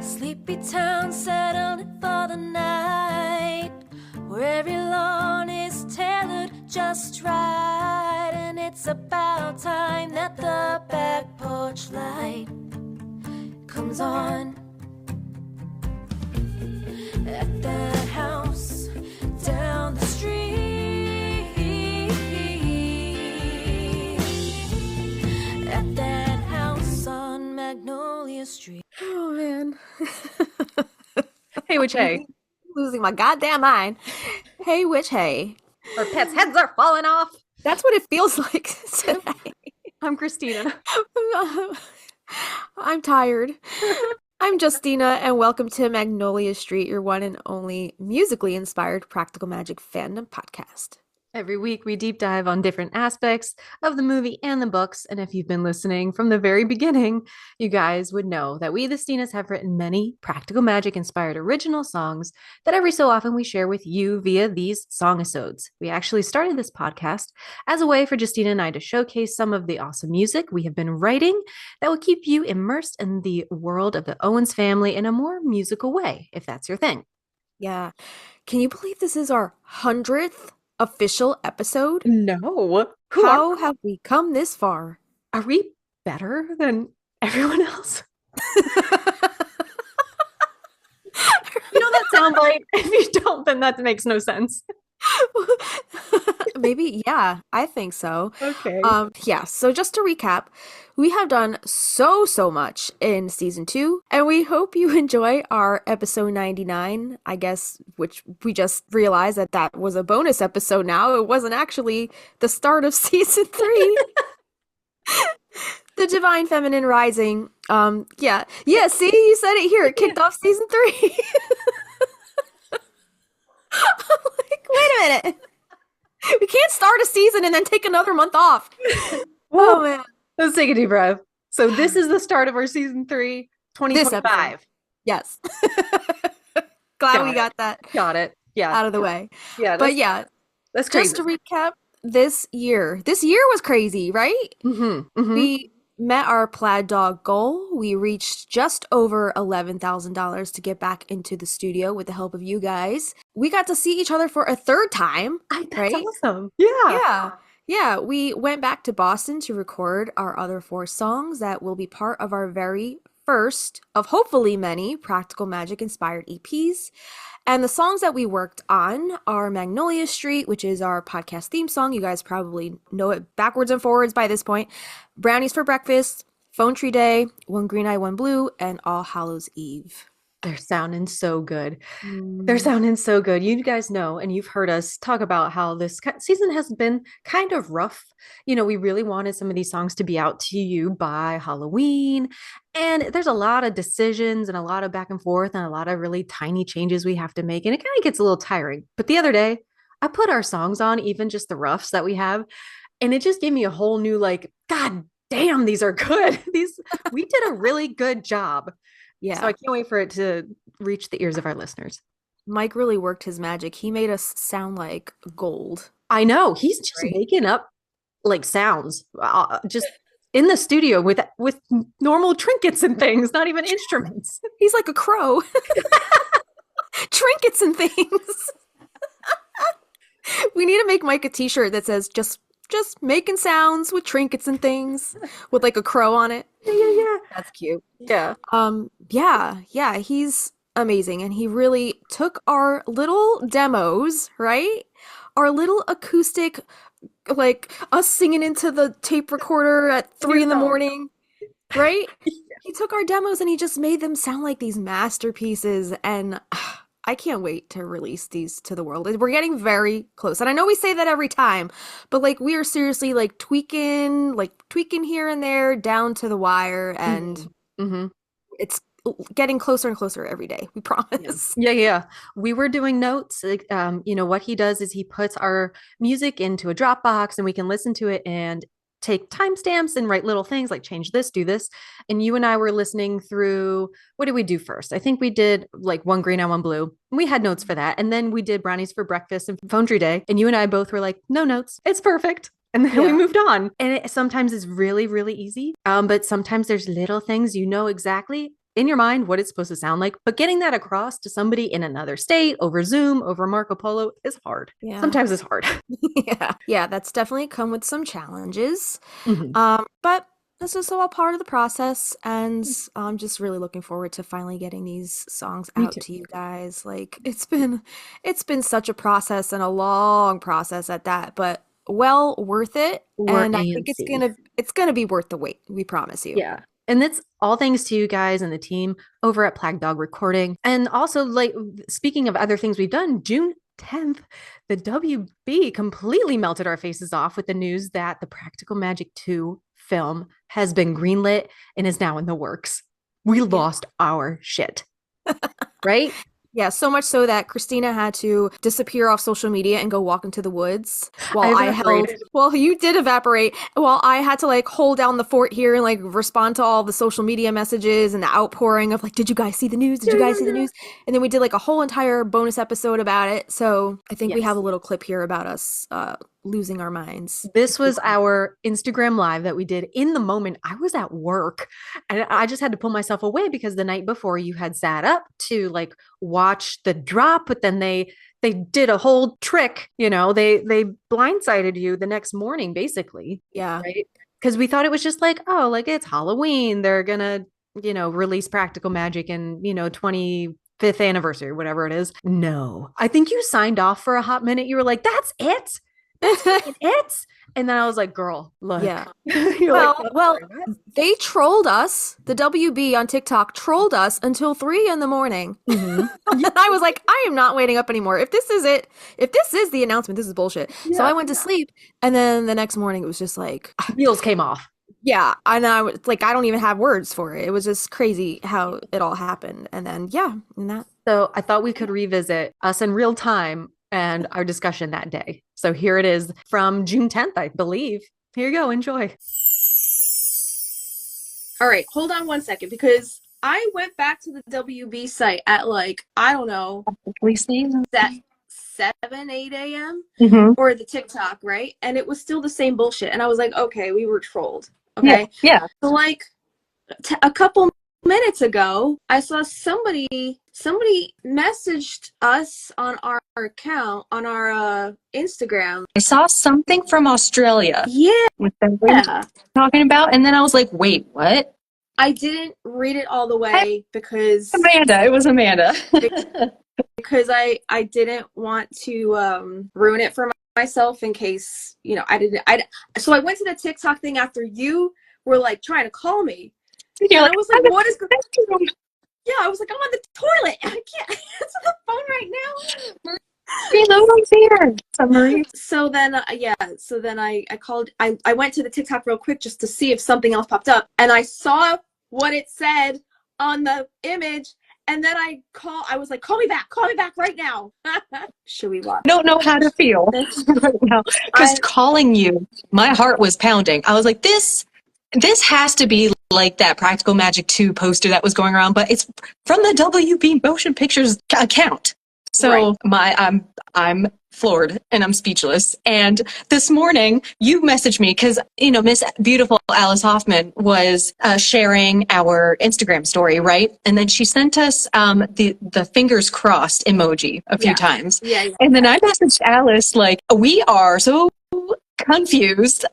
Sleepy town settled for the night, where every lawn is tailored just right. And it's about time that the back porch light comes on. At that house down the street, at that house on Magnolia Street. Oh man. Hey, witch, hey. Losing my goddamn mind. Hey, witch, hey. Our pets' heads are falling off. That's what it feels like today. I'm Kristina. I'm tired. I'm Justina, and welcome to Magnolia Street, your one and only musically inspired practical magic fandom podcast. Every week, we deep dive on different aspects of the movie and the books. And if you've been listening from the very beginning, you guys would know that we, the Stinas, have written many practical magic inspired original songs that every so often we share with you via these song-i-SODEs. We actually started this podcast as a way for Justina and I to showcase some of the awesome music we have been writing that will keep you immersed in the world of the Owens family in a more musical way, if that's your thing. Yeah. Can you believe this is our 100th official episode? No. How have we come this far? Are we better than everyone else? You know that soundbite? If you don't, then that makes no sense. Maybe, yeah, I think so. Okay. Yeah, so just to recap, we have done so much in season 2, and we hope you enjoy our episode 99, I guess, which we just realized that was a bonus episode now. It wasn't actually the start of season 3. The Divine Feminine Rising. Yeah, see, you said it here. It kicked off season 3. I'm like, wait a minute. We can't start a season and then take another month off. Oh, man. Let's take a deep breath. So this is the start of our season 3, 2025. Yes. Glad we got that. Got it. Yeah. Out of the way. Yeah. But yeah, that's crazy. Just to recap, this year was crazy, right? Mm-hmm. We met our plaid dog goal. We reached just over $11,000 to get back into the studio with the help of you guys. We got to see each other for a third time. That's awesome. Yeah. Yeah. We went back to Boston to record our other 4 songs that will be part of our very first of hopefully many practical magic inspired EPs. And the songs that we worked on are Magnolia Street, which is our podcast theme song. You guys probably know it backwards and forwards by this point. Brownies for Breakfast, Phone Tree Day, One Green Eye, One Blue, and All Hallows Eve. They're sounding so good. They're sounding so good. You guys know, and you've heard us talk about how this season has been kind of rough. You know, we really wanted some of these songs to be out to you by Halloween. And there's a lot of decisions and a lot of back and forth and a lot of really tiny changes we have to make. And it kind of gets a little tiring. But the other day, I put our songs on, even just the roughs that we have. And it just gave me a whole new, like, God damn, these are good. We did a really good job. Yeah. So I can't wait for it to reach the ears of our listeners. Mike really worked his magic. He made us sound like gold. I know. He's just making up like sounds just in the studio with normal trinkets and things, not even instruments. He's like a crow. Trinkets and things. We need to make Mike a t-shirt that says just making sounds with trinkets and things with like a crow on it. Yeah. That's cute. Yeah. Yeah, he's amazing. And he really took our little demos, right? Our little acoustic, like us singing into the tape recorder at 3 a.m, right? He took our demos and he just made them sound like these masterpieces. And I can't wait to release these to the world. We're getting very close. And I know we say that every time, but like we are seriously like tweaking here and there down to the wire. And it's getting closer and closer every day. We promise. Yeah. We were doing notes. Like, what he does is he puts our music into a Dropbox and we can listen to it and take timestamps and write little things like change this, do this. And you and I were listening through, what did we do first? I think we did like One Green and One Blue. We had notes for that. And then we did Brownies for Breakfast and Phone Tree Day. And you and I both were like, no notes. It's perfect. And then we moved on. And it sometimes is really, really easy. But sometimes there's little things, exactly. in your mind what it's supposed to sound like, but getting that across to somebody in another state over Zoom, over Marco Polo is hard. Yeah. Sometimes it's hard. Yeah, that's definitely come with some challenges. Mhm. But this is all part of the process, and I'm just really looking forward to finally getting these songs Me out too. to you guys. Like it's been such a process and a long process at that, but well worth it. We're And I think AMC. it's gonna be worth the wait. We promise you. Yeah. And that's all thanks to you guys and the team over at Plague Dog Recording. And also, like, speaking of other things we've done, June 10th, the WB completely melted our faces off with the news that the Practical Magic 2 film has been greenlit and is now in the works. We lost our shit. Right? Yeah, so much so that Kristina had to disappear off social media and go walk into the woods while I held. evaporated. Well, you did evaporate. While I had to like hold down the fort here and like respond to all the social media messages and the outpouring of like, did you guys see the news? Did you guys see the news? And then we did like a whole entire bonus episode about it. So I think we have a little clip here about us losing our minds. This was our Instagram live that we did in the moment. I was at work and I just had to pull myself away because the night before you had sat up to like watch the drop, but then they did a whole trick, you know, they blindsided you the next morning basically. Yeah. Right? Because we thought it was just like, oh, like it's Halloween. They're gonna, you know, release Practical Magic and, you know, 25th anniversary, whatever it is. No. I think you signed off for a hot minute. You were like, that's it. It, and then I was like, girl, look. Yeah. You're Well, like, well, they trolled us. The WB on TikTok trolled us until 3 in the morning. mhm. And I was like, I am not waiting up anymore. If this is it, if this is the announcement, this is bullshit. So I went to sleep, and then the next morning it was just like, Wheels came off. yeah. And I was like, I don't even have words for it. It was just crazy how it all happened. And then, yeah, and that. So I thought we could revisit us in real time and our discussion that day. So here it is from June 10th, I believe. Here you go. Enjoy. All right, hold on one second because I went back to the WB site at like, I don't know, that 7, 8 a.m. or the TikTok, right? And it was still the same bullshit. And I was like, okay, we were trolled. Okay. Yeah. So like a couple minutes ago, I saw somebody messaged us on our account, on our Instagram. I saw something from Australia Yeah. with them talking about, and then I was like, wait, what? I didn't read it all the way because Amanda. It was Amanda. because I didn't want to ruin it for myself in case, you know, so I went to the TikTok thing after you were like trying to call me. You're and I was like, what is going on? Yeah, I was like, I'm on the toilet. I can't answer the phone right now. Reload's here. Summary. So then, I called, I went to the TikTok real quick just to see if something else popped up. And I saw what it said on the image. And then I was like, call me back right now. Should we watch? I don't know how to feel right now. Because calling you, my heart was pounding. I was like, this has to be like that Practical Magic 2 poster that was going around, but it's from the WB Motion Pictures account. So Right. I'm floored and I'm speechless. And this morning you messaged me because, you know, Miss Beautiful Alice Hoffman was sharing our Instagram story, right? And then she sent us the fingers crossed emoji a few times. Yeah. And then I messaged Alice like, we are so confused.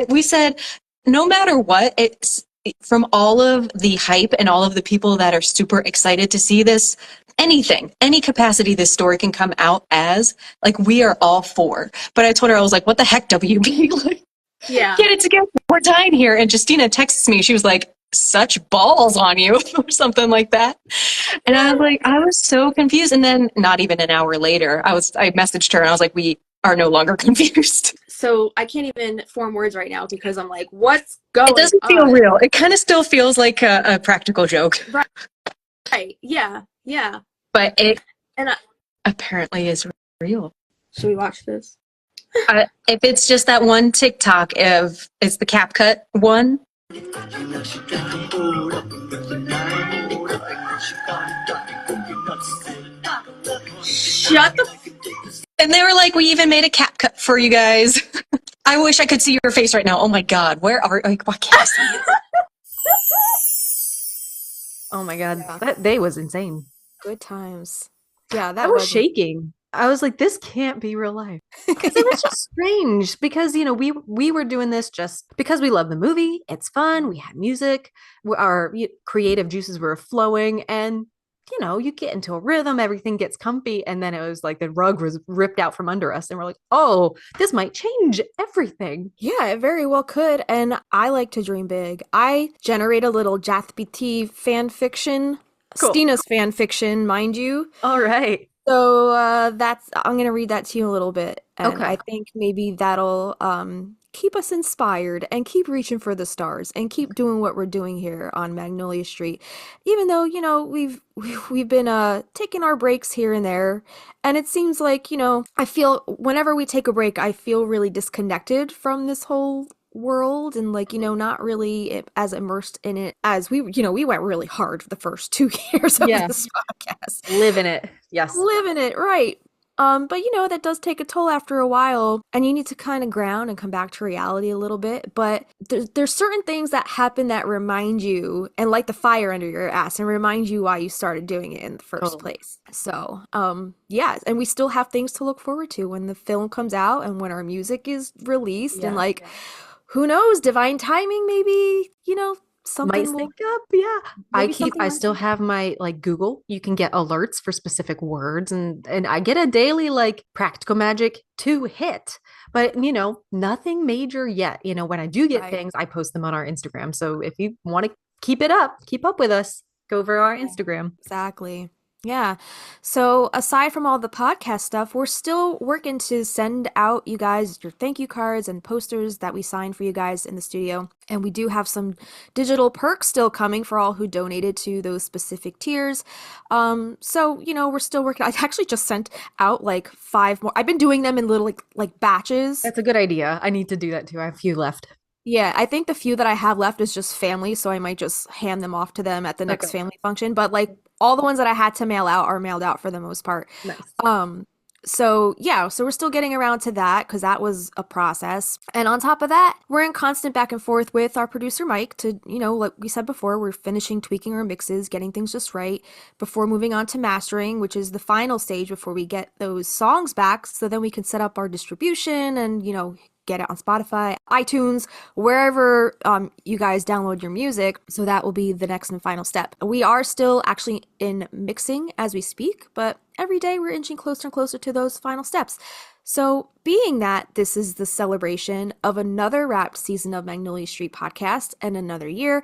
We said, no matter what, it's from all of the hype and all of the people that are super excited to see this, any capacity this story can come out as, like, we are all for. But I told her, I was like, what the heck, WB? Like, Yeah. get it together. We're dying here. And Justina texts me. She was like, such balls on you or something like that. And I was like, I was so confused. And then not even an hour later, I messaged her and I was like, we are no longer confused. So I can't even form words right now because I'm like, what's going on? It doesn't feel real. It kind of still feels like a practical joke. Right. Yeah. But it And apparently is real. should we watch this? If it's just that one TikTok, if it's the CapCut one. Shut the And they were like, we even made a CapCut for you guys. I wish I could see your face right now. Oh my God, where are, like, why can't I see it? Oh my God. Yeah. That day was insane. Good times. Yeah, I that was was shaking. I was like, this can't be real life. Because it was just strange. Because, we were doing this just because we love the movie. It's fun. We had music. Our creative juices were flowing. And, you get into a rhythm, everything gets comfy. And then it was like the rug was ripped out from under us. And we're like, oh, this might change everything. Yeah, it very well could. And I like to dream big. I generate a little JathBT fan fiction, Cool. Stinas fan fiction, mind you. All right. So I'm gonna read that to you in a little bit, and Okay. I think maybe that'll keep us inspired and keep reaching for the stars and keep doing what we're doing here on Magnolia Street, even though we've been taking our breaks here and there, and it seems like I feel whenever we take a break, I feel really disconnected from this whole world and not really as immersed in it as we went really hard for the first 2 years of Yeah. this podcast. Living it. Yes. Living it, right. But that does take a toll after a while, and you need to kind of ground and come back to reality a little bit. But there's certain things that happen that remind you and light the fire under your ass and remind you why you started doing it in the first place. So, yeah, and we still have things to look forward to when the film comes out and when our music is released and who knows, divine timing, maybe, something Might will sync up. Yeah. maybe I something still have my Google. You can get alerts for specific words and I get a daily practical magic 2 hit. But nothing major yet. When I do get Right. things, I post them on our Instagram. So if you want to keep up with us, go over our Instagram. Exactly. Yeah. So aside from all the podcast stuff, we're still working to send out you guys your thank you cards and posters that we signed for you guys in the studio. And we do have some digital perks still coming for all who donated to those specific tiers. So, we're still working. I actually just sent out 5 more. I've been doing them in little like batches. That's a good idea. I need to do that too. I have a few left. Yeah, I think the few that I have left is just family, so I might just hand them off to them at the next Okay. family function. But all the ones that I had to mail out are mailed out for the most part. Nice. So yeah, so we're still getting around to that because that was a process. And on top of that, we're in constant back and forth with our producer Mike to, like we said before, we're finishing tweaking our mixes, getting things just right before moving on to mastering, which is the final stage before we get those songs back. So then we can set up our distribution and, get it on Spotify, iTunes, wherever you guys download your music. So that will be the next and final step. We are still actually in mixing as we speak, but every day we're inching closer and closer to those final steps. So being that this is the celebration of another wrapped season of Magnolia Street podcast and another year,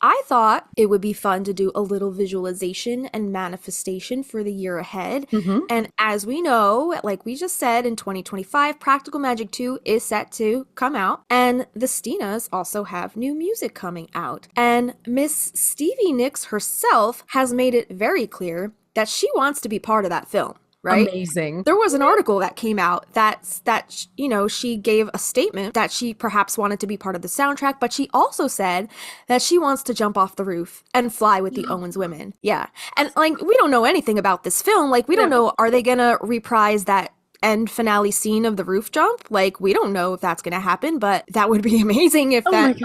I thought it would be fun to do a little visualization and manifestation for the year ahead. Mm-hmm. And as we know, like we just said, in 2025, Practical Magic 2 is set to come out. And the Stinas also have new music coming out. And Miss Stevie Nicks herself has made it very clear that she wants to be part of that film. Right? Amazing. There was an article that came out that she gave a statement that she perhaps wanted to be part of the soundtrack, but she also said that she wants to jump off the roof and fly with the Owens women. Yeah. And we don't know anything about this film. We don't know, are they gonna reprise that end finale scene of the roof jump? We don't know if that's gonna happen, but that would be amazing if that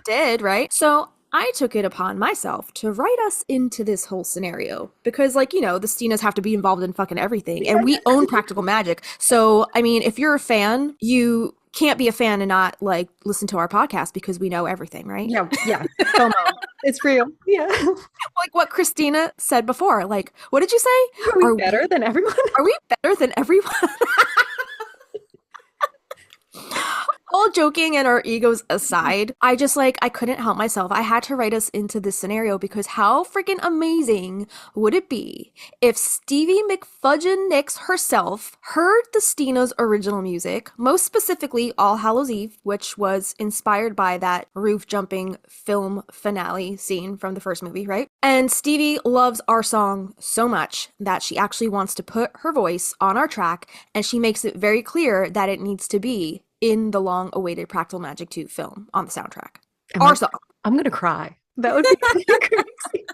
did, right? So I took it upon myself to write us into this whole scenario because, the Stinas have to be involved in fucking everything, and we own Practical Magic. So, I mean, if you're a fan, you can't be a fan and not listen to our podcast because we know everything, right? Yeah. FOMO. It's real. Yeah. Like what Kristina said before. What did you say? Are we better than everyone? Are we better than everyone? All joking and our egos aside, I just I couldn't help myself. I had to write us into this scenario because how freaking amazing would it be if Stevie McFudgeon Nicks herself heard the Stina's original music, most specifically All Hallows Eve, which was inspired by that roof jumping film finale scene from the first movie, right? And Stevie loves our song so much that she actually wants to put her voice on our track, and she makes it very clear that it needs to be in the long-awaited Practical Magic 2 film on the soundtrack. Our song. I'm gonna cry. That would be crazy.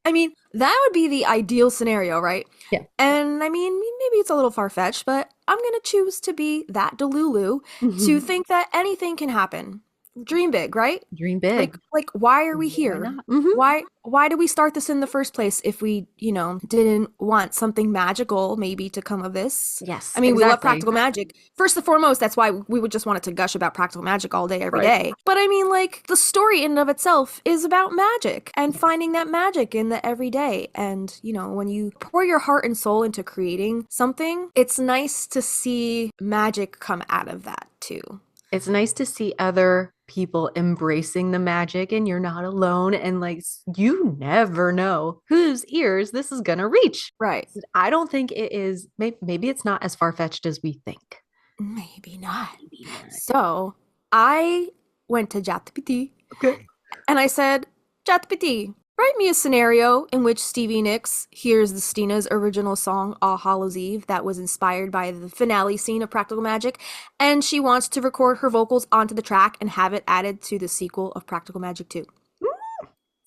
I mean, that would be the ideal scenario, right? Yeah. And I mean, maybe it's a little far-fetched, but I'm gonna choose to be that Delulu to think that anything can happen. dream big, right? Dream big. Like why are we Why here? not? Mhm. Why did we start this in the first place if we, you know, didn't want something magical maybe to come of this? Yes, I mean, we love exactly. practical magic. First and foremost, that's why we would just wanted to gush about practical magic all day, every Right. day. But I mean, like, the story in and of itself is about magic and finding that magic in the everyday. And, you know, when you pour your heart and soul into creating something, it's nice to see magic come out of that too. It's nice to see other people embracing the magic and you're not alone. And like, you never know whose ears this is going to reach. Right. I don't think it is, maybe it's not as far fetched as we think. Maybe not. So I went to ChatGPT and I said, ChatGPT, write me a scenario in which Stevie Nicks hears the Stinas' original song All Hallows Eve that was inspired by the finale scene of Practical Magic, and she wants to record her vocals onto the track and have it added to the sequel of Practical Magic 2.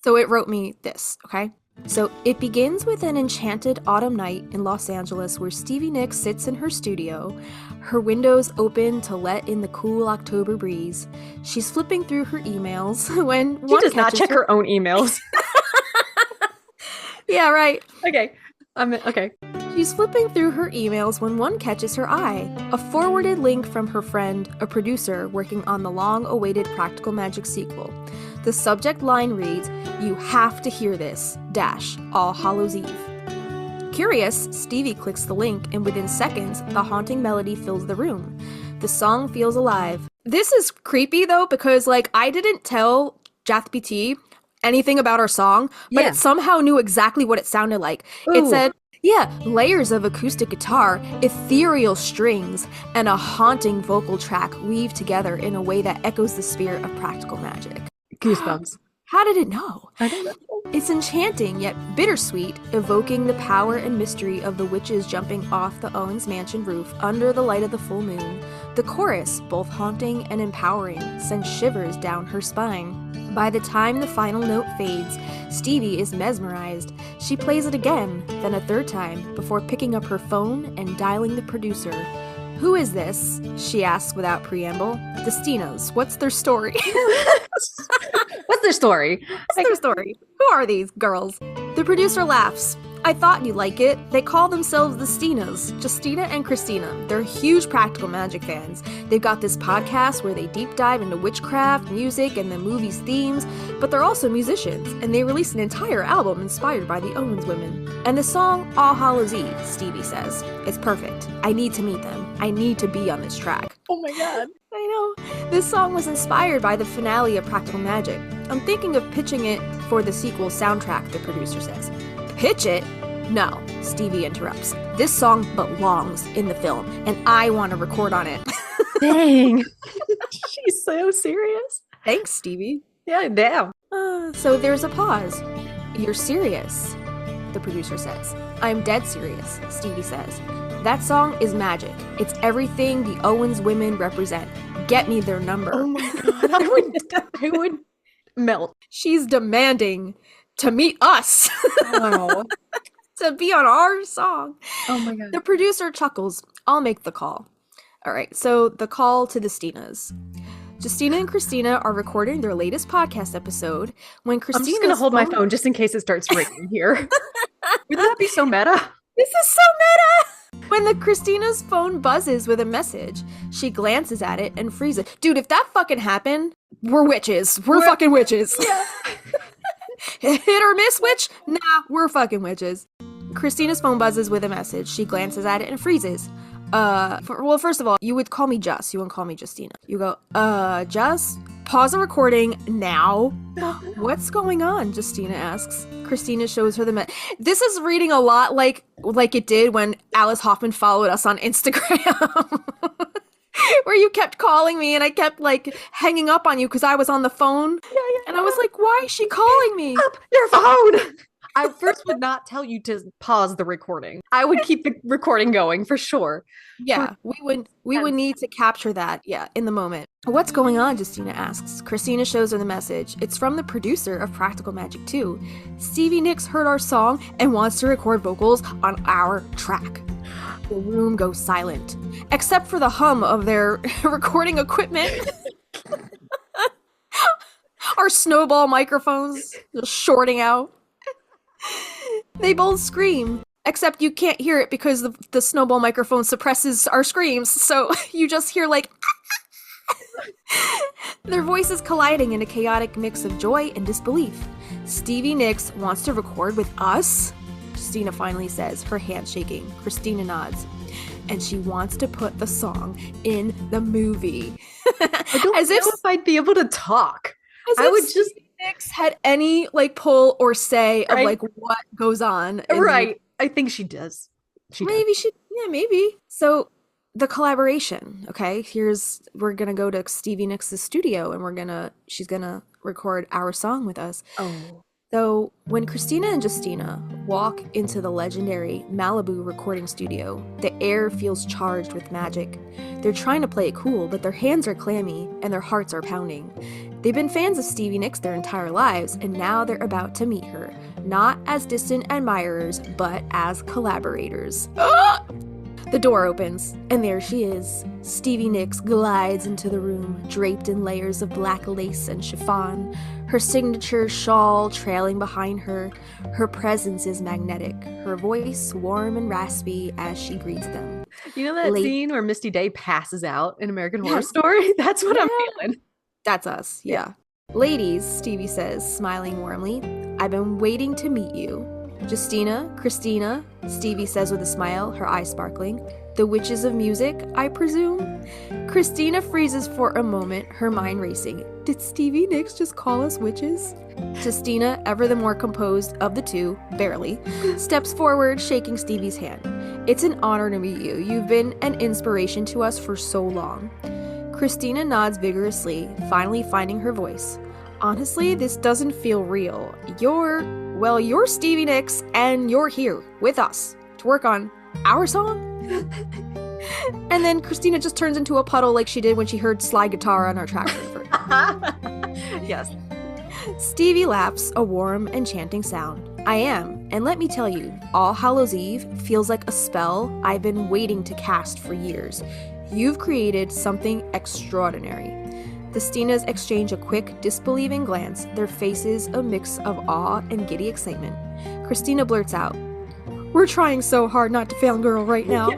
So it wrote me this, okay? So it begins with an enchanted autumn night in Los Angeles where Stevie Nicks sits in her studio, her windows open to let in the cool October breeze. She's flipping through her emails when She one does not catches check her own emails. Yeah, right. Okay. Okay. She's flipping through her emails when one catches her eye. A forwarded link from her friend, a producer working on the long-awaited Practical Magic sequel. The subject line reads, "You have to hear this, All Hallows Eve." Curious, Stevie clicks the link, and within seconds, the haunting melody fills the room. The song feels alive. This is creepy, though, because, like, I didn't tell ChatGPT anything about our song, but Yeah. it somehow knew exactly what it sounded like. It Ooh. said, yeah, layers of acoustic guitar, ethereal strings, and a haunting vocal track weave together in a way that echoes the spirit of Practical Magic. Goosebumps. How did it know? I don't know. It's enchanting yet bittersweet, evoking the power and mystery of the witches jumping off the Owens mansion roof under the light of the full moon. The chorus, both haunting and empowering, sends shivers down her spine. By the time the final note fades, Stevie is mesmerized. She plays it again, then a third time, before picking up her phone and dialing the producer. "Who is this?" she asks without preamble. "The Stinas. What's their story?" What's their story? What's their story? Who are these girls? The producer laughs. "I thought you'd like it. They call themselves the Stinas, Justina and Kristina. They're huge Practical Magic fans. They've got this podcast where they deep dive into witchcraft, music, and the movie's themes, but they're also musicians, and they released an entire album inspired by the Owens women. And the song All Hallows Eve," Stevie says. "It's perfect. I need to meet them. I need to be on this track." Oh my god. I know. This song was inspired by the finale of Practical Magic. "I'm thinking of pitching it for the sequel soundtrack," the producer says. "Pitch it? No," Stevie interrupts. "This song belongs in the film, and I want to record on it." Dang. She's so serious. Thanks, Stevie. Yeah, damn. So there's a pause. "You're serious?" the producer says. "I'm dead serious," Stevie says. "That song is magic. It's everything the Owens women represent. Get me their number." Oh my god. I would melt. She's demanding to meet us. Oh. To be on our song. Oh my god. The producer chuckles. "I'll make the call." All right, so the call to the Stinas. Justina and Kristina are recording their latest podcast episode when Kristina. I'm just gonna hold my phone just in case it starts ringing here. Would that be so meta? This is so meta! When the Kristina's phone buzzes with a message, she glances at it and freezes. Dude, if that fucking happened, we're witches. We're fucking witches. Yeah. Hit or miss witch? Nah, we're fucking witches. Kristina's phone buzzes with a message. She glances at it and freezes. Well, first of all, you would call me Just. You wouldn't call me Justina. You go, Just? Pause the recording now. "What's going on?" Justina asks. Kristina shows her the This is reading a lot like it did when Alice Hoffman followed us on Instagram. Where you kept calling me and I kept like hanging up on you because I was on the phone. And I was like, why is she calling me? Up your phone! I first would not tell you to pause the recording. I would keep the recording going for sure. Yeah, we would need to capture that, in the moment. "What's going on?" Justina asks. Kristina shows her the message. It's from the producer of Practical Magic 2. "Stevie Nicks heard our song and wants to record vocals on our track." The room goes silent, except for the hum of their recording equipment. Our snowball microphones just shorting out. They both scream, except you can't hear it because the snowball microphone suppresses our screams, so you just hear like their voices colliding in a chaotic mix of joy and disbelief. Stevie Nicks wants to record with us? Justina finally says, her hand shaking. Kristina nods. And she wants to put the song in the movie. I don't know if I'd be able to talk. I would just... Nicks had any like pull or say of Right. like what goes on. Right. I think she does. Maybe. So the collaboration, okay? We're gonna go to Stevie Nicks' studio and she's gonna record our song with us. Oh. So when Kristina and Justina walk into the legendary Malibu recording studio, the air feels charged with magic. They're trying to play it cool, but their hands are clammy and their hearts are pounding. They've been fans of Stevie Nicks their entire lives, and now they're about to meet her, not as distant admirers, but as collaborators. The door opens, and there she is. Stevie Nicks glides into the room, draped in layers of black lace and chiffon, her signature shawl trailing behind her. Her presence is magnetic, her voice warm and raspy as she greets them. You know that scene where Misty Day passes out in American Horror Story? That's what I'm feeling. That's us, yeah. Ladies, Stevie says, smiling warmly, I've been waiting to meet you. Justina, Kristina, Stevie says with a smile, her eyes sparkling. The witches of music, I presume? Kristina freezes for a moment, her mind racing. Did Stevie Nicks just call us witches? Justina, ever the more composed of the two, barely, steps forward, shaking Stevie's hand. It's an honor to meet you. You've been an inspiration to us for so long. Kristina nods vigorously, finally finding her voice. Honestly, this doesn't feel real. You're Stevie Nicks, and you're here with us to work on our song? And then Kristina just turns into a puddle like she did when she heard slide guitar on our track record. Yes. Stevie laughs, a warm, enchanting sound. I am, and let me tell you, All Hallows Eve feels like a spell I've been waiting to cast for years. You've created something extraordinary. The Stinas exchange a quick, disbelieving glance, their faces a mix of awe and giddy excitement. Kristina blurts out, We're trying so hard not to fangirl right now.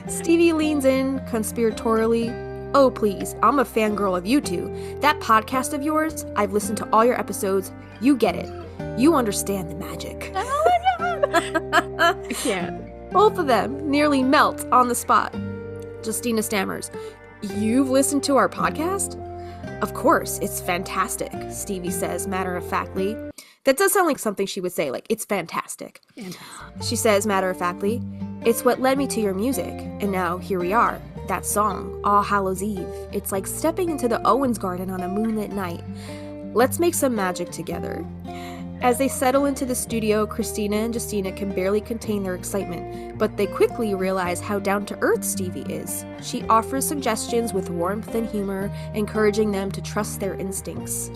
Stevie leans in, conspiratorially. Oh, please, I'm a fangirl of you two. That podcast of yours, I've listened to all your episodes. You get it. You understand the magic. Oh my god! I can't. Both of them nearly melt on the spot. Justina stammers, You've listened to our podcast? Of course, it's fantastic, Stevie says matter-of-factly. That does sound like something she would say, like, it's fantastic. She says matter-of-factly, it's what led me to your music, and now here we are. That song, All Hallows Eve. It's like stepping into the Owens Garden on a moonlit night. Let's make some magic together. As they settle into the studio, Kristina and Justina can barely contain their excitement, but they quickly realize how down-to-earth Stevie is. She offers suggestions with warmth and humor, encouraging them to trust their instincts.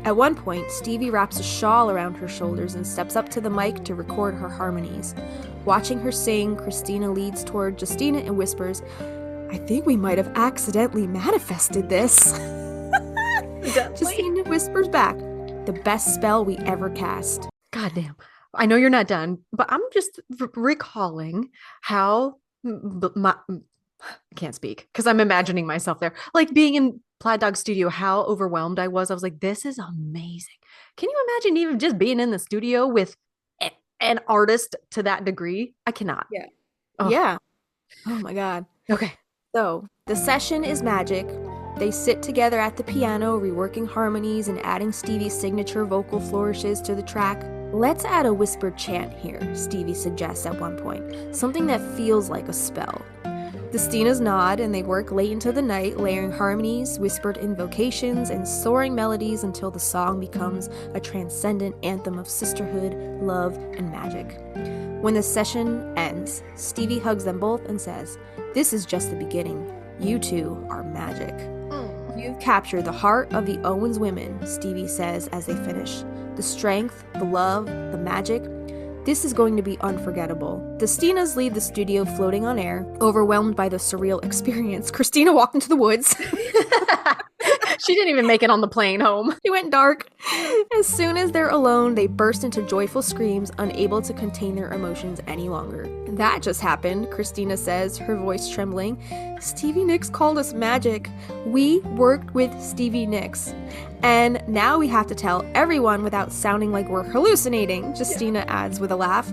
At one point, Stevie wraps a shawl around her shoulders and steps up to the mic to record her harmonies. Watching her sing, Kristina leads toward Justina and whispers, I think we might have accidentally manifested this. Justina whispers back, the best spell we ever cast. Goddamn. I know you're not done, but I'm just recalling how I can't speak because I'm imagining myself there. Like being in Plaid Dog Studio, how overwhelmed I was. I was like, this is amazing. Can you imagine even just being in the studio with an artist to that degree? I cannot. Yeah. Oh. Yeah. Oh my God. Okay. So, the session is magic. They sit together at the piano, reworking harmonies and adding Stevie's signature vocal flourishes to the track. Let's add a whispered chant here, Stevie suggests at one point, something that feels like a spell. The Stinas nod and they work late into the night, layering harmonies, whispered invocations, and soaring melodies until the song becomes a transcendent anthem of sisterhood, love, and magic. When the session ends, Stevie hugs them both and says, This is just the beginning. You two are magic. You've captured the heart of the Owens women, Stevie says as they finish. The strength, the love, the magic. This is going to be unforgettable. The Stinas leave the studio floating on air, overwhelmed by the surreal experience. Kristina walked into the woods. She didn't even make it on the plane home. She went dark. As soon as they're alone, they burst into joyful screams, unable to contain their emotions any longer. That just happened, Kristina says, her voice trembling. Stevie Nicks called us magic. We worked with Stevie Nicks. And now we have to tell everyone without sounding like we're hallucinating, Justina adds with a laugh.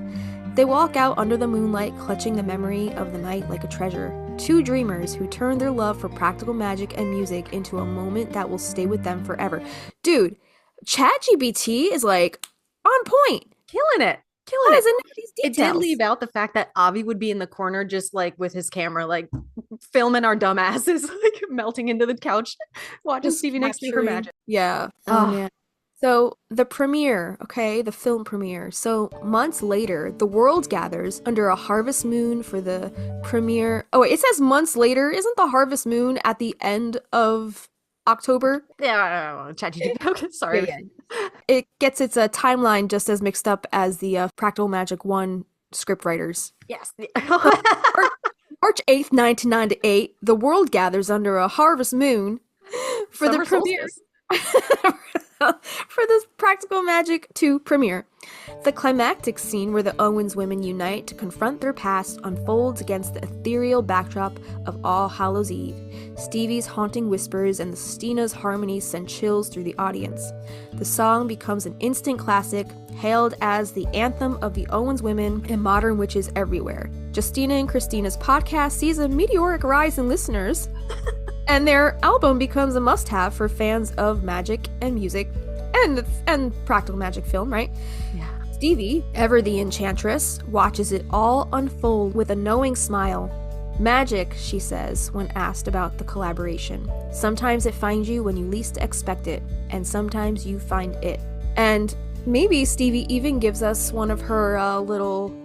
They walk out under the moonlight, clutching the memory of the night like a treasure. Two dreamers who turn their love for practical magic and music into a moment that will stay with them forever. Dude, ChatGPT is like on point. Killing it. How does it know these It details? did leave out the fact that Avi would be in the corner just like with his camera, like filming our dumb asses, like melting into the couch, watching Just Stevie Nicks do her capturing- magic. Yeah. Oh. Man. So the premiere, okay, the film premiere. So months later, the world gathers under a harvest moon for the premiere. Oh, wait, it says months later. Isn't the harvest moon at the end of October? Yeah, ChatGPT. Okay, sorry. Yeah. It gets its timeline just as mixed up as the Practical Magic 1 scriptwriters. Yes. March 8th, 1998, the world gathers under a harvest moon for Summer the premiere. solstice. For this Practical Magic 2 premiere. The climactic scene where the Owens women unite to confront their past unfolds against the ethereal backdrop of All Hallows Eve. Stevie's haunting whispers and the Stinas' harmonies send chills through the audience. The song becomes an instant classic, hailed as the anthem of the Owens women and modern witches everywhere. Justina and Kristina's podcast sees a meteoric rise in listeners. And their album becomes a must-have for fans of magic and music and practical magic film, right? Yeah. Stevie, ever the enchantress, watches it all unfold with a knowing smile. Magic, she says, when asked about the collaboration. Sometimes it finds you when you least expect it, and sometimes you find it. And maybe Stevie even gives us one of her little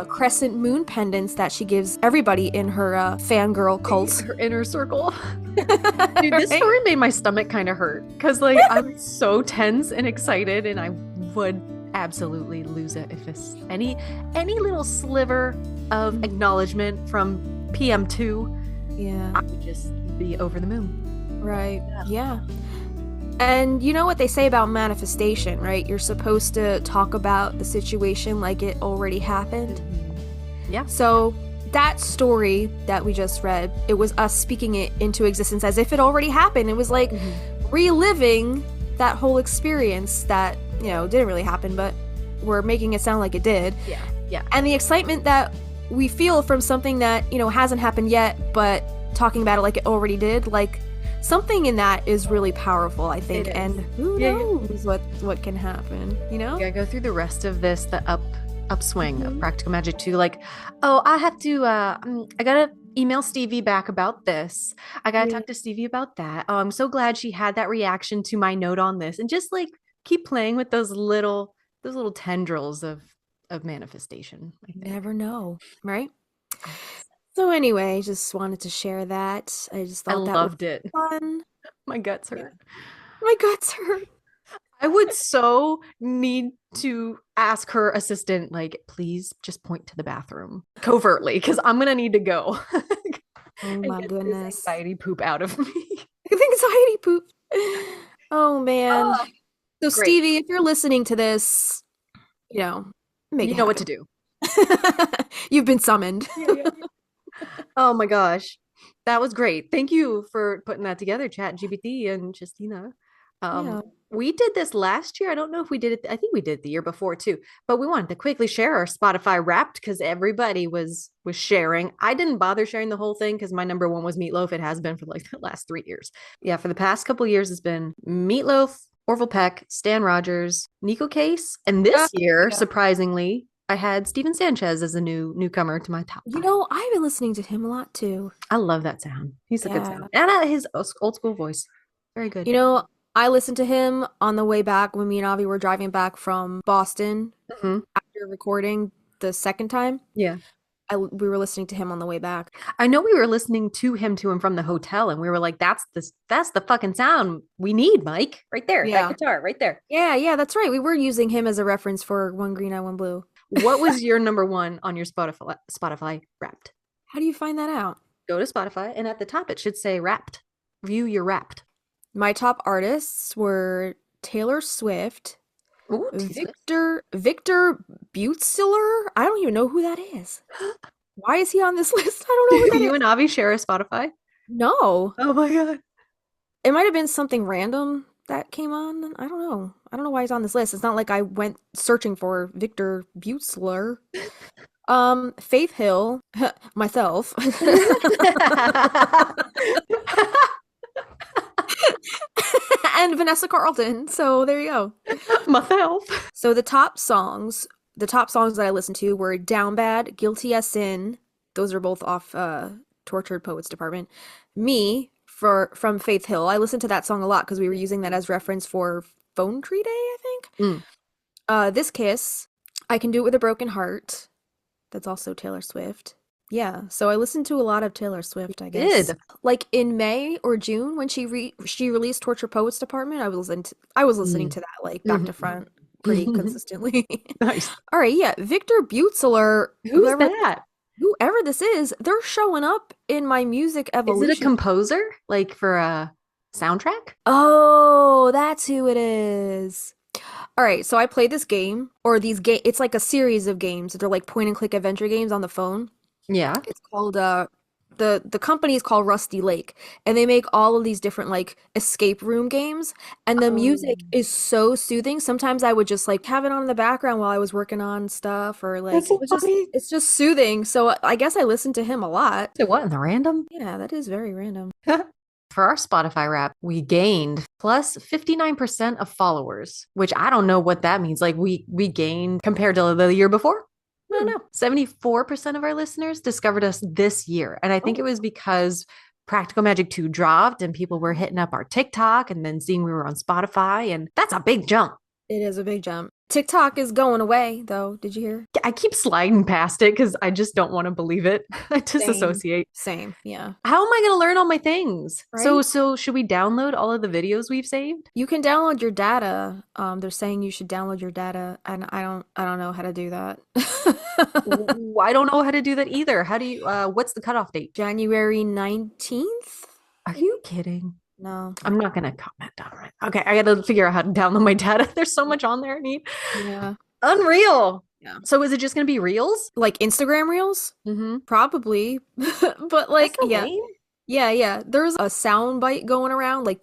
crescent moon pendants that she gives everybody in her fangirl cult. Her inner circle. Dude, this story made my stomach kind of hurt because like I'm so tense and excited, and I would absolutely lose it if it's any little sliver of acknowledgement from PM2. Yeah. I would just be over the moon. Right. Yeah. And you know what they say about manifestation, right? You're supposed to talk about the situation like it already happened. Yeah. So that story that we just read, it was us speaking it into existence as if it already happened. It was like reliving that whole experience that, you know, didn't really happen, but we're making it sound like it did. Yeah. Yeah. And the excitement that we feel from something that, you know, hasn't happened yet, but talking about it like it already did, like something in that is really powerful, I think. And who knows what can happen, you know? Yeah, go through the rest of this, the upswing of Practical Magic 2. Like, oh, I have to, I gotta email Stevie back about this. I gotta talk to Stevie about that. Oh, I'm so glad she had that reaction to my note on this. And just like keep playing with those little tendrils of manifestation. I think. Never know, right? So anyway, just wanted to share that. I just thought that loved was it. fun. My guts hurt. My guts hurt. I would so need to ask her assistant, like, please just point to the bathroom covertly, because I'm gonna need to go. Oh my get goodness. this anxiety poop out of me. Anxiety poop. Oh man. So great. Stevie, if you're listening to this, you know, make You it know what to happen. do. You've been summoned. Oh my gosh, that was great. Thank you for putting that together, ChatGPT and Justina. Yeah. We did this last year. I don't know if we did it. I think we did the year before too. But we wanted to quickly share our Spotify Wrapped because everybody was sharing. I didn't bother sharing the whole thing because my number one was Meatloaf. It has been for like the last 3 years. Yeah, for the past couple years, it's been Meatloaf, Orville Peck, Stan Rogers, Nico Case, and this year, surprisingly, I had Steven Sanchez as a newcomer to my top 5. You know, I've been listening to him a lot too. I love that sound. He's a good sound. And his old school voice. Very good. You know, I listened to him on the way back when me and Avi were driving back from Boston after recording the second time. Yeah. We were listening to him on the way back. I know we were listening to him from the hotel, and we were like, that's the fucking sound we need, Mike. Right there. Yeah. That guitar right there. Yeah, that's right. We were using him as a reference for One Green Eye, One Blue. What was your number one on your Spotify Wrapped? How do you find that out? Go to Spotify, and at the top it should say Wrapped. View your Wrapped. My top artists were Taylor Swift, Ooh, T-Swift. Victor Butzler. I don't even know who that is. Why is he on this list? I don't know who that You is. and Avi share a Spotify? No. Oh my god. It might have been something random that came on. I don't know. I don't know why he's on this list. It's not like I went searching for Victor Butzler. Faith Hill, myself. And Vanessa Carlton. So there you go. Myself. So the top songs that I listened to were Down Bad, Guilty as Sin. Those are both off Tortured Poets Department. Me from Faith Hill. I listened to that song a lot because we were using that as reference for Phone Tree Day, I think. This Kiss, I Can Do It With a Broken Heart. That's also Taylor Swift. Yeah, so I listened to a lot of Taylor Swift, I guess. Did. Like in May or June when she released Torture Poets Department, I was listening to that like back to front pretty consistently. Nice. All right, yeah, Victor Butzler, Who's that? whoever this is, they're showing up in my music evolution. Is it a composer? Like for a soundtrack? Oh, that's who it is. All right, so I played this game, or it's like a series of games. They're like point and click adventure games on the phone. Yeah. It's called the company is called Rusty Lake, and they make all of these different like escape room games, and the music is so soothing. Sometimes I would just like have it on in the background while I was working on stuff, or like That's so funny. it's just soothing. So I guess I listened to him a lot. So what in the random? Yeah, that is very random. For our Spotify wrap, we gained plus 59% of followers, which I don't know what that means. Like we gained compared to the year before. I don't know. 74% of our listeners discovered us this year. And I think it was because Practical Magic 2 dropped and people were hitting up our TikTok and then seeing we were on Spotify. And that's a big jump. It is a big jump. TikTok is going away, though. Did you hear? I keep sliding past it because I just don't want to believe it. I disassociate. Same. Yeah. How am I going to learn all my things? Right? So should we download all of the videos we've saved? You can download your data. They're saying you should download your data, and I don't know how to do that. I don't know how to do that either. How do you, what's the cutoff date? January 19th? Are you kidding? No. I'm not going to comment on it. Okay, I got to figure out how to download my data. There's so much on there I need. Yeah. Unreal. Yeah. So is it just going to be reels? Like Instagram Reels? Mm-hmm. Probably. But like, That's so yeah. lame. Yeah. There's a sound bite going around. Like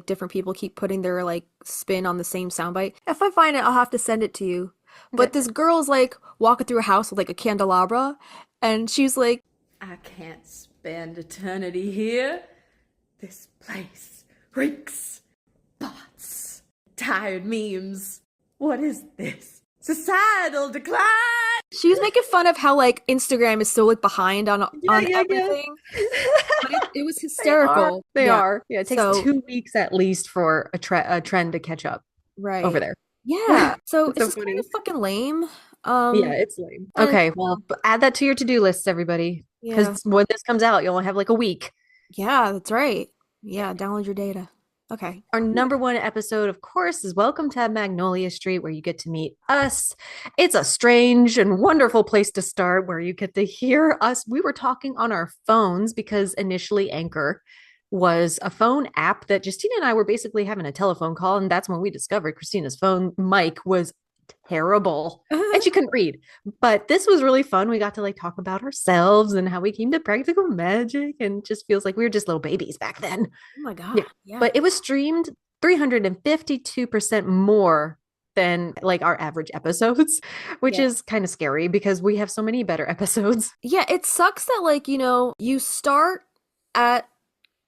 different people keep putting their like spin on the same sound bite. If I find it, I'll have to send it to you. But Okay. this girl's like walking through a house with like a candelabra, and she's like, I can't spend eternity here. This place reeks. Bots. Tired memes. What is this? Societal decline! she was making fun of how like Instagram is so like behind on everything. But it was hysterical. They Yeah. are. Yeah, it takes So- 2 weeks at least for a trend to catch up Right. over there. Yeah. So It's it's so just kind funny. of fucking lame. It's lame. and- Okay, well, add that to your to-do list, everybody. Yeah. Because when this comes out, you'll only have like a week. Yeah, that's right. Yeah, download your data. Okay. Our number one episode, of course, is Welcome to Magnolia Street, where you get to meet us. It's a strange and wonderful place to start where you get to hear us. We were talking on our phones because initially Anchor was a phone app that Justina and I were basically having a telephone call. And that's when we discovered Kristina's phone mic was terrible and she couldn't read. But this was really fun. We got to like talk about ourselves and how we came to Practical Magic, and just feels like we were just little babies back then. Oh my God. Yeah. But it was streamed 352% more than like our average episodes, which Yeah. is kind of scary because we have so many better episodes. Yeah, it sucks that like, you start at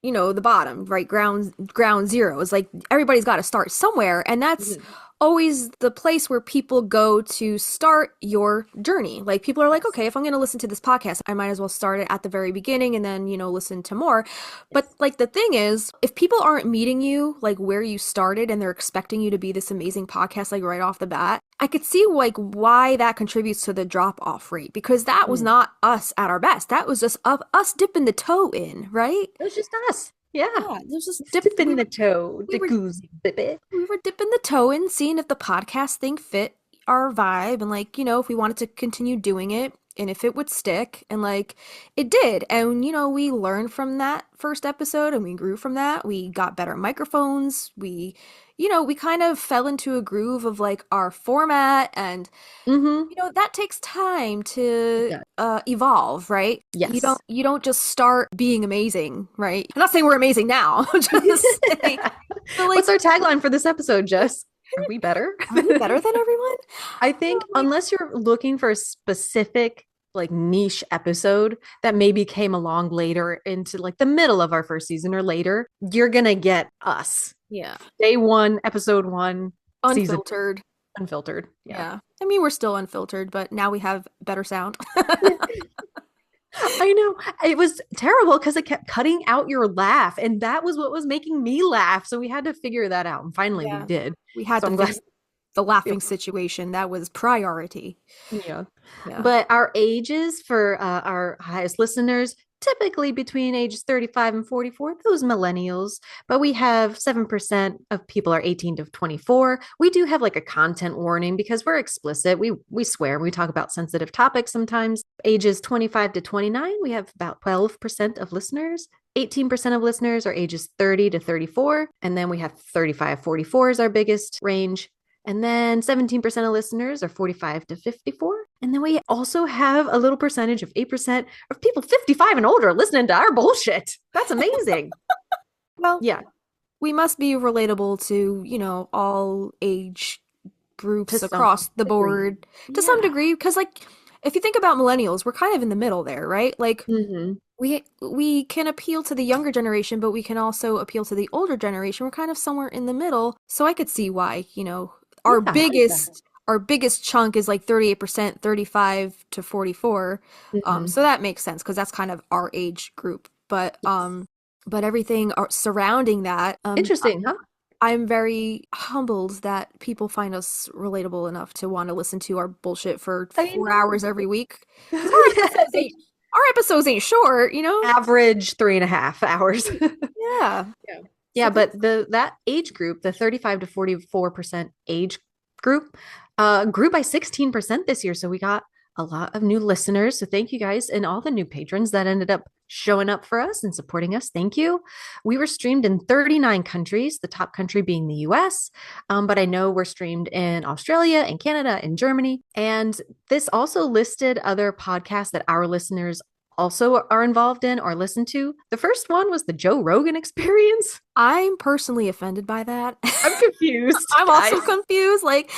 the bottom, right? Ground zero is like everybody's got to start somewhere, and that's always the place where people go to start your journey. Like people are like, okay, if I'm going to listen to this podcast, I might as well start it at the very beginning and then, listen to more. But like the thing is, if people aren't meeting you like where you started and they're expecting you to be this amazing podcast like right off the bat, I could see like why that contributes to the drop off rate, because that was not us at our best. That was just us dipping the toe in, right? It was just us. Yeah. There's just Dipping the toe, we the were- goosey baby. we were dipping the toe in, seeing if the podcast thing fit our vibe, and like if we wanted to continue doing it. and if it would stick, and like it did. And we learned from that first episode and we grew from that. We got better microphones. We kind of fell into a groove of like our format, and Mm-hmm. that takes time to Yeah. evolve, right? Yes. You don't just start being amazing, right? I'm not saying we're amazing now. I'm just saying, but like, What's our tagline for this episode, Jess? Are we better? are we better than everyone? I think unless you're looking for a specific like niche episode that maybe came along later into like the middle of our first season or later, you're gonna get us. Yeah. Day 1, episode 1, season Unfiltered. unfiltered. Yeah. I mean, we're still unfiltered, but now we have better sound. I know. It was terrible because it kept cutting out your laugh, and that was what was making me laugh. So we had to figure that out, and finally we did. We had So to I'm glad. fix the laughing situation. That was priority. Yeah. Yeah. But our ages for our highest listeners, typically between ages 35 and 44, those millennials. But we have 7% of people are 18 to 24. We do have like a content warning because we're explicit. We swear. We talk about sensitive topics sometimes. Ages 25 to 29, we have about 12% of listeners. 18% of listeners are ages 30 to 34. And then we have 35, 44 is our biggest range. And then 17% of listeners are 45 to 54. And then we also have a little percentage of 8% of people 55 and older listening to our bullshit. That's amazing. Well, Yeah. we must be relatable to, all age groups To some across the degree. board to some Yeah. degree. Because, like, if you think about millennials, we're kind of in the middle there, right? Like, Mhm. we can appeal to the younger generation, but we can also appeal to the older generation. We're kind of somewhere in the middle. So I could see why, our Yeah, I like that. our biggest chunk is like 38%, 35 to 44. Mhm. So that makes sense because that's kind of our age group. But everything surrounding that, Interesting, huh? I'm very humbled that people find us relatable enough to want to listen to our bullshit for I 4 know. hours every week. 'Cause our episodes ain't short, Average 3.5 hours. Yeah. Yeah, but that age group, the 35 to 44% age group, grew by 16% this year. So we got a lot of new listeners. So thank you guys and all the new patrons that ended up showing up for us and supporting us. Thank you. We were streamed in 39 countries, the top country being the US. But I know we're streamed in Australia and Canada and Germany. And this also listed other podcasts that our listeners also are involved in or listen to. The first one was the Joe Rogan Experience. I'm personally offended by that. I'm confused. I'm also guys. confused. Like,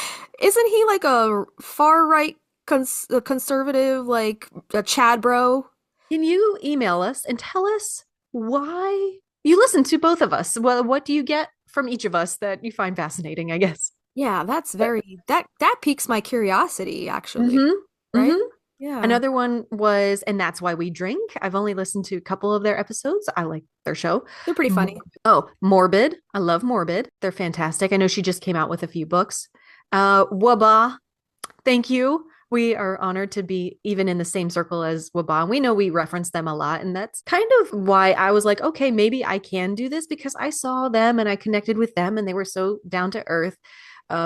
isn't he like a far right conservative, like a Chad bro? Can you email us and tell us why you listen to both of us? Well, what do you get from each of us that you find fascinating, I guess? Yeah, that's very that piques my curiosity, actually. Mm-hmm. Right? Mm-hmm. Yeah. Another one was, and that's why we drink. I've only listened to a couple of their episodes. I like their show. They're pretty funny. Oh, Morbid. I love Morbid. They're fantastic. I know she just came out with a few books. Waba. Thank you. We are honored to be even in the same circle as Waba. And we know we reference them a lot. And that's kind of why I was like, okay, maybe I can do this because I saw them and I connected with them and they were so down to earth.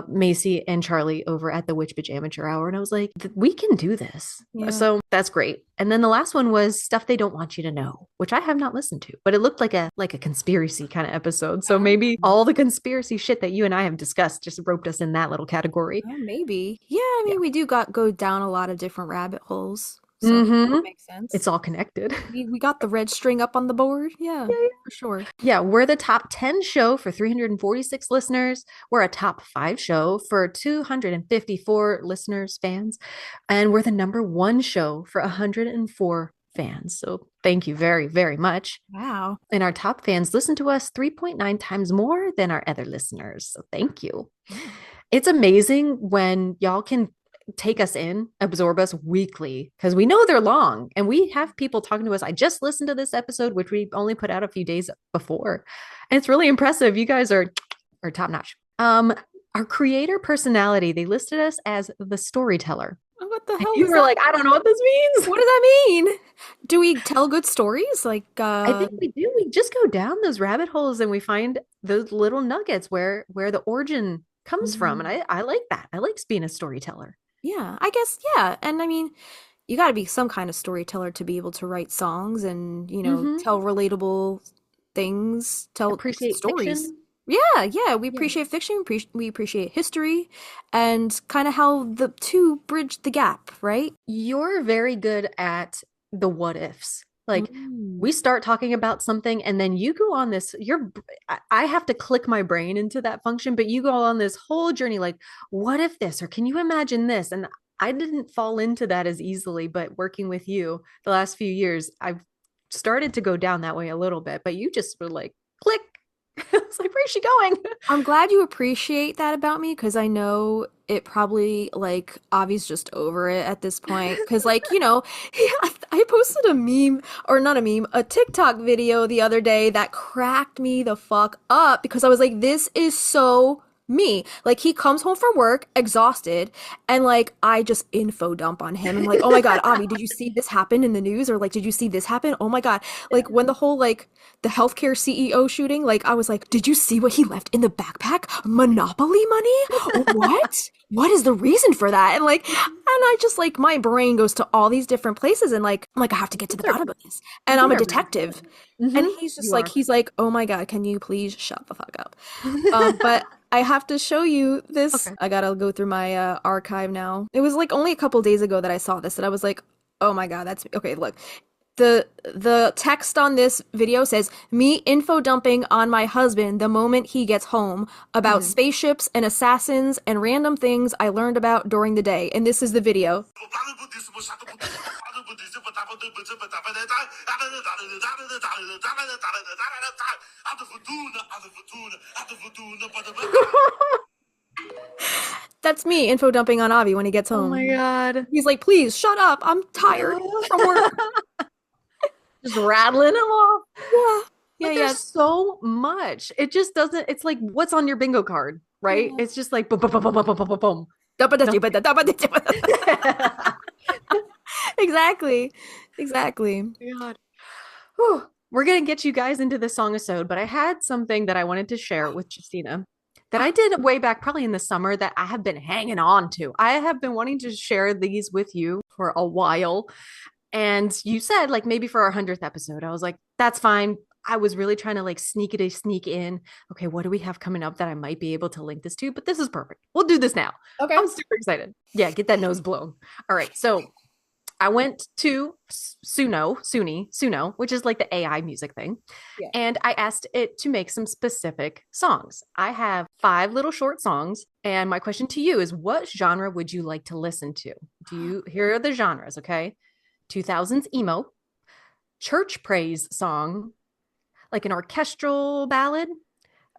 Macy and Charlie over at the Witch Bitch Amateur Hour. And I was like, we can do this. Yeah. So that's great. And then the last one was Stuff They Don't Want You to Know, which I have not listened to, but it looked like a conspiracy kind of episode. So maybe all the conspiracy shit that you and I have discussed just roped us in that little category. Maybe. Yeah, I mean, we do go down a lot of different rabbit holes. So Mhm. that makes sense. It's all connected. We got the red string up on the board. Yeah, for sure. Yeah, we're the top 10 show for 346 listeners. We're a top 5 show for 254 listeners, fans. And we're the number 1 show for 104 fans. So thank you very, very much. Wow. And our top fans listen to us 3.9 times more than our other listeners. So thank you. It's amazing when y'all can take us in, absorb us weekly, because we know they're long and we have people talking to us. I just listened to this episode, which we only put out a few days before. And it's really impressive. You guys are top notch. Our creator personality, they listed us as the storyteller. What the hell? You were like, I don't know what this means. What does that mean? Do we tell good stories? Like, I think we do. We just go down those rabbit holes and we find those little nuggets where the origin comes from. And I like that. I like being a storyteller. Yeah, I guess, yeah. And I mean, you got to be some kind of storyteller to be able to write songs and, Mhm. tell relatable things, tell Appreciate stories. fiction. Yeah, we appreciate fiction, we appreciate history, and kind of how the two bridge the gap, right? You're very good at the what ifs. Like Mm. we start talking about something and then you go on this, I have to click my brain into that function, but you go on this whole journey like, what if this, or can you imagine this? And I didn't fall into that as easily, but working with you the last few years, I've started to go down that way a little bit, but you just were like, click. It's like, where's she going? I'm glad you appreciate that about me, because I know it probably, like, Avi's just over it at this point. Because, like, I posted a meme, or not a meme, a TikTok video the other day that cracked me the fuck up, because I was like, this is so me. Like, he comes home from work exhausted, and, like, I just info dump on him. I'm like, oh my God, Avi, did you see this happen in the news? Or, like, did you see this happen? Oh my God. Like, when the whole, like, the healthcare CEO shooting, like, I was like, did you see what he left in the backpack? Monopoly money? What? What is the reason for that? And like, and I just, like, my brain goes to all these different places, and like, I'm like, I have to get to the bottom of this. And I'm a detective. And he's just like, oh my God, can you please shut the fuck up? But I have to show you this. Okay. I gotta go through my archive now. It was like only a couple days ago that I saw this, and I was like, oh my God, that's okay. Look, the text on this video says, me info dumping on my husband the moment he gets home about spaceships and assassins and random things I learned about during the day. And this is the video. That's me info dumping on Avi when he gets home. Oh my God. He's like, please shut up. I'm tired from work. Just rattling them off. Yeah. But there's so much. It just doesn't, it's like, what's on your bingo card, right? It's just like, boom, boom, boom, boom, boom, boom, boom, boom. Exactly. God. Whew. We're going to get you guys into the Song-i-SODE, but I had something that I wanted to share with Justina that I did way back probably in the summer that I have been hanging on to. I have been wanting to share these with you for a while. And you said, like, maybe for our 100th episode. I was like, that's fine. I was really trying to, like, sneak in. Okay, what do we have coming up that I might be able to link this to? But this is perfect. We'll do this now. Okay. I'm super excited. Yeah, get that nose blown. All right. So I went to Suno, which is like the AI music thing. Yeah. And I asked it to make some specific songs. I have 5 little short songs. And my question to you is, what genre would you like to listen to? Here are the genres, okay? 2000s emo, church praise song, like an orchestral ballad.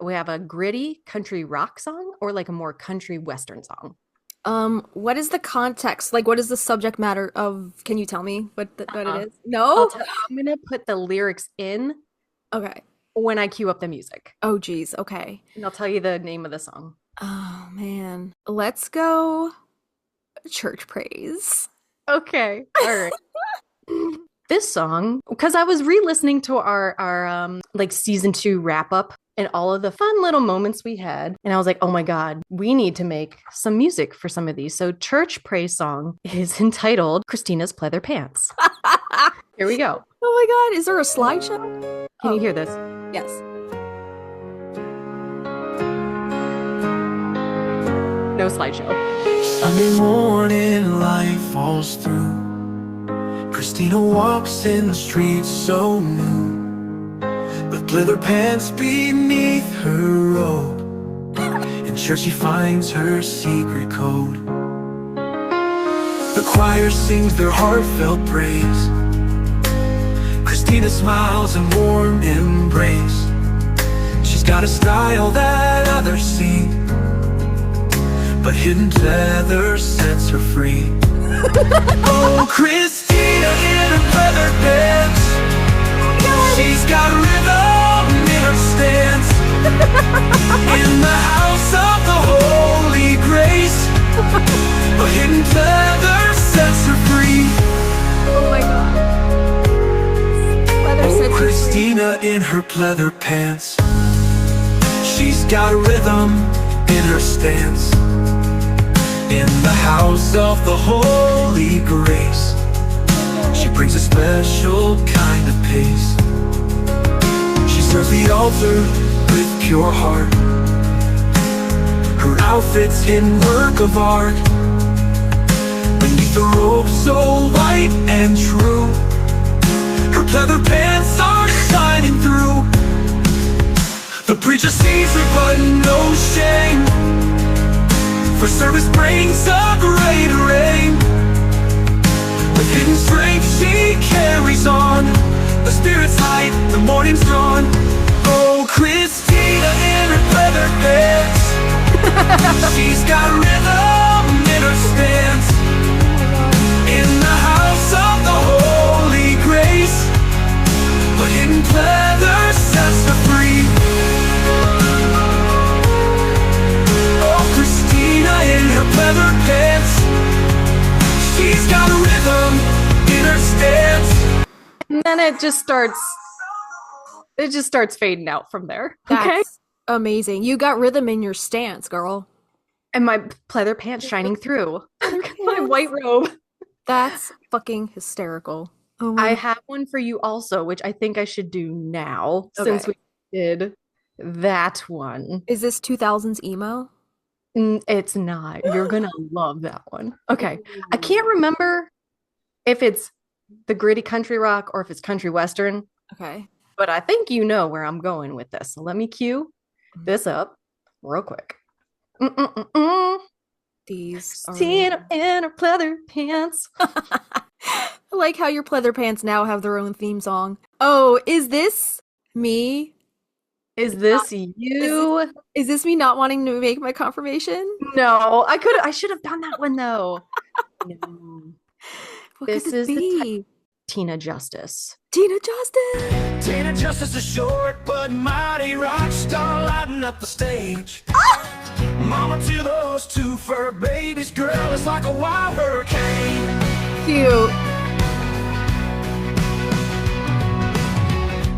We have a gritty country rock song, or like a more country western song. What is the context? Like, what is the subject matter of? Can you tell me what it is? No? I'm gonna put the lyrics in Okay. when I cue up the music. Oh, geez. Okay. And I'll tell you the name of the song. Oh, man. Let's go church praise. Okay. All right. This song, because I was re-listening to our like season 2 wrap up and all of the fun little moments we had, and I was like, oh my God, we need to make some music for some of these. So church praise song is entitled Kristina's Pleather Pants. Here we go. Oh my God, is there a slideshow? Can you hear this? Yes. No slideshow. Sunday morning, life falls through. Kristina walks in the streets so new, with pleather pants beneath her robe. In church she finds her secret code. The choir sings their heartfelt praise. Kristina smiles in warm embrace. She's got a style that others see, but hidden pleather sets her free. Oh, Kristina in her pleather pants, she's got rhythm in her stance. In the house of the Holy Grace, a hidden pleather sets her free. Oh my God. Pleather Oh, sets her free. Kristina in her pleather pants, she's got rhythm in her stance. In the house of the Holy Grace, She brings a special kind of pace. She serves the altar with pure heart. Her outfit's in work of art. Beneath the robe so white and true, her pleather pants are shining through. The preacher sees her but no shame. For service brings a greater aim. With hidden strength she carries on. The spirit's light, the morning's dawn. Oh, Kristina in her pleather pants. She's got rhythm in her stance. In the house of the holy grace, but hidden pleather sets her free. Oh, Kristina in her pleather pants. She's got a rhythm in her stance. And then it just starts fading out from there. Okay. That's amazing. You got rhythm in your stance, girl. And my pleather pants shining through. My white robe. That's fucking hysterical. Oh I have one for you also, which I think I should do now since we did that one. Is this 2000s emo? It's not. You're gonna love that one. Okay. I can't remember if it's the gritty country rock or if it's country western. Okay. But I think you know where I'm going with this. So let me cue this up real quick. These are Tina in her pleather pants. I like how your pleather pants now have their own theme song. Oh, is this me? Is this you? Is this me not wanting to make my confirmation? No, I should have done that one though. No. What This could is it the be? Tina Justice. Tina Justice. Tina Justice, a short but mighty rock star, lighting up the stage. Mama to those two fur babies, girl, is like a wild hurricane. Cute.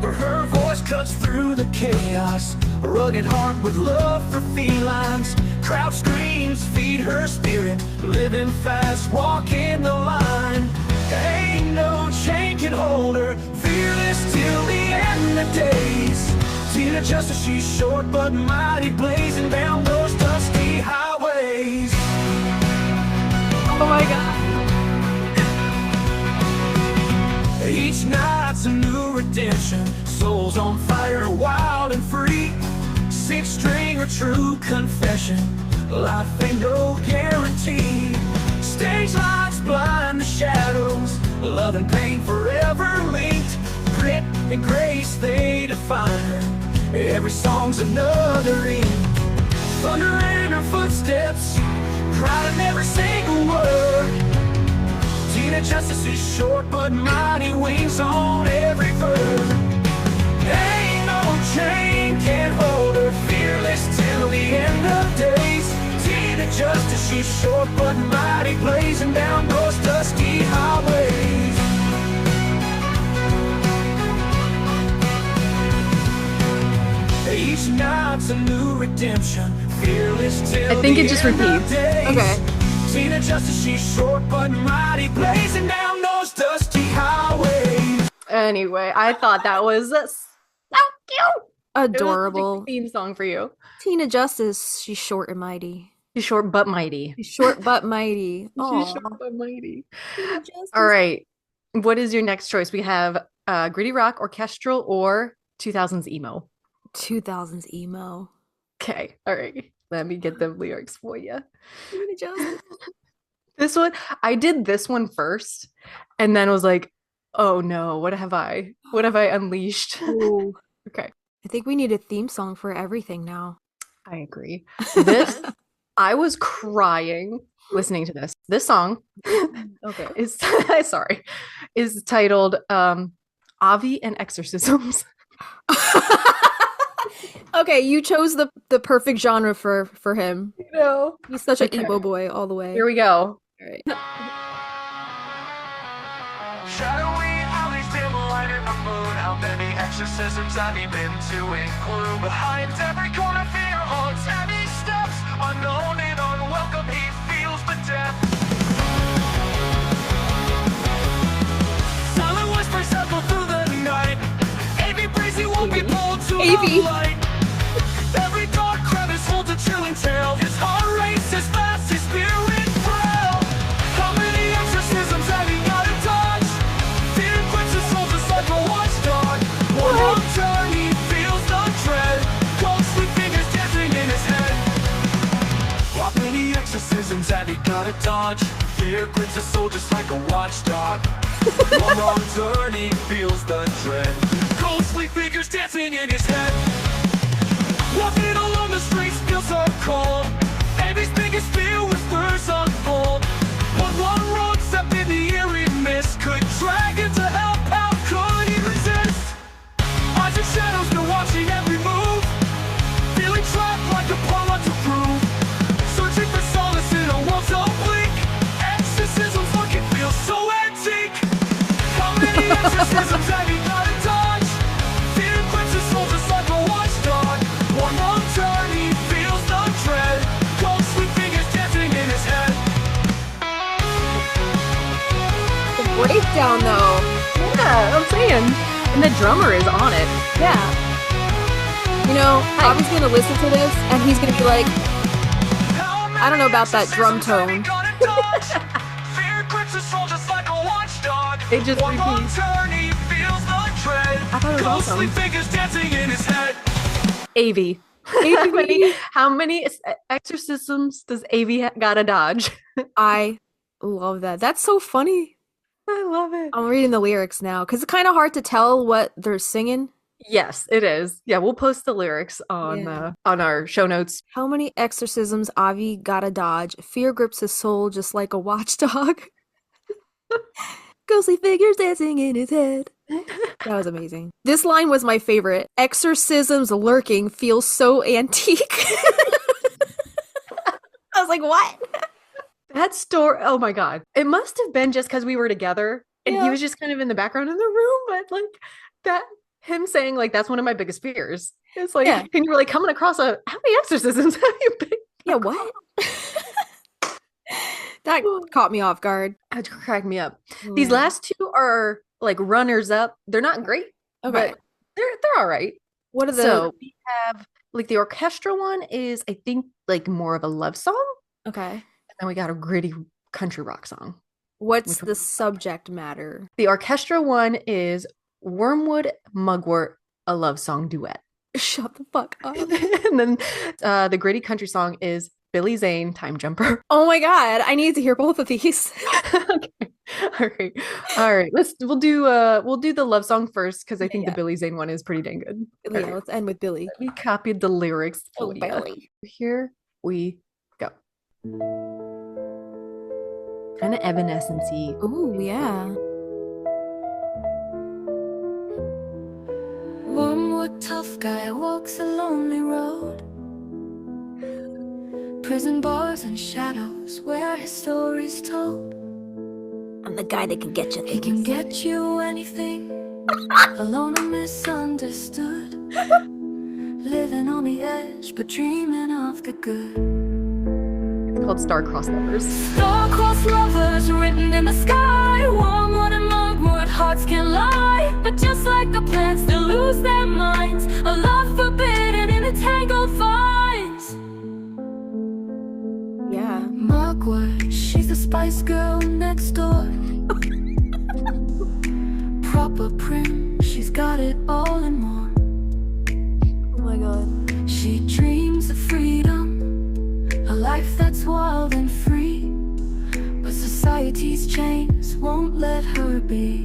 Her voice cuts through the chaos, a rugged heart with love for felines. Crowd screams, feed her spirit, living fast, walking the line. Ain't no chain can hold her, fearless till the end of days. Tina Justice, she's short but mighty, blazing down those dusty highways. Oh my god. Each night's a new redemption, souls on fire, wild and free. Six string or true confession, life ain't no guarantee. Stage lights blind the shadows, love and pain forever linked. Grit and grace, they define her, every song's another ink. Thunder in her footsteps, pride in every single word. Tina Justice is short but mighty, wings on every bird. Ain't no chain can hold her, fearless till the end of days. Tina Justice, she's short but mighty, blazing down those dusty highways. Each night's a new redemption, fearless till I think the it just end of repeats. days. Okay. Tina Justice, she's short but mighty, blazing down those dusty highways. Anyway, I thought that was so cute. It was Adorable. such a theme song for you. Tina Justice, she's short and mighty. She's short but mighty. She's short but mighty. She's Aw. short but mighty. Tina Justice. All right. What is your next choice? We have gritty rock, orchestral, or 2000s emo. 2000s emo. Okay. All right. Let me get the lyrics for you. Tina Justice. This one, I did this one first and then was like, oh no, what have I unleashed? Ooh. Okay. I think we need a theme song for everything now. I agree. This, I was crying listening to this. This song Okay. is is titled Avi and Exorcisms. Okay, you chose the perfect genre for him. You know. He's such an Okay. emo boy all the way. Here we go. All right. Shadowy alleys dim light in the moon. How many exorcisms I've been to include? Behind every corner fear haunts heavy steps. Unknown and unwelcome, he feels the depth. Avey. light. Every dark crevice holds a chilling tale. His heart races fast, his spirit frail. How many exorcisms have you gotta dodge? Fear grips his soul just like a watchdog. One wrong turn, he feels the dread. Ghostly fingers dancing in his head. How many exorcisms have you gotta dodge? Fear grips his soul just like a watchdog. One wrong turn, he feels the dread. Ghostly figures dancing in his head. Walking along the streets feels so cold. Amy's biggest fear whispers unfold. One wrong step in the eerie mist could drag into hell. How could he resist? Eyes and shadows been watching every move. Feeling trapped like a pawn to prove. Searching for solace in a world so bleak. Exorcisms look and feel so antique. How many exorcisms have you gotta dodge? Fear grips his soul just like a watchdog. One wrong turn, he feels the dread. Ghostly fingers dancing in his head. The breakdown, though. Yeah, I'm saying. And the drummer is on it. Yeah. You know, Bobby's gonna listen to this and he's gonna be like, I don't know about that drum tone. It just One wrong repeats. turn, he feels the dread. I thought it was Ghostly awesome. fingers dancing in his head. Avey. How many exorcisms does Avey gotta dodge? I love that. That's so funny. I love it. I'm reading the lyrics now because it's kind of hard to tell what they're singing. Yes, it is. Yeah, we'll post the lyrics on our show notes. How many exorcisms Avi gotta dodge? Fear grips his soul just like a watchdog. Ghostly figures dancing in his head. That was amazing. This line was my favorite. Exorcisms lurking feels so antique. I was like, what? That story, oh my God. It must have been just because we were together and he Yeah. was just kind of in the background in the room, but like that, him saying like, that's one of my biggest fears. It's like, Yeah. and you were like coming across how many exorcisms have you been? Yeah, what? That caught me off guard. That cracked me up. These Yeah. last two are like runners up. They're not great, Okay. but they're all right. What are the So we have like the orchestra one is, I think, like more of a love song. okay? And then we got a gritty country rock song. What's Which the subject matter? The orchestra one is Wormwood Mugwort, a love song duet. Shut the fuck up. And then the gritty country song is Billy Zane, Time Jumper. Oh my god, I need to hear both of these. Okay. All right. We'll do the love song first because I think the Billy Zane one is pretty dang good. Yeah, All right. let's end with Billy. We copied the lyrics. Oh, for ya. Billy. Here we go. Kind of evanescence-y. Ooh, yeah. One more tough guy walks a lonely road. Prison bars and shadows where his story's told. I'm the guy that can get you He can get you anything. Alone and misunderstood. Living on the edge but dreaming of the good. It's called Star-Crossed Lovers. Star-crossed lovers written in the sky. Wormwood and mugwort hearts can lie. But just like the plants they lose their minds. A love forbidden in the tangled vines. Yeah. Mugwort, she's the spice girl next door. Proper prim, she's got it all and more. Oh my god. She dreams of freedom, a life that's wild and free. But society's chains won't let her be.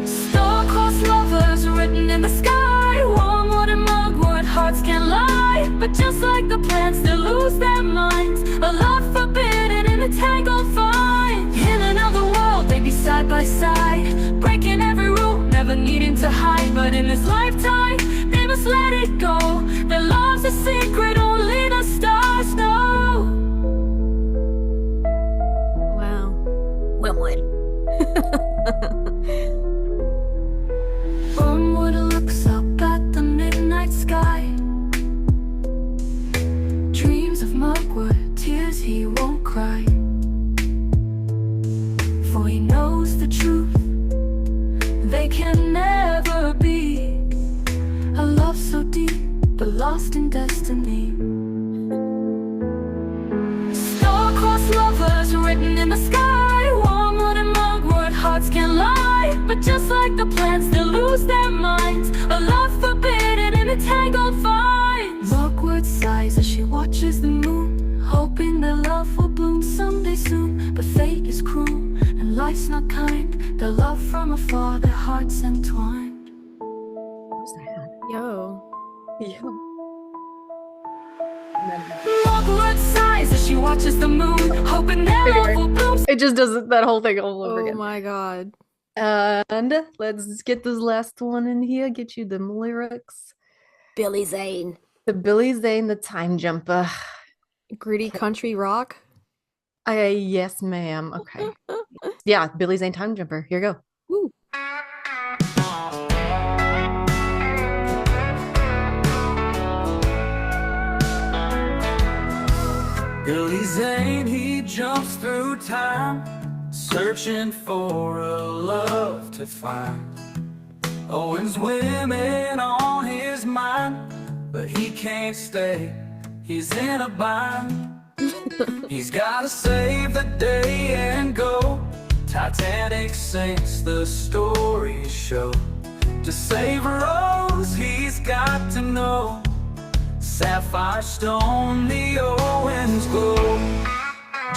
Star-crossed lovers written in the sky. Wormwood and mugwort hearts can lie. But just like the plants they lose their minds. A love forbidden in the tangled vines. In another world they'd be side by side. Breaking every rule, never needing to hide. But in this lifetime they must let it go. Their love's a secret only the stars know. Wow. Wormwood. Wormwood looks up at the midnight sky. Dreams of mugwort, tears he won't cry. For he knows the truth, they can never be destiny. Star-crossed lovers written in the sky, warm-blooded and mugwort hearts can lie. But just like the plants, they lose their minds, a love forbidden in the tangled vines. Mugwort sighs as she watches the moon, hoping their love will bloom someday soon. But fate is cruel and life's not kind, their love from afar, their hearts entwined. What was that? Yo. Yeah. Mugwort sighs as she watches the moon, hoping their love will bloom. It just does that whole thing all over Oh again. my god. And let's get this last one in here, get you them lyrics. Billy Zane. The Billy Zane, the time jumper. Gritty country rock. Yes, ma'am. Okay. Yeah, Billy Zane, time jumper. Here you go. Woo. Billy Zane, he jumps through time, searching for a love to find. Owen's women on his mind, but he can't stay, he's in a bind. He's gotta save the day and go. Titanic sinks, the stories show. To save Rose, he's got to know. Sapphire stone, the Owens glow.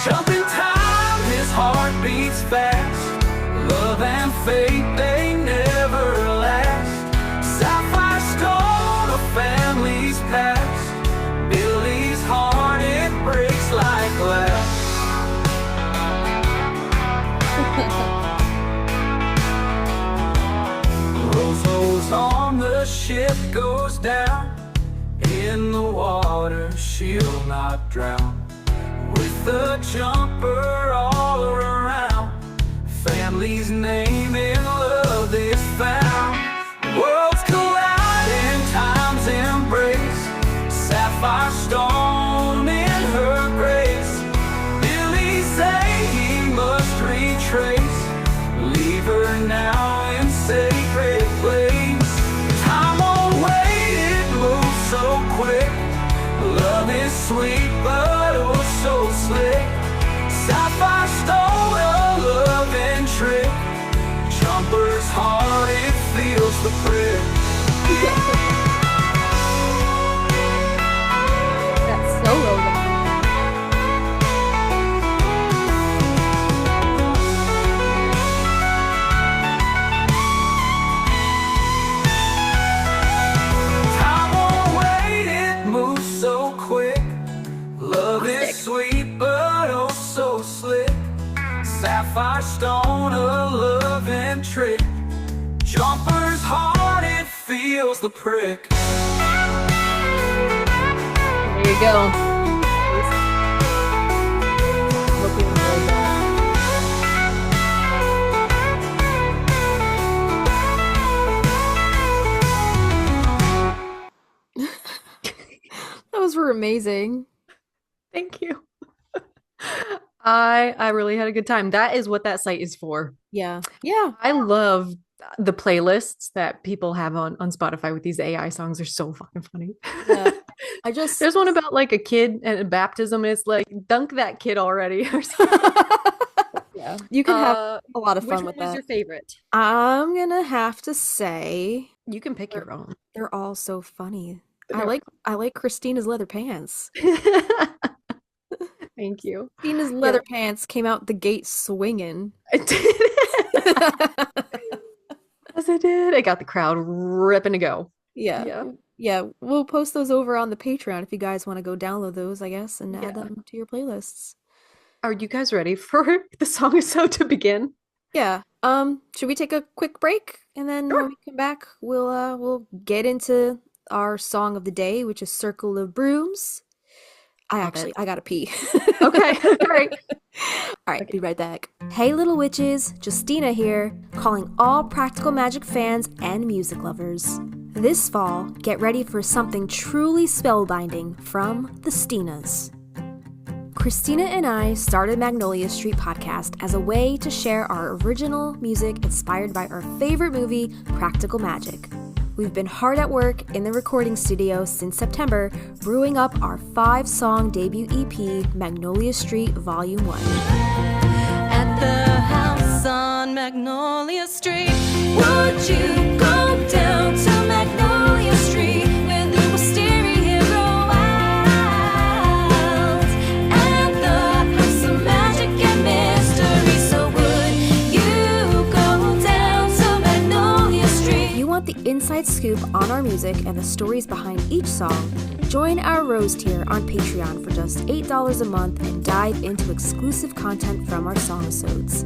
Jump in time, his heart beats fast. Love and fate, they never last. Sapphire stone, a family's past. Billy's heart, it breaks like glass. Rose on the ship goes down. In the water, she'll not drown. With the jumper all around, family's name in love is found. Worlds collide in time's embrace. Sapphire stone in her grace. Billy say he must retrace. Leave her now in sacred place. Time won't wait, it moves so quick. Love is sweet, but oh so slick. Sapphire stone, a loving trick. Jumper's heart, it feels the prick. That solo. Time won't wait, it moves so quick. Love is sweet, but oh so slick. Sapphire stone, a loving trick. Jumper's heart, it feels the prick. There you go. Hope you enjoyed that. Those were amazing. Thank you. I really had a good time. That is what that site is for. Yeah. Yeah. I love the playlists that people have on Spotify with these AI songs. They're so fucking funny. Yeah. There's one about like a kid and a baptism, and it's like dunk that kid already or something. Yeah. You can have a lot of fun Which with one was that. your favorite? I'm gonna have to say You can pick your own. they're all so funny. I like Kristina's leather pants. Thank you. Kristina's leather pants came out the gate swinging. I did. Yes, I did. I got the crowd ripping to go. Yeah. Yeah, we'll post those over on the Patreon if you guys want to go download those, I guess, and add them to your playlists. Are you guys ready for the song-i-SODE to begin? Yeah. Should we take a quick break and then when we come back, we'll get into our song of the day, which is Circle of Brooms. I gotta pee. Okay. All right. All right, be right back. Hey, little witches, Justina here, calling all practical magic fans and music lovers. This fall, get ready for something truly spellbinding from the Stinas. Kristina and I started Magnolia Street podcast as a way to share our original music inspired by our favorite movie, Practical Magic. We've been hard at work in the recording studio since September, brewing up our 5-song debut EP, Magnolia Street Volume 1. At the house on Magnolia Street, would you go down to Magnolia Street where the wisteria grow wild? At the house of magic and mystery, so would you go down to Magnolia Street? If you want the inside scoop on our music and the stories behind each song, join our Rose tier on Patreon for just $8 a month and dive into exclusive content from our song-i-sodes.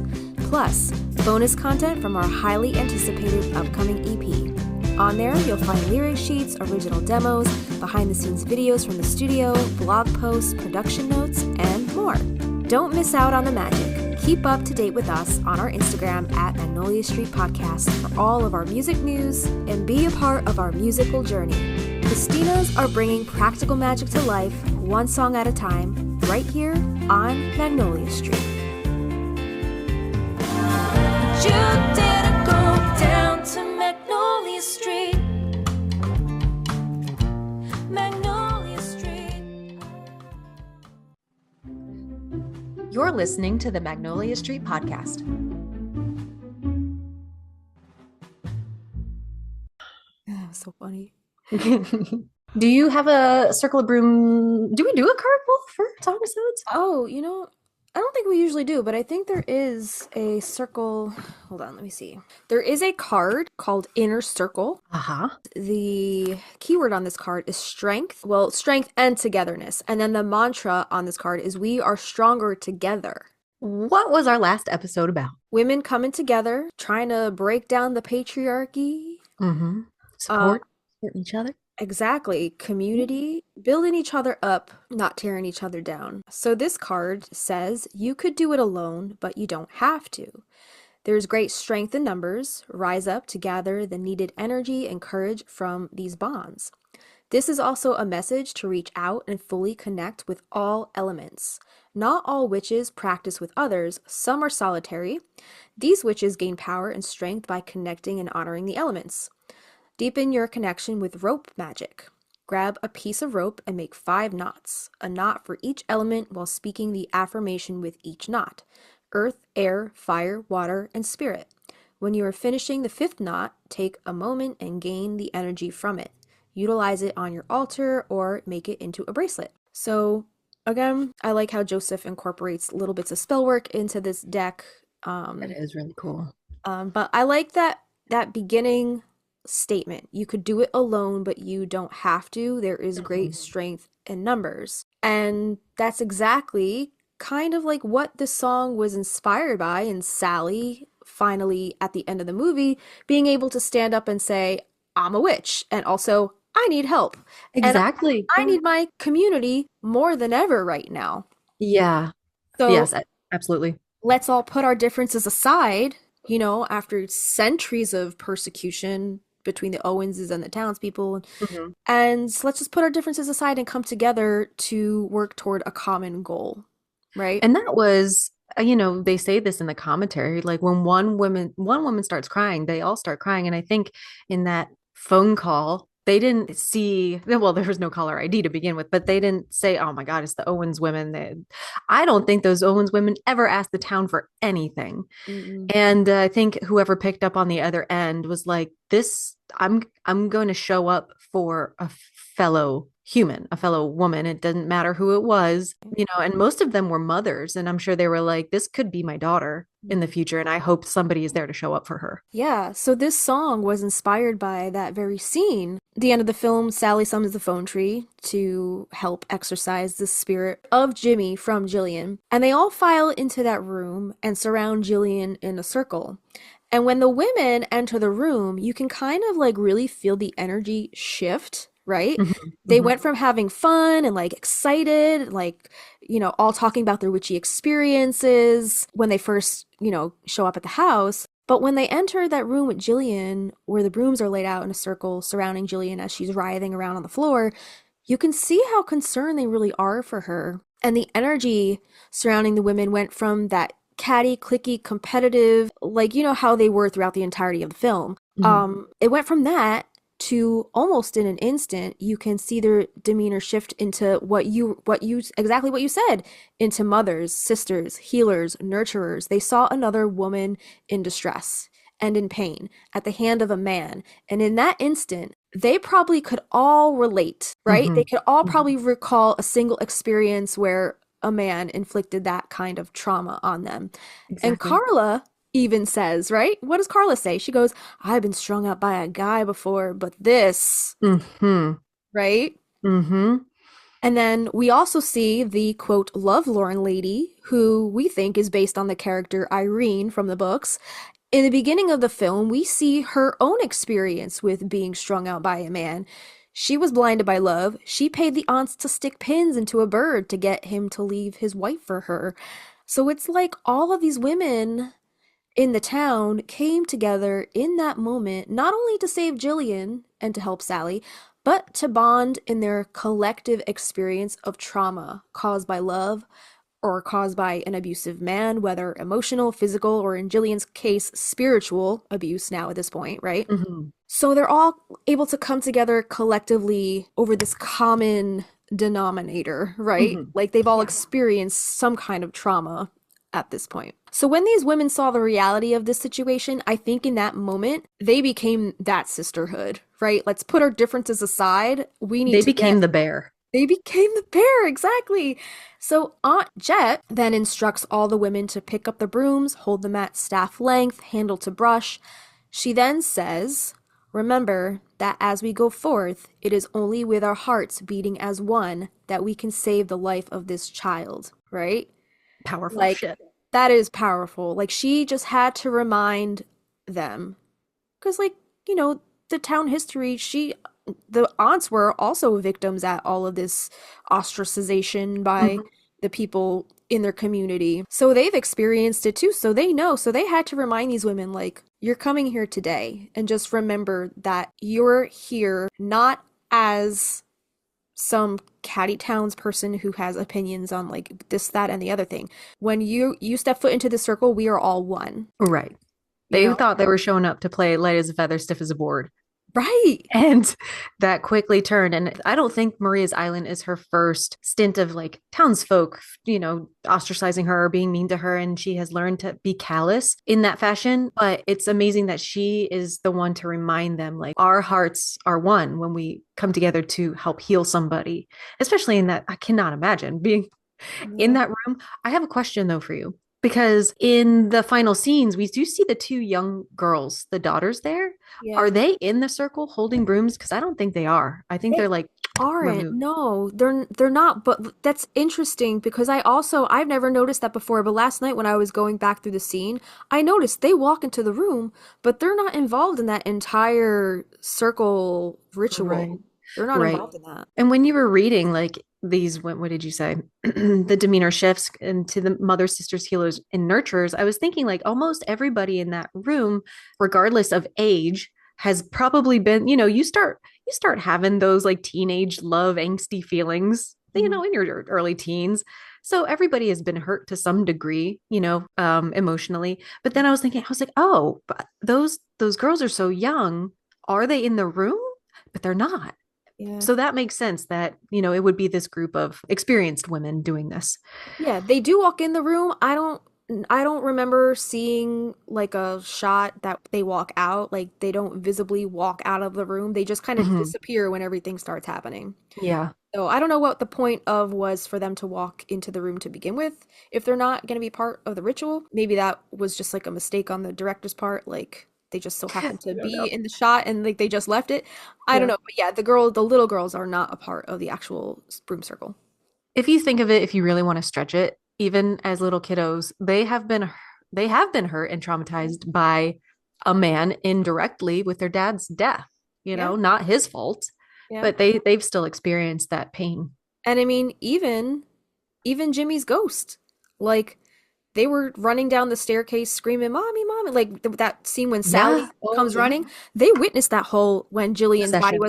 Plus, bonus content from our highly anticipated upcoming EP. On there, you'll find lyric sheets, original demos, behind-the-scenes videos from the studio, blog posts, production notes, and more. Don't miss out on the magic. Keep up to date with us on our Instagram at Magnolia Street Podcast for all of our music news and be a part of our musical journey. The Stinas are bringing practical magic to life, one song at a time, right here on Magnolia Street. You didn't go down to Magnolia Street. Magnolia Street. You're listening to the Magnolia Street Podcast. Oh, so funny. Do you have a circle of broom? Do we do a card pull for song-i-sodes? Oh, I don't think we usually do, but I think there is a circle. Hold on, let me see. There is a card called Inner Circle. Uh-huh. The keyword on this card is strength. Well, strength and togetherness. And then the mantra on this card is we are stronger together. What was our last episode about? Women coming together, trying to break down the patriarchy. Mm-hmm. Support each other. Exactly. Community, building each other up, not tearing each other down. So this card says you could do it alone, but you don't have to. There's great strength in numbers. Rise up to gather the needed energy and courage from these bonds. This is also a message to reach out and fully connect with all elements. Not all witches practice with others. Some are solitary. These witches gain power and strength by connecting and honoring the elements. Deepen your connection with rope magic. Grab a piece of rope and make 5 knots, a knot for each element while speaking the affirmation with each knot: earth, air, fire, water, and spirit. When you are finishing the 5th knot, take a moment and gain the energy from it. Utilize it on your altar or make it into a bracelet. So again, I like how Joseph incorporates little bits of spell work into this deck. That is really cool. But I like that beginning statement. You could do it alone, but you don't have to. There is great strength in numbers. And that's exactly kind of like what this song was inspired by, and Sally finally at the end of the movie being able to stand up and say, I'm a witch, and also I need help. Exactly. And I need my community more than ever right now. Yeah. So Yes, absolutely. let's all put our differences aside, after centuries of persecution between the Owenses and the townspeople. Mm-hmm. And let's just put our differences aside and come together to work toward a common goal, right? And that was, they say this in the commentary, like when one woman starts crying, they all start crying. And I think in that phone call, they didn't see, well, there was no caller ID to begin with, but they didn't say, oh my God, it's the Owens women. I don't think those Owens women ever asked the town for anything. Mm-mm. And I think whoever picked up on the other end was like, I'm going to show up for a fellow human, a fellow woman. It doesn't matter who it was, and most of them were mothers. And I'm sure they were like, this could be my daughter in the future. And I hope somebody is there to show up for her. Yeah, so this song was inspired by that very scene. At the end of the film, Sally summons the phone tree to help exorcise the spirit of Jimmy from Gillian. And they all file into that room and surround Gillian in a circle. And when the women enter the room, you can kind of really feel the energy shift, right? Mm-hmm. They Mm-hmm. went from having fun and excited, all talking about their witchy experiences when they first, show up at the house. But when they enter that room with Gillian, where the brooms are laid out in a circle surrounding Gillian as she's writhing around on the floor, you can see how concerned they really are for her. And the energy surrounding the women went from that catty, clicky, competitive, how they were throughout the entirety of the film. Mm-hmm. It went from that to almost in an instant, you can see their demeanor shift into exactly what you said, into mothers, sisters, healers, nurturers. They saw another woman in distress and in pain at the hand of a man. And in that instant, they probably could all relate, right? They could all probably recall a single experience where a man inflicted that kind of trauma on them. And Exactly. Carla even says, right? What does Carla say? She goes, I've been strung out by a guy before, but this, Mm-hmm. right? Mm-hmm. And then we also see the quote lovelorn lady, who we think is based on the character Irene from the books. In the beginning of the film, we see her own experience with being strung out by a man. She was blinded by love. She paid the aunts to stick pins into a bird to get him to leave his wife for her. So it's like all of these women in the town came together in that moment, not only to save Gillian and to help Sally, but to bond in their collective experience of trauma caused by love or caused by an abusive man, whether emotional, physical, or in Gillian's case, spiritual abuse now at this point, right? Mm-hmm. So they're all able to come together collectively over this common denominator, right? Mm-hmm. Like they've all experienced some kind of trauma at this point. So when these women saw the reality of this situation, I think in that moment, they became that sisterhood, right? Let's put our differences aside. They became the bear. They became the bear, exactly. So Aunt Jet then instructs all the women to pick up the brooms, hold them at staff length, handle to brush. She then says, remember that as we go forth, it is only with our hearts beating as one that we can save the life of this child, right? Powerful Like, shit. that is powerful. Like, she just had to remind them. Because, like, you know, the town history, the aunts were also victims at all of this ostracization by the people in their community. So they've experienced it too. So they know. So they had to remind these women, like, you're coming here today. And just remember that you're here not as some catty townsperson who has opinions on like this, that, and the other thing. When you step foot into the circle, we are all one. Right. You They know? thought they were showing up to play light as a feather, stiff as a board. Right. And that quickly turned. And I don't think Maria's Island is her first stint of like townsfolk, you know, ostracizing her or being mean to her. And she has learned to be callous in that fashion. But it's amazing that she is the one to remind them like our hearts are one when we come together to help heal somebody, especially in that. I cannot imagine being in that room. I have a question though for you. Because in the final scenes, we do see the two young girls, the daughters there. Yeah. Are they in the circle holding brooms? Because I don't think they are. I think they're like Aren't. removed. No, they're not. But that's interesting because I've never noticed that before. But last night when I was going back through the scene, I noticed they walk into the room, but they're not involved in that entire circle ritual. Right. They're not Right. involved in that. And when you were reading like these, what did you say? The demeanor shifts into the mothers, sisters, healers, and nurturers. I was thinking like almost everybody in that room, regardless of age, has probably been, you know, you start having those like teenage love angsty feelings, you know, in your early teens. So everybody has been hurt to some degree, you know, emotionally. But then I was like, oh, but those girls are so young. Are they in the room? But they're not. Yeah. So that makes sense that, you know, it would be this group of experienced women doing this. Yeah, they do walk in the room. I don't remember seeing like a shot that they walk out. Like they don't visibly walk out of the room. They just kind of disappear when everything starts happening. Yeah. So I don't know what the point of was for them to walk into the room to begin with. If they're not going to be part of the ritual, maybe that was just like a mistake on the director's part. Like they just so happened to be in the shot and like they just left it. I don't know. But yeah, the little girls are not a part of the actual broom circle. If you think of it, if you really want to stretch it, even as little kiddos, they have been hurt and traumatized by a man indirectly with their dad's death, you know, not his fault, but they've still experienced that pain. And I mean, even Jimmy's ghost, like they were running down the staircase screaming, "Mommy, mommy!" Like that scene when Sally comes running. They witnessed that whole when Gillian's body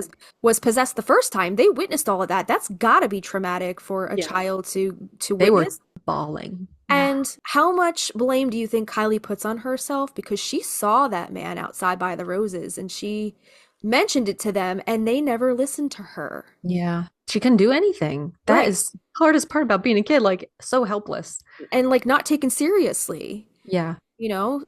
was possessed the first time. They witnessed all of that. That's got to be traumatic for a child to They were witness. bawling. And how much blame do you think Kylie puts on herself because she saw that man outside by the roses and she mentioned it to them and they never listened to her. Yeah. She couldn't do anything. That Right. is the hardest part about being a kid, like so helpless. And like not taken seriously. Yeah.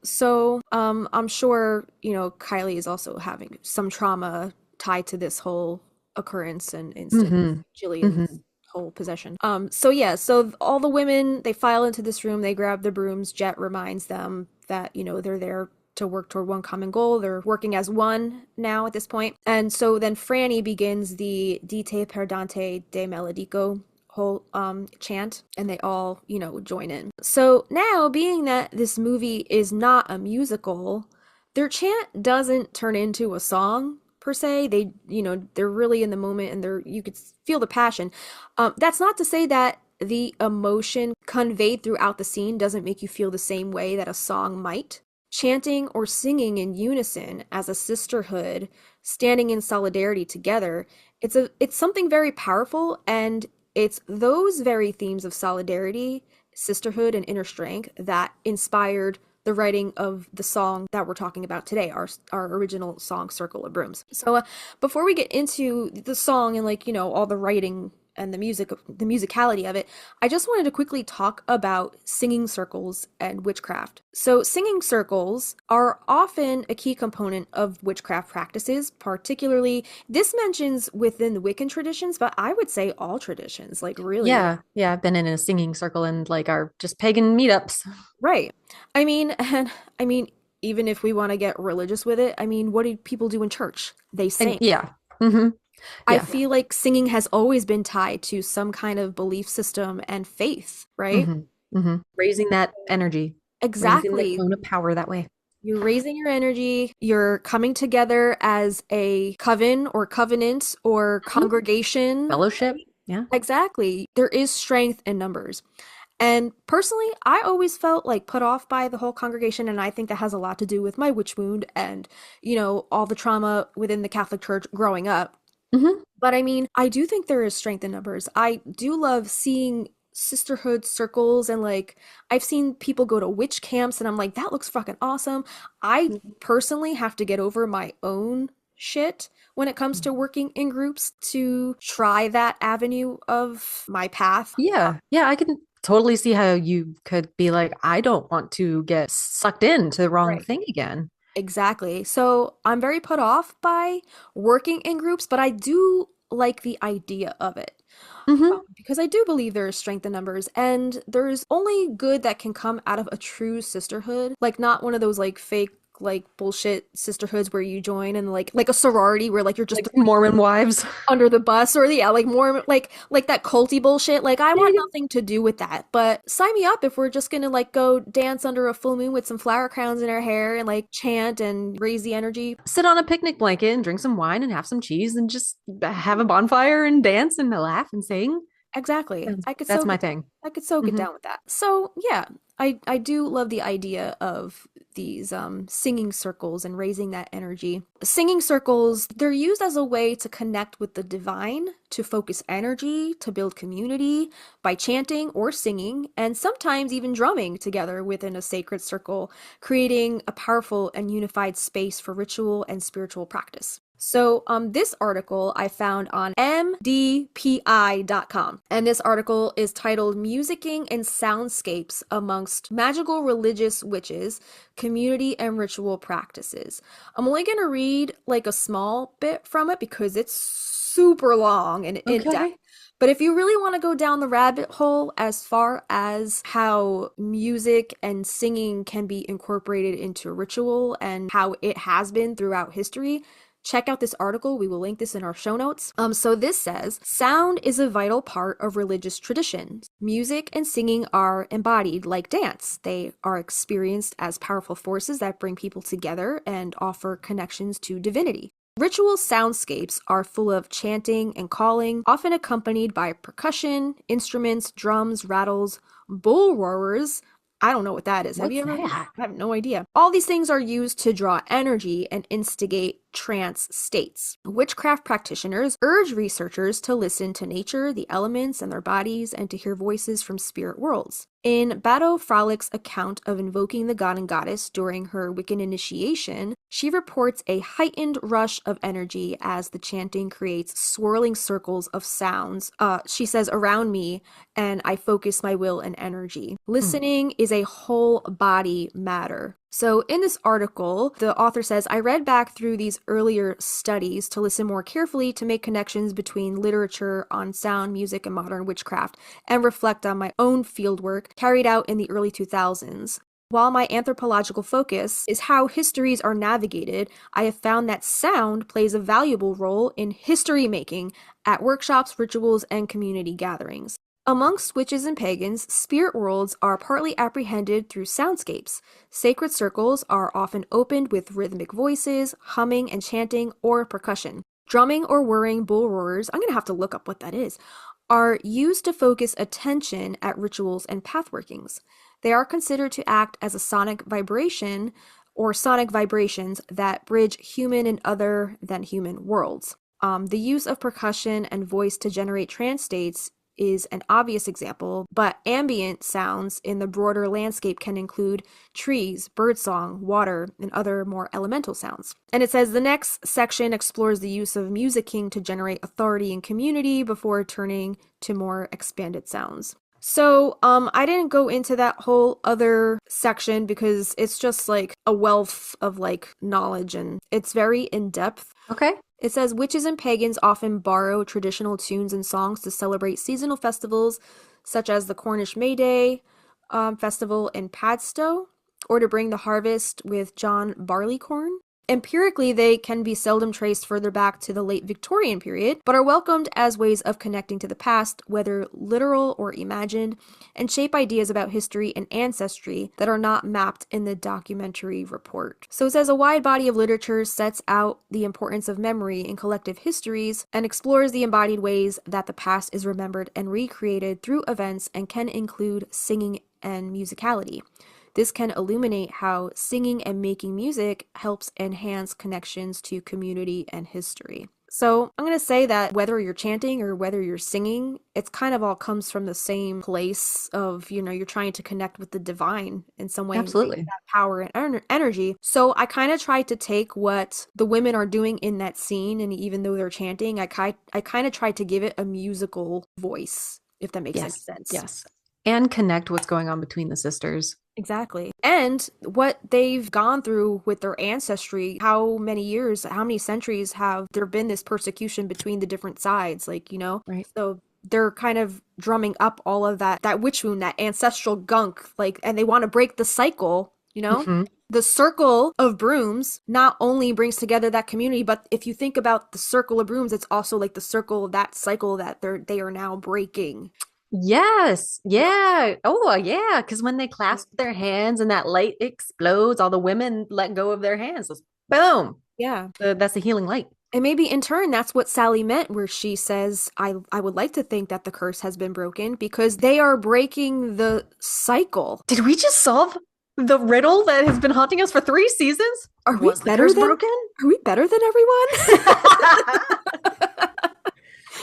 So I'm sure, Kylie is also having some trauma tied to this whole occurrence and instance, Mm-hmm. Gillian's whole possession. So all the women, they file into this room, they grab the brooms. Jet reminds them that, they're there to work toward one common goal. They're working as one now at this point. And so then Franny begins the Dite perdante de melodico whole chant, and they all join in. So now, being that this movie is not a musical, their chant doesn't turn into a song per se. They're really in the moment, and you could feel the passion. That's not to say that the emotion conveyed throughout the scene doesn't make you feel the same way that a song might. Chanting or singing in unison as a sisterhood, standing in solidarity together, it's something very powerful, and it's those very themes of solidarity, sisterhood, and inner strength that inspired the writing of the song that we're talking about today, our original song, Circle of Brooms. So before we get into the song and all the writing and the musicality of it, I just wanted to quickly talk about singing circles and witchcraft. So singing circles are often a key component of witchcraft practices, particularly this mentions within the Wiccan traditions, but I would say all traditions, really. Yeah. Yeah. I've been in a singing circle and our just pagan meetups. Right. I mean, even if we want to get religious with it, what do people do in church? They sing. And yeah. Mm-hmm. I Yeah. feel like singing has always been tied to some kind of belief system and faith, right? Mm-hmm. Mm-hmm. Raising that energy. Exactly. Raising the tone of power that way. You're raising your energy. You're coming together as a coven or covenant or congregation. Fellowship. Yeah. Exactly. There is strength in numbers. And personally, I always felt put off by the whole congregation, and I think that has a lot to do with my witch wound and, all the trauma within the Catholic Church growing up. Mm-hmm. But I do think there is strength in numbers. I do love seeing sisterhood circles, and I've seen people go to witch camps, and I'm like, that looks fucking awesome. I personally have to get over my own shit when it comes to working in groups to try that avenue of my path. Yeah. Yeah. I can totally see how you could be like, I don't want to get sucked into the wrong Right. thing again. Exactly. So I'm very put off by working in groups, but I do like the idea of it. Mm-hmm. Because I do believe there is strength in numbers, and there's only good that can come out of a true sisterhood. Not one of those fake bullshit sisterhoods where you join and like a sorority where you're just Mormon wives under the bus, or more like that culty bullshit. I want nothing to do with that. But sign me up if we're just gonna go dance under a full moon with some flower crowns in our hair and chant and raise the energy. sit on a picnic blanket and drink some wine and have some cheese and just have a bonfire and dance and laugh and sing. Exactly. That's my thing. I could so get down with that. So yeah, I do love the idea of these singing circles and raising that energy. Singing circles, they're used as a way to connect with the divine, to focus energy, to build community by chanting or singing, and sometimes even drumming together within a sacred circle, creating a powerful and unified space for ritual and spiritual practice. So this article I found on mdpi.com, and this article is titled Musicking and Soundscapes Amongst Magical Religious Witches, Community and Ritual Practices. I'm only going to read a small bit from it because it's super long and in-depth. But if you really want to go down the rabbit hole as far as how music and singing can be incorporated into ritual and how it has been throughout history, check out this article. We will link this in our show notes. So this says, sound is a vital part of religious traditions. Music and singing are embodied like dance. They are experienced as powerful forces that bring people together and offer connections to divinity. Ritual soundscapes are full of chanting and calling, often accompanied by percussion, instruments, drums, rattles, bull roarers. I don't know what that is. Have you ever? I have no idea. All these things are used to draw energy and instigate trance states. Witchcraft practitioners urge researchers to listen to nature, the elements, and their bodies, and to hear voices from spirit worlds. In Bato Frolick's account of invoking the god and goddess during her Wiccan initiation, she reports a heightened rush of energy as the chanting creates swirling circles of sounds, she says, around me, and I focus my will and energy. Listening is a whole body matter. So in this article, the author says, I read back through these earlier studies to listen more carefully to make connections between literature on sound, music, and modern witchcraft, and reflect on my own fieldwork carried out in the early 2000s. While my anthropological focus is how histories are navigated, I have found that sound plays a valuable role in history making at workshops, rituals, and community gatherings. Amongst witches and pagans, spirit worlds are partly apprehended through soundscapes. Sacred circles are often opened with rhythmic voices, humming and chanting, or percussion. Drumming or whirring bull roarers, I'm going to have to look up what that is, are used to focus attention at rituals and pathworkings. They are considered to act as a sonic vibration or sonic vibrations that bridge human and other than human worlds. The use of percussion and voice to generate trance states is an obvious example, but ambient sounds in the broader landscape can include trees, birdsong, water, and other more elemental sounds. And it says the next section explores the use of musicking to generate authority and community before turning to more expanded sounds. So, I didn't go into that whole other section because it's just like a wealth of like knowledge and it's very in depth. Okay. It says witches and pagans often borrow traditional tunes and songs to celebrate seasonal festivals such as the Cornish May Day festival in Padstow, or to bring the harvest with John Barleycorn. Empirically, they can be seldom traced further back to the late Victorian period, but are welcomed as ways of connecting to the past, whether literal or imagined, and shape ideas about history and ancestry that are not mapped in the documentary report. So it says a wide body of literature sets out the importance of memory in collective histories and explores the embodied ways that the past is remembered and recreated through events and can include singing and musicality. This can illuminate how singing and making music helps enhance connections to community and history. So I'm going to say that whether you're chanting or whether you're singing, it's kind of all comes from the same place of, you're trying to connect with the divine in some way. Absolutely. That power and energy. So I kind of tried to take what the women are doing in that scene, and even though they're chanting, I kind of tried to give it a musical voice, if that makes any sense. Yes. And connect what's going on between the sisters. Exactly. And what they've gone through with their ancestry, how many years, how many centuries have there been this persecution between the different sides, Right. So they're kind of drumming up all of that witch wound, that ancestral gunk, and they want to break the cycle, Mm-hmm. The circle of Brooms not only brings together that community, but if you think about the circle of Brooms, it's also like the circle of that cycle that they are now breaking. Yes. Yeah. Oh, yeah. Because when they clasp their hands and that light explodes, all the women let go of their hands. Boom. Yeah. That's the healing light. And maybe in turn, that's what Sally meant, where she says, I would like to think that the curse has been broken because they are breaking the cycle. Did we just solve the riddle that has been haunting us for 3 seasons? Are we better than everyone?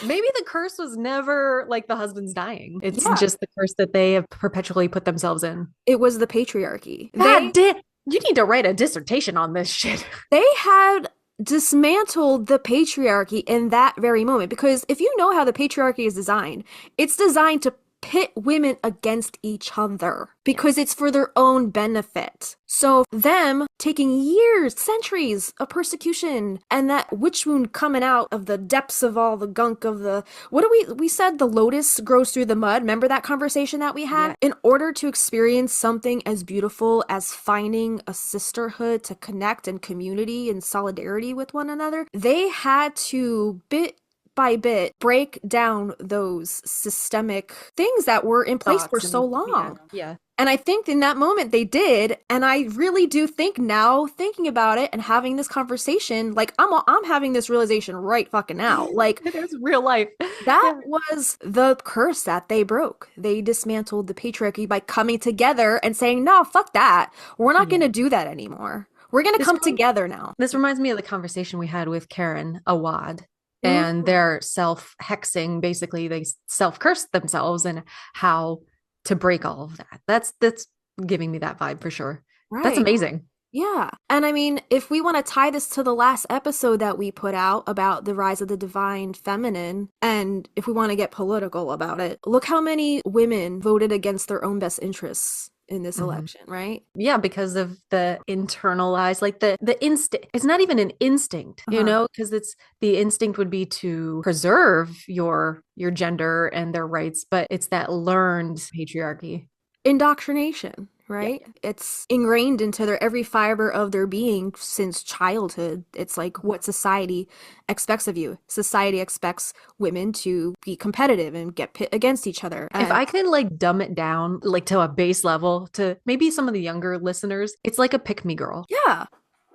Maybe the curse was never like the husband's dying. It's just the curse that they have perpetually put themselves in. It was the patriarchy. You need to write a dissertation on this shit. They had dismantled the patriarchy in that very moment, because if you know how the patriarchy is designed, it's designed to pit women against each other because it's for their own benefit. So them taking years, centuries of persecution, and that witch wound coming out of the depths of all the gunk of we said the lotus grows through the mud. Remember that conversation that we had? Yeah. In order to experience something as beautiful as finding a sisterhood to connect and community and solidarity with one another, they had to bit by bit break down those systemic things that were in place for so long. Yeah. And I think in that moment they did, and I really do think now, thinking about it and having this conversation, I'm having this realization right fucking now. It is real life. That was the curse that they broke. They dismantled the patriarchy by coming together and saying, no, fuck that. We're not going to do that anymore. We're gonna This come one- together now. This reminds me of the conversation we had with Karen Awad, and their self-hexing. Basically, they self-curse themselves and how to break all of that. That's giving me that vibe for sure. That's Right. amazing. Yeah. And I mean, if we want to tie this to the last episode that we put out about the rise of the divine feminine, and if we want to get political about it, look how many women voted against their own best interests in this election, right? Yeah, because of the internalized, like the instinct. It's not even an instinct, you Uh-huh. know, because it's the instinct would be to preserve your gender and their rights, but it's that learned patriarchy. Indoctrination, right? It's ingrained into their every fiber of their being since childhood. It's like what society expects of you. Society expects women to be competitive and get pit against each other. If I could like dumb it down like to a base level to maybe some of the younger listeners, it's like a pick me girl. Yeah.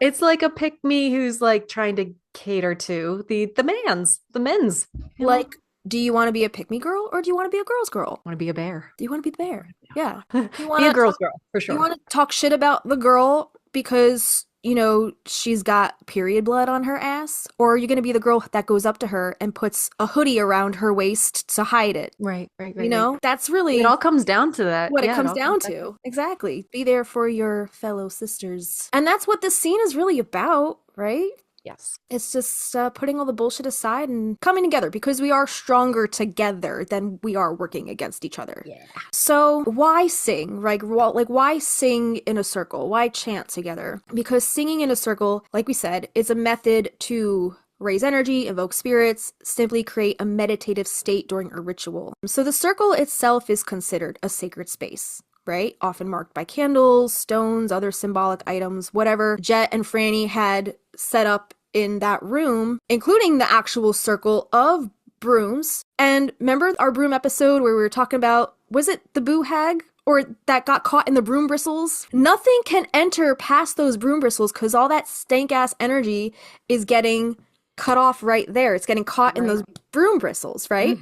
It's like a pick me who's like trying to cater to the men's. you know? Like, do you want to be a pick me girl or do you want to be a girl's girl? Want to be a bear. Do you want to be the bear? Yeah. You Be a girl's girl for sure. You want to talk shit about the girl because, you know, she's got period blood on her ass? Or are you going to be the girl that goes up to her and puts a hoodie around her waist to hide it? Right. You know, that's really It all comes down to that. what it Yeah, comes all down comes to. Exactly. Be there for your fellow sisters. And that's what this scene is really about, right? Yes. It's just putting all the bullshit aside and coming together because we are stronger together than we are working against each other. Yeah. So why sing? Like why sing in a circle? Why chant together? Because singing in a circle, like we said, is a method to raise energy, evoke spirits, simply create a meditative state during a ritual. So the circle itself is considered a sacred space, right? Often marked by candles, stones, other symbolic items, whatever Jet and Franny had set up in that room, including the actual circle of brooms. And remember our broom episode where we were talking about, was it the boo hag? Or that got caught in the broom bristles? Nothing can enter past those broom bristles because all that stank ass energy is getting cut off right there. It's getting caught in those broom bristles, right?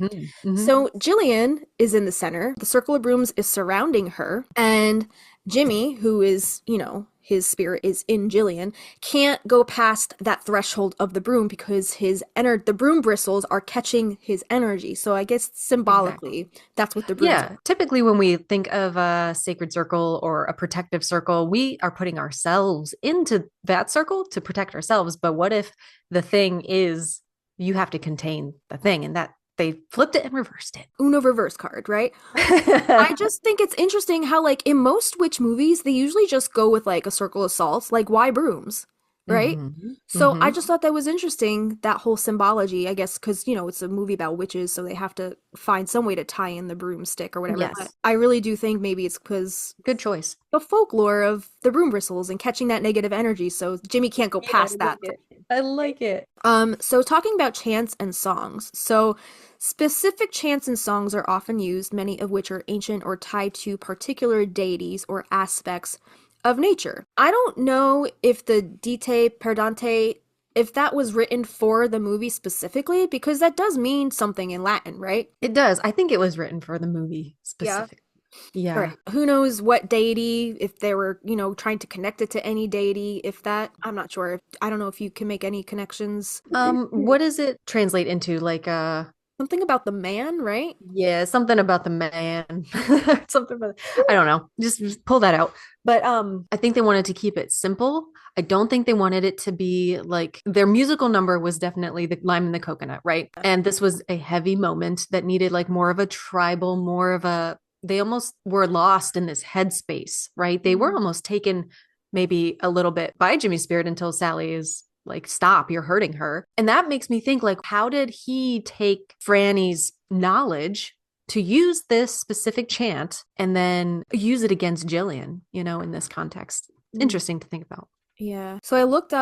So Gillian is in the center. The circle of brooms is surrounding her. And Jimmy, who is, you know, his spirit is in Gillian, can't go past that threshold of the broom because the broom bristles are catching his energy. So I guess symbolically, that's what the brooms are. Typically when we think of a sacred circle or a protective circle, we are putting ourselves into that circle to protect ourselves. But what if the thing is you have to contain the thing, and that they flipped it and reversed it? Uno reverse card, right? I just think it's interesting how, like, in most witch movies, they usually just go with, like, a circle of salts. Like, why brooms? Right? So I just thought that was interesting, that whole symbology, I guess, because, you know, it's a movie about witches, so they have to find some way to tie in the broomstick or whatever. Yes. But I really do think maybe it's because Good choice. the folklore of the broom bristles and catching that negative energy, so Jimmy can't go past that. I like it. So talking about chants and songs. So specific chants and songs are often used, many of which are ancient or tied to particular deities or aspects of nature. I don't know if the Dite Perdante, if that was written for the movie specifically, because that does mean something in Latin, right? It does. I think it was written for the movie specifically. Yeah. Right. Who knows what deity, if they were, you know, trying to connect it to any deity, if that, I'm not sure. I don't know if you can make any connections. What does it translate into? Like Something about the man, right? yeah, something about the man. Something about I don't know. Just pull that out. But I think they wanted to keep it simple. I don't think they wanted it to be like their musical number was definitely the lime and the coconut, right? And this was a heavy moment that needed like more of a tribal, more of a they almost were lost in this headspace, right? They were almost taken maybe a little bit by Jimmy's spirit until Sally is like, stop, you're hurting her. And that makes me think, like, how did he take Franny's knowledge to use this specific chant and then use it against Gillian, you know, in this context? Interesting to think about. Yeah. So I looked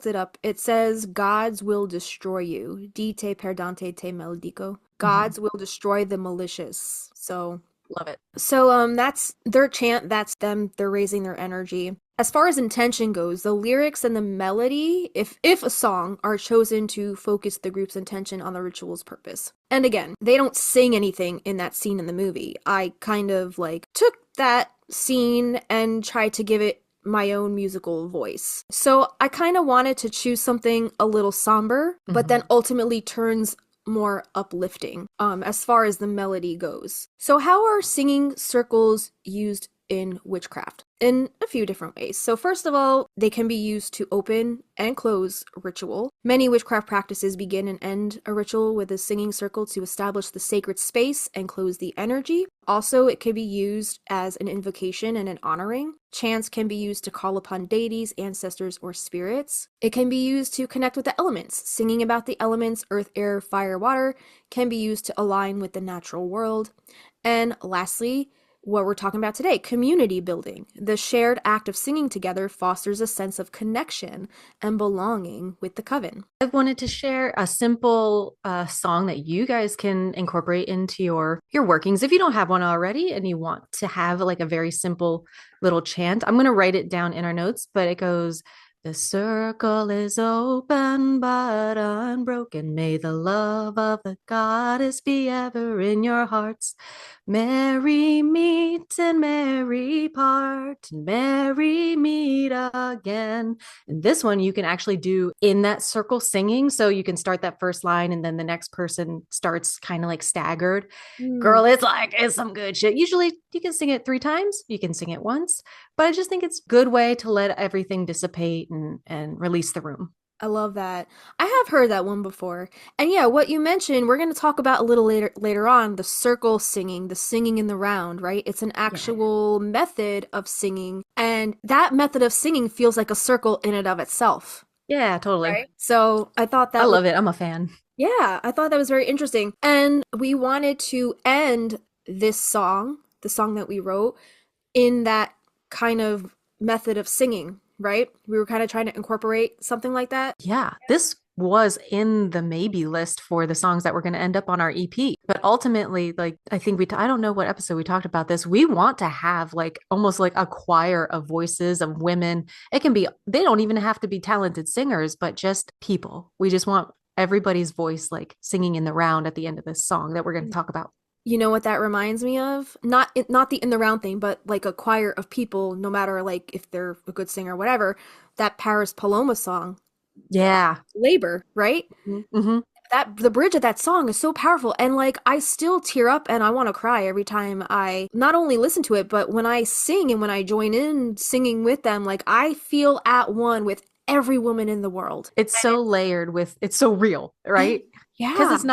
it up. It says, gods will destroy you. Dite perdante te maldico. Gods will destroy the malicious. So Love it. So that's their chant, that's them, they're raising their energy. As far as intention goes, the lyrics and the melody, if a song, are chosen to focus the group's intention on the ritual's purpose. And again, they don't sing anything in that scene in the movie. I kind of like took that scene and tried to give it my own musical voice. So I kind of wanted to choose something a little somber, but then ultimately turns more uplifting as far as the melody goes. So how are singing circles used in witchcraft? In a few different ways. So first of all, they can be used to open and close ritual. Many witchcraft practices begin and end a ritual with a singing circle to establish the sacred space and close the energy. Also, it can be used as an invocation and an honoring. Chants can be used to call upon deities, ancestors, or spirits. It can be used to connect with the elements. Singing about the elements, earth, air, fire, water, can be used to align with the natural world. And lastly, what we're talking about today, community building. The shared act of singing together fosters a sense of connection and belonging with the coven. I wanted to share a simple song that you guys can incorporate into your workings. If you don't have one already and you want to have like a very simple little chant, I'm going to write it down in our notes, but it goes, the circle is open but unbroken. May the love of the goddess be ever in your hearts. Merry meet and merry part, and merry meet again. And this one you can actually do in that circle singing. So you can start that first line and then the next person starts kind of like staggered. Girl, it's some good shit. Usually you can sing it 3 times, you can sing it once, but I just think it's a good way to let everything dissipate and release the room. I love that. I have heard that one before. And yeah, what you mentioned, we're going to talk about a little later on, the circle singing, the singing in the round, right? It's an actual method of singing. And that method of singing feels like a circle in and of itself. Yeah, totally. Right? So I thought that I love it. I'm a fan. Yeah, I thought that was very interesting. And we wanted to end this song, the song that we wrote, in that kind of method of singing, right? We were kind of trying to incorporate something like that. Yeah, this was in the maybe list for the songs that were going to end up on our EP. But ultimately, like, I think I don't know what episode we talked about this. We want to have like almost like a choir of voices of women. It can be, they don't even have to be talented singers, but just people. We just want everybody's voice like singing in the round at the end of this song that we're going to talk about. You know what that reminds me of? Not the in the round thing, but like a choir of people, no matter like if they're a good singer or whatever, that Paris Paloma song. Yeah. Labor, right? Mm-hmm. That the bridge of that song is so powerful, and like I still tear up and I want to cry every time I not only listen to it, but when I sing and when I join in singing with them, like I feel at one with every woman in the world. It's so layered with, it's so real, right? Yeah. Because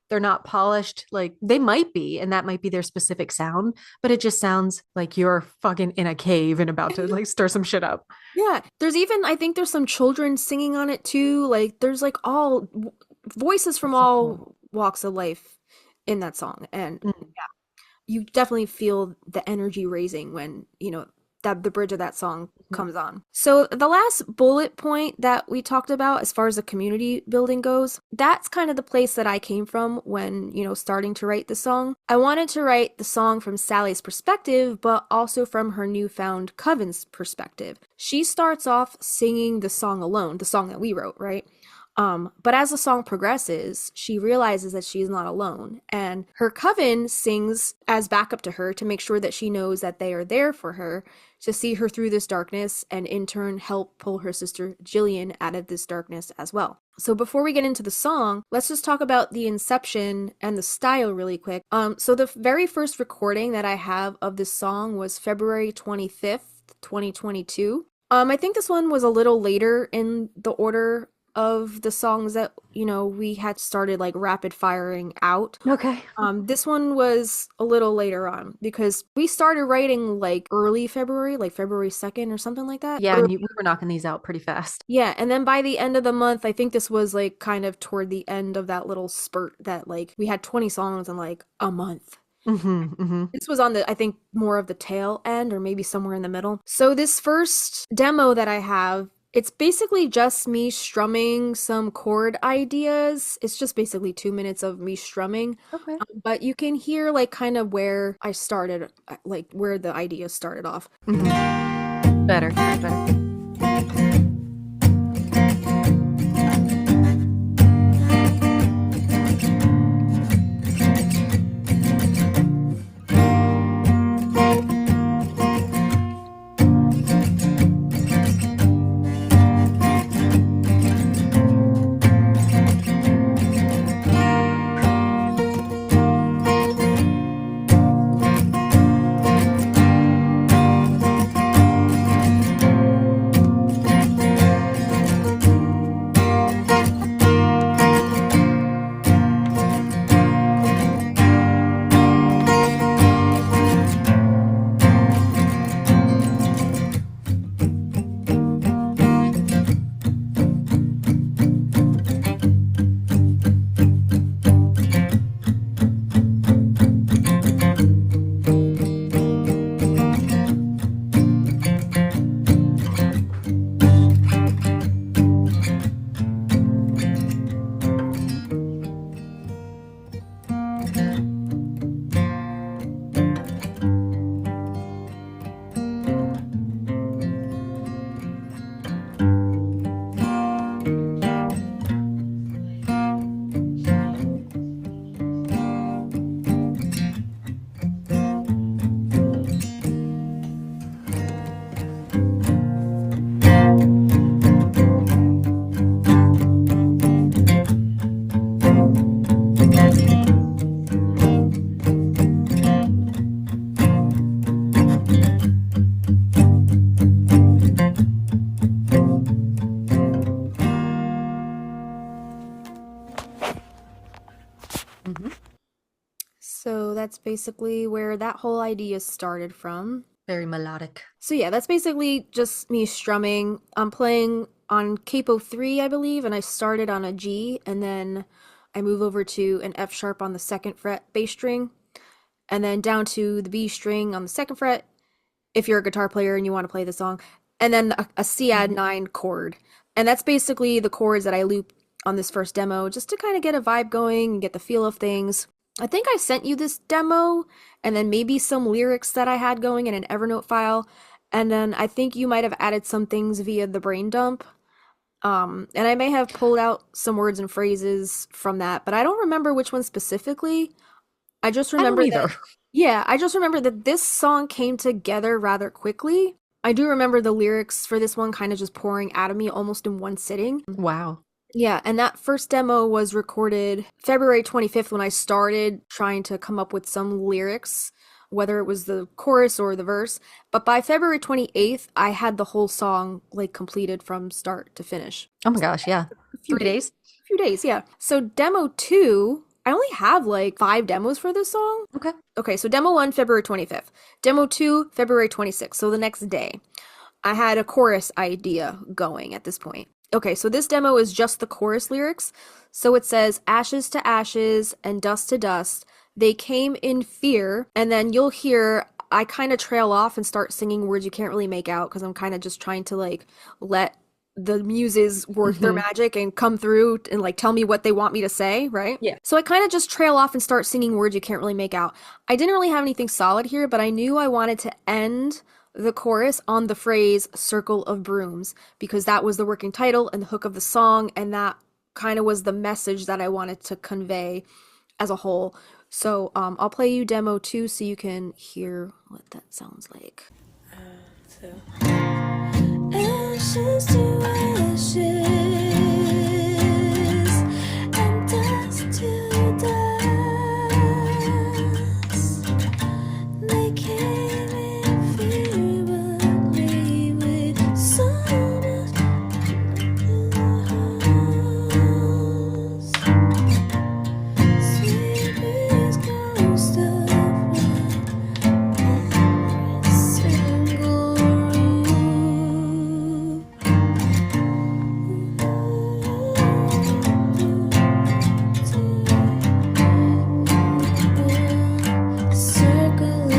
they're not polished, like they might be, and that might be their specific sound, but it just sounds like you're fucking in a cave and about to like stir some shit up. Yeah. I think there's some children singing on it too. Like there's like all voices from all walks of life in that song. And yeah, you definitely feel the energy raising when, you know, that the bridge of that song comes on. So the last bullet point that we talked about as far as the community building goes, that's kind of the place that I came from when, you know, starting to write the song. I wanted to write the song from Sally's perspective, but also from her newfound coven's perspective. She starts off singing the song alone, the song that we wrote, right? But as the song progresses, she realizes that she's not alone, and her coven sings as backup to her to make sure that she knows that they are there for her, to see her through this darkness, and in turn help pull her sister Gillian out of this darkness as well. So before we get into the song, let's just talk about the inception and the style really quick. So the very first recording that I have of this song was February 25th, 2022. I think this one was a little later in the order of the songs that, you know, we had started like rapid firing out. Okay. This one was a little later on because we started writing like early February, like February 2nd or something like that. Yeah, and we were knocking these out pretty fast. Yeah, and then by the end of the month, I think this was like kind of toward the end of that little spurt that like we had 20 songs in like a month. This was on I think more of the tail end or maybe somewhere in the middle. So this first demo that I have, it's basically just me strumming some chord ideas. It's just basically 2 minutes of me strumming. Okay. But you can hear like kind of where I started, like where the idea started off. Better. that's basically where that whole idea started from. Very melodic. So yeah, that's basically just me strumming. I'm playing on capo 3, I believe, and I started on a G, and then I move over to an F sharp on the 2nd fret bass string, and then down to the B string on the 2nd fret, if you're a guitar player and you want to play the song, and then a C add 9 chord. And that's basically the chords that I loop on this first demo, just to kind of get a vibe going and get the feel of things. I think I sent you this demo, and then maybe some lyrics that I had going in an Evernote file, and then I think you might have added some things via the brain dump. And I may have pulled out some words and phrases from that, but I don't remember which one specifically. I just remember either. I just remember that this song came together rather quickly. I do remember the lyrics for this one kind of just pouring out of me almost in one sitting. Wow. Yeah, and that first demo was recorded February 25th when I started trying to come up with some lyrics, whether it was the chorus or the verse. But by February 28th, I had the whole song like completed from start to finish. Oh my gosh, yeah. 3 days? A few days, yeah. So demo 2, I only have like 5 demos for this song. Okay. Okay, so demo 1, February 25th. Demo 2, February 26th, so the next day. I had a chorus idea going at this point. Okay, so this demo is just the chorus lyrics. So it says, ashes to ashes and dust to dust, they came in fear. And then you'll hear, I kind of trail off and start singing words you can't really make out because I'm kind of just trying to like let the muses work their magic and come through and like tell me what they want me to say, right? Yeah. So I kind of just trail off and start singing words you can't really make out. I didn't really have anything solid here, but I knew I wanted to end the chorus on the phrase circle of brooms because that was the working title and the hook of the song, and that kind of was the message that I wanted to convey as a whole. So I'll play you demo 2 so you can hear what that sounds like. Ashes to ashes and dust to dust. They came in fear, but we with so much in our hearts. Sweet breeze comes every single room. Circle of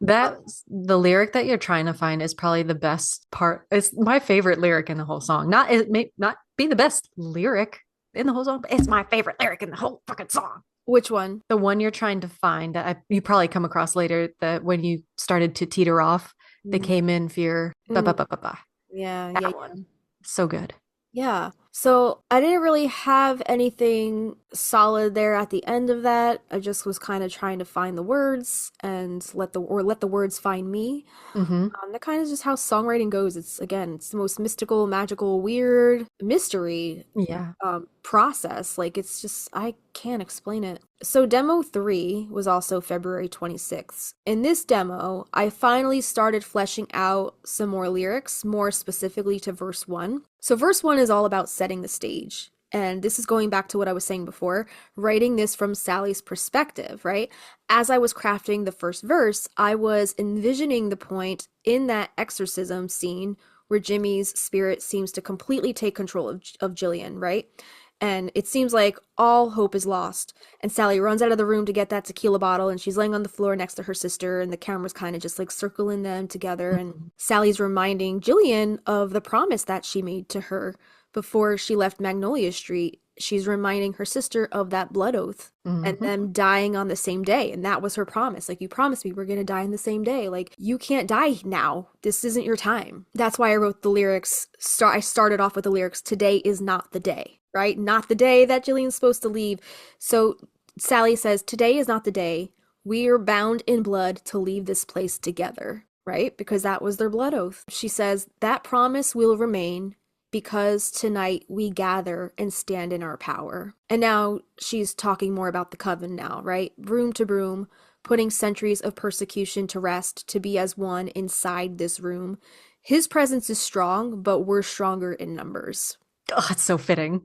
That's the lyric that you're trying to find is probably the best part. It's my favorite lyric in the whole song. Not it may not be the best lyric in the whole song, but it's my favorite lyric in the whole fucking song. Which one? The one you're trying to find that you probably come across later, that when you started to teeter off, they came in fear. Ba, ba, ba, ba, ba. Yeah, That yeah. one. So good. Yeah. So I didn't really have anything solid there at the end of that. I just was kind of trying to find the words and let the words find me. Mm-hmm. That kind of just how songwriting goes. It's the most mystical, magical, weird mystery Yeah. process. Like it's just I can't explain it. So demo 3 was also February 26th. In this demo, I finally started fleshing out some more lyrics, more specifically to verse 1. So verse 1 is all about setting the stage. And this is going back to what I was saying before, writing this from Sally's perspective, right? As I was crafting the first verse, I was envisioning the point in that exorcism scene where Jimmy's spirit seems to completely take control of Gillian, right? And it seems like all hope is lost. And Sally runs out of the room to get that tequila bottle, and she's laying on the floor next to her sister, and the camera's kind of just like circling them together. And Sally's reminding Gillian of the promise that she made to her before she left Magnolia Street. She's reminding her sister of that blood oath and them dying on the same day. And that was her promise. Like, you promised me we're going to die in the same day. Like, you can't die now. This isn't your time. That's why I wrote the lyrics. I started off with the lyrics, today is not the day, right? Not the day that Gillian's supposed to leave. So Sally says, today is not the day. We are bound in blood to leave this place together, right? Because that was their blood oath. She says, that promise will remain because tonight we gather and stand in our power. And now she's talking more about the coven now, right? Broom to broom, putting centuries of persecution to rest, to be as one inside this room. His presence is strong, but we're stronger in numbers. Oh, it's so fitting.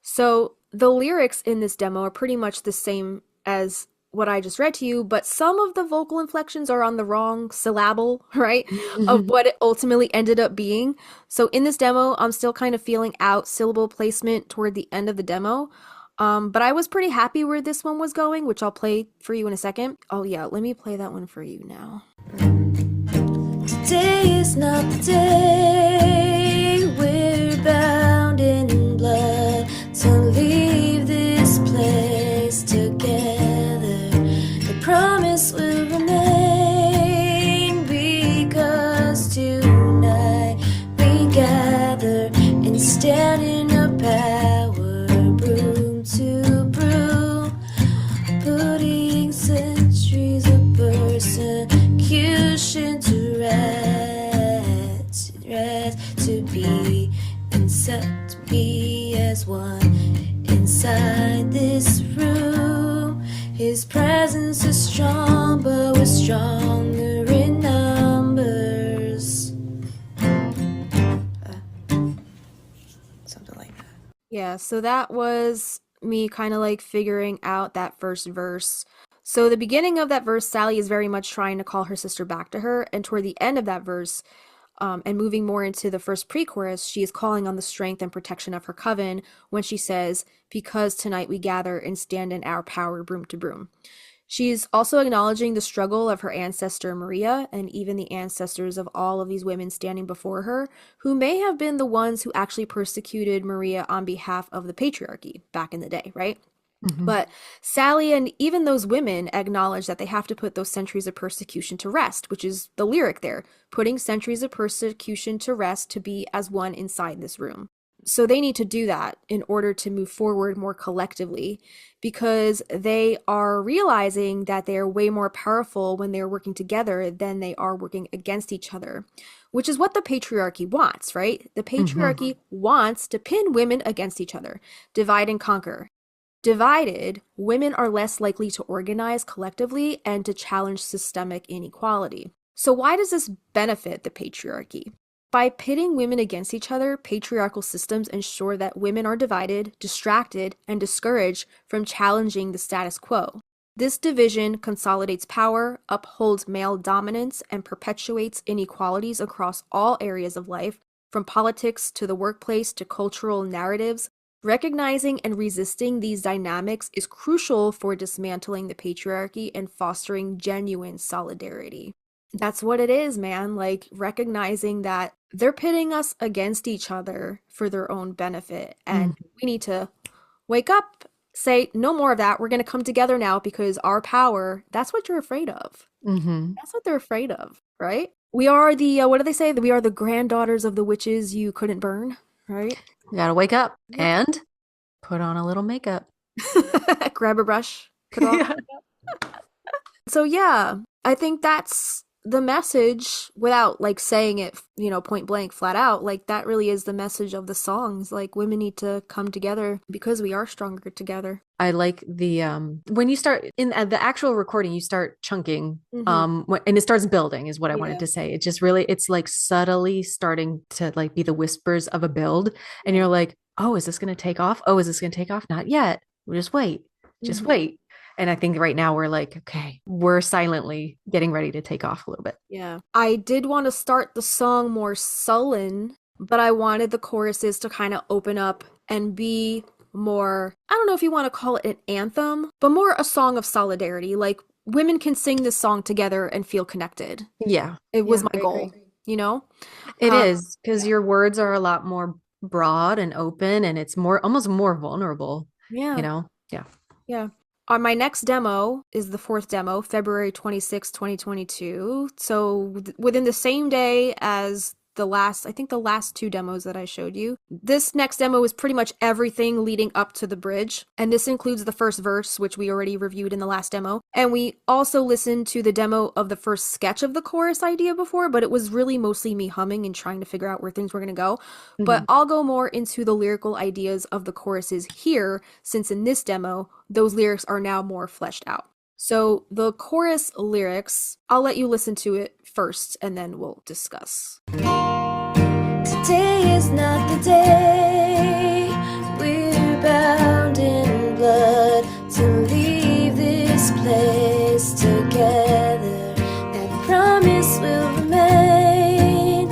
So the lyrics in this demo are pretty much the same as what I just read to you, but some of the vocal inflections are on the wrong syllable, right? Of what it ultimately ended up being. So in this demo, I'm still kind of feeling out syllable placement toward the end of the demo. But I was pretty happy where this one was going, which I'll play for you in a second. Oh yeah, let me play that one for you now. Today is not the day we're bound in blood to leave this place together. The promise will remain because tonight we gather and stand in a power broom to broom, putting centuries of persecution to rest, to be and set to be as one inside this room. His presence is strong, but we're stronger in numbers. Something like that. Yeah, so that was me kind of like figuring out that first verse. So the beginning of that verse, Sally is very much trying to call her sister back to her, and toward the end of that verse, and moving more into the first pre-chorus, she is calling on the strength and protection of her coven when she says, because tonight we gather and stand in our power broom to broom. She's also acknowledging the struggle of her ancestor Maria and even the ancestors of all of these women standing before her, who may have been the ones who actually persecuted Maria on behalf of the patriarchy back in the day, right? But Sally and even those women acknowledge that they have to put those centuries of persecution to rest, which is the lyric there, putting centuries of persecution to rest to be as one inside this room. So they need to do that in order to move forward more collectively, because they are realizing that they are way more powerful when they're working together than they are working against each other, which is what the patriarchy wants, right? The patriarchy wants to pin women against each other, divide and conquer. Divided, women are less likely to organize collectively and to challenge systemic inequality. So why does this benefit the patriarchy? By pitting women against each other, patriarchal systems ensure that women are divided, distracted, and discouraged from challenging the status quo. This division consolidates power, upholds male dominance, and perpetuates inequalities across all areas of life, from politics to the workplace to cultural narratives. Recognizing and resisting these dynamics is crucial for dismantling the patriarchy and fostering genuine solidarity. That's what it is, man. Like, recognizing that they're pitting us against each other for their own benefit. And we need to wake up, say, no more of that. We're going to come together now because our power, that's what you're afraid of. That's what they're afraid of, right? We are the, what do they say? We are the granddaughters of the witches you couldn't burn, right? You gotta wake up and put on a little makeup. Grab a brush, put on makeup. So yeah, I think that's the message without like saying it, point blank, flat out. Like, that really is the message of the songs. Like, women need to come together because we are stronger together. I like the when you start in the actual recording, you start chunking, and it starts building is what I wanted to say. It just really, it's like subtly starting to like be the whispers of a build, and you're like, oh, is this going to take off? Oh, is this going to take off? Not yet. We'll just wait. Just wait. And I think right now we're like, okay, we're silently getting ready to take off a little bit. Yeah. I did want to start the song more sullen, but I wanted the choruses to kind of open up and be more, I don't know if you want to call it an anthem, but more a song of solidarity. Like, women can sing this song together and feel connected. Yeah. It was my goal, It is, because your words are a lot more broad and open, and it's almost more vulnerable. Yeah. Yeah. Yeah. My next demo is the fourth demo, February 26, 2022. So within the same day as the last two demos that I showed you. This next demo is pretty much everything leading up to the bridge. And this includes the first verse, which we already reviewed in the last demo. And we also listened to the demo of the first sketch of the chorus idea before, but it was really mostly me humming and trying to figure out where things were going to go. But I'll go more into the lyrical ideas of the choruses here, since in this demo, those lyrics are now more fleshed out. So the chorus lyrics, I'll let you listen to it first and then we'll discuss. Today is not the day. We're bound in blood to leave this place together. That promise will remain,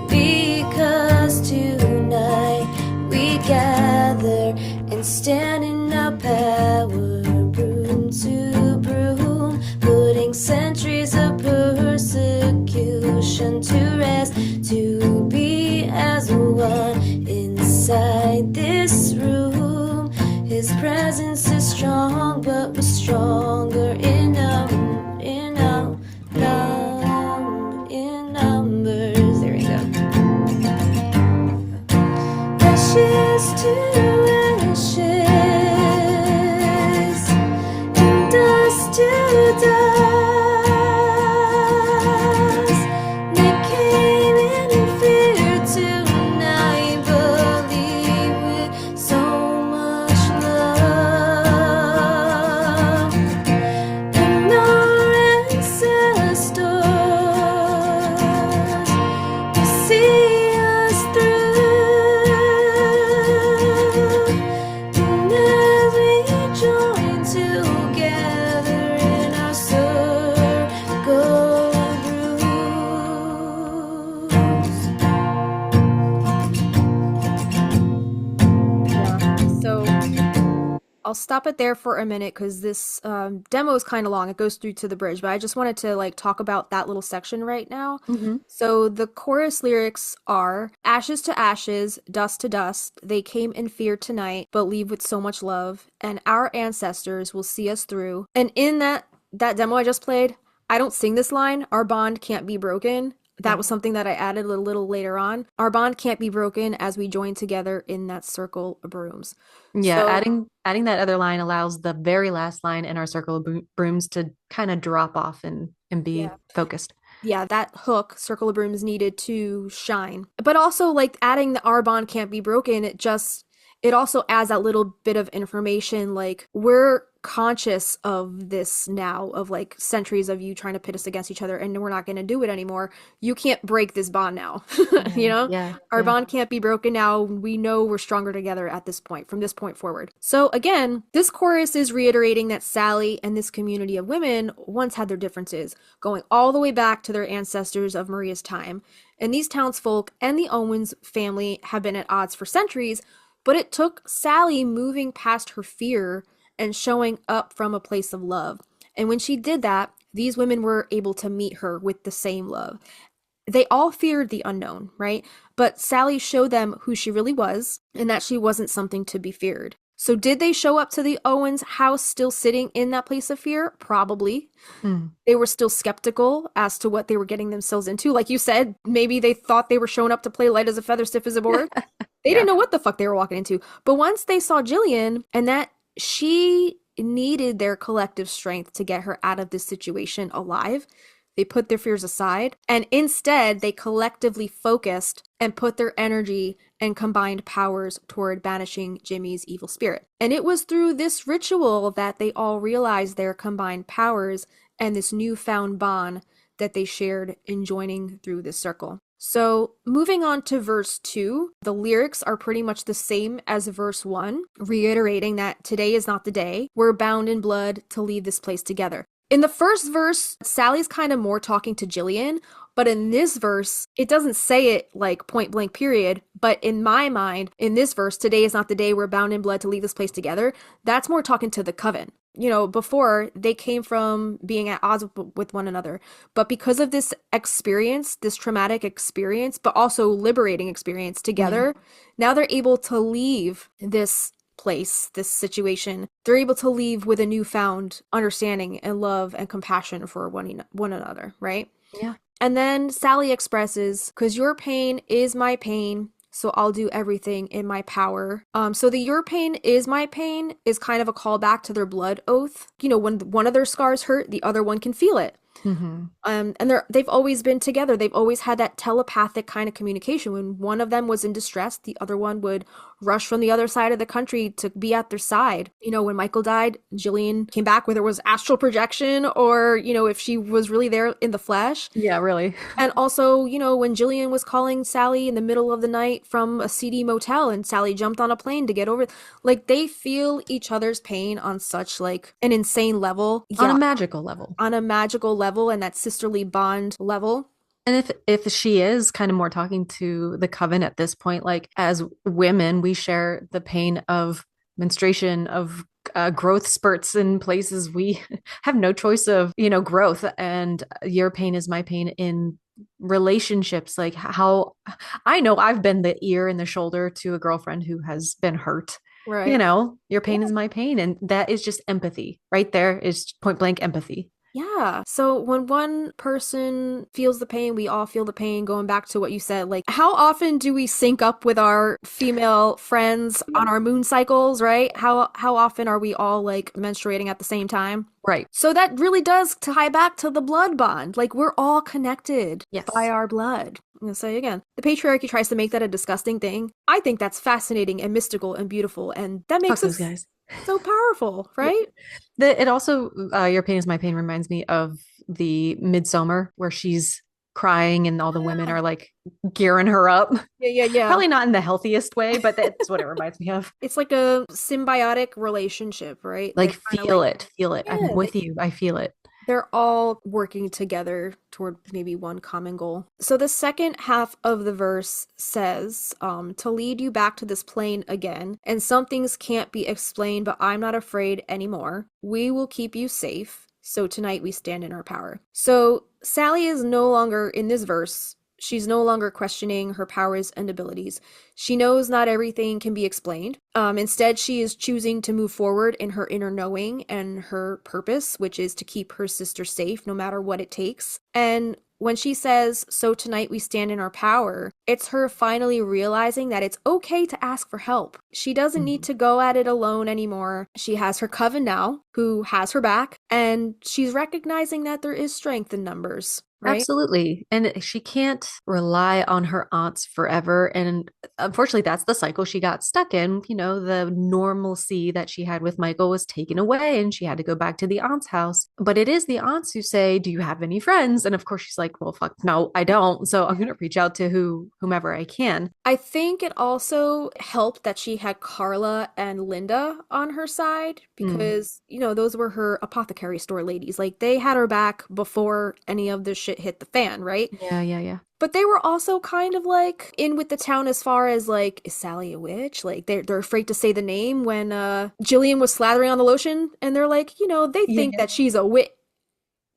because tonight we gather and stand in our power, broom to broom, putting centuries of persecution to rest, to be as one inside this room. His presence is strong, but we're stronger in numbers. There we go. Ashes to ashes, and dust to dust. They came in fear tonight, but leave with so much love. And our ancestors will see us through. And as we join together in our circle of brews. So I'll stop it there for a minute because this demo is kind of long. It goes through to the bridge, but I just wanted to like talk about that little section right now. So the chorus lyrics are ashes to ashes, dust to dust. They came in fear tonight, but leave with so much love. And our ancestors will see us through. And in that demo I just played, I don't sing this line. Our bond can't be broken. That was something that I added a little later on. Our bond can't be broken as we join together in that circle of brooms. Yeah, So- adding that other line allows the very last line in our circle of brooms to kind of drop off and be focused. Yeah, that hook, circle of brooms, needed to shine. But also, like, adding the our bond can't be broken, it also adds that little bit of information, like, we're conscious of this now, of like centuries of you trying to pit us against each other, and we're not going to do it anymore. You can't break this bond now. You know, our bond can't be broken now. We know we're stronger together at this point, from this point forward. So again, this chorus is reiterating that Sally and this community of women once had their differences, going all the way back to their ancestors of Maria's time. And these townsfolk and the Owens family have been at odds for centuries, but it took Sally moving past her fear and showing up from a place of love. And when she did that, these women were able to meet her with the same love. They all feared the unknown, right? But Sally showed them who she really was and that she wasn't something to be feared. So did they show up to the Owens house still sitting in that place of fear? Probably. They were still skeptical as to what they were getting themselves into. Like you said, maybe they thought they were showing up to play light as a feather, stiff as a board. They didn't know what the fuck they were walking into. But once they saw Gillian and that she needed their collective strength to get her out of this situation alive, they put their fears aside, and instead they collectively focused and put their energy and combined powers toward banishing Jimmy's evil spirit. And it was through this ritual that they all realized their combined powers and this newfound bond that they shared in joining through this circle. So moving on to verse 2, the lyrics are pretty much the same as verse 1, reiterating that today is not the day. We're bound in blood to leave this place together. In the first verse, Sally's kind of more talking to Gillian, but in this verse, it doesn't say it like point blank period, but in my mind, in this verse, today is not the day we're bound in blood to leave this place together, that's more talking to the coven. You know, before they came from being at odds with one another, but because of this experience, this traumatic experience, but also liberating experience together, now they're able to leave this place, this situation. They're able to leave with a newfound understanding and love and compassion for one another, right? Yeah. And then Sally expresses, "'Cause your pain is my pain, so I'll do everything in my power." So the "your pain is my pain" is kind of a callback to their blood oath. You know, when one of their scars hurt, the other one can feel it. And they've always been together. They've always had that telepathic kind of communication. When one of them was in distress, the other one would rushed from the other side of the country to be at their side. You know, when Michael died, Gillian came back, whether it was astral projection or, you know, if she was really there in the flesh. Yeah, really. And also, you know, when Gillian was calling Sally in the middle of the night from a seedy motel and Sally jumped on a plane to get over, like, they feel each other's pain on such, like, an insane level. On a magical level. On a magical level and that sisterly bond level. And if she is kind of more talking to the coven at this point, like, as women, we share the pain of menstruation, of growth spurts in places we have no choice of, you know, growth. And your pain is my pain in relationships. Like, how I know I've been the ear and the shoulder to a girlfriend who has been hurt. Right. You know, your pain is my pain. And that is just empathy. Right there is point blank empathy. Yeah. So when one person feels the pain, we all feel the pain. Going back to what you said, like, how often do we sync up with our female friends on our moon cycles, right? How often are we all like menstruating at the same time? Right. So that really does tie back to the blood bond. Like, we're all connected by our blood. I'm going to say again, the patriarchy tries to make that a disgusting thing. I think that's fascinating and mystical and beautiful. And that makes us guys so powerful, right? It also, Your Pain is My Pain reminds me of the Midsummer where she's crying and all the women are like gearing her up. Yeah. Probably not in the healthiest way, but that's what it reminds me of. It's like a symbiotic relationship, right? Like, feel it. Yeah, I'm with you. I feel it. They're all working together toward maybe one common goal. So the second half of the verse says, to lead you back to this plane again, and some things can't be explained, but I'm not afraid anymore. We will keep you safe. So tonight we stand in our power. So Sally is no longer, in this verse, she's no longer questioning her powers and abilities. She knows not everything can be explained. Instead, she is choosing to move forward in her inner knowing and her purpose, which is to keep her sister safe no matter what it takes. And when she says, so tonight we stand in our power, it's her finally realizing that it's okay to ask for help. She doesn't need to go at it alone anymore. She has her coven now, who has her back, and she's recognizing that there is strength in numbers. Right? Absolutely. And she can't rely on her aunts forever. And unfortunately, that's the cycle she got stuck in. You know, the normalcy that she had with Michael was taken away and she had to go back to the aunt's house. But it is the aunts who say, do you have any friends? And of course, she's like, well, fuck, no, I don't. So I'm going to reach out to whomever I can. I think it also helped that she had Carla and Linda on her side because, you know, those were her apothecary store ladies. Like, they had her back before any of this shit hit the fan, right? Yeah. But they were also kind of like in with the town as far as like, is Sally a witch? Like, they're afraid to say the name when Gillian was slathering on the lotion, and they're like, you know, they think that she's a witch.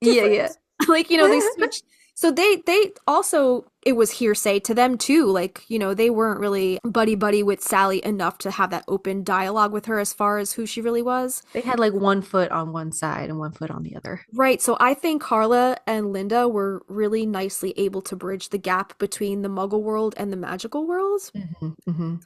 Yeah. Like, you know, they switch. So they also, it was hearsay to them too. Like, you know, they weren't really buddy with Sally enough to have that open dialogue with her as far as who she really was. They had like one foot on one side and one foot on the other. Right. So I think Carla and Linda were really nicely able to bridge the gap between the Muggle world and the magical world. So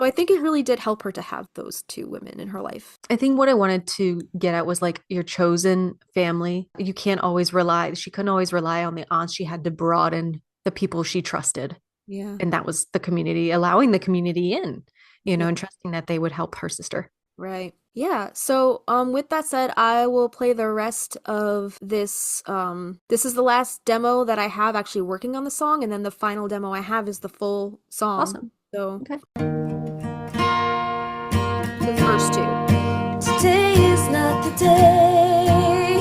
I think it really did help her to have those two women in her life. I think what I wanted to get at was like your chosen family. You can't always rely. She couldn't always rely on the aunts. She had to broaden the people she trusted. Yeah. And that was the community, allowing the community in, you know, and trusting that they would help her sister. Right. Yeah. So with that said, I will play the rest of this. This is the last demo that I have actually working on the song, and then the final demo I have is the full song. Awesome. So Okay. the first two. Today is not the day.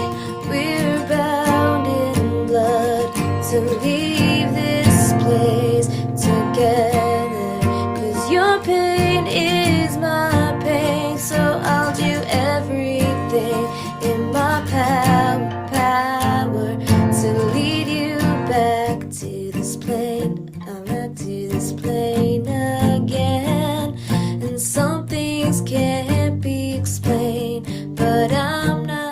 We're bound in blood to leave this place together. 'Cause your pain is my pain, so I'll do everything in my power to lead you back to this plane. I'm back to this plane again. And some things can't be explained, but I'm not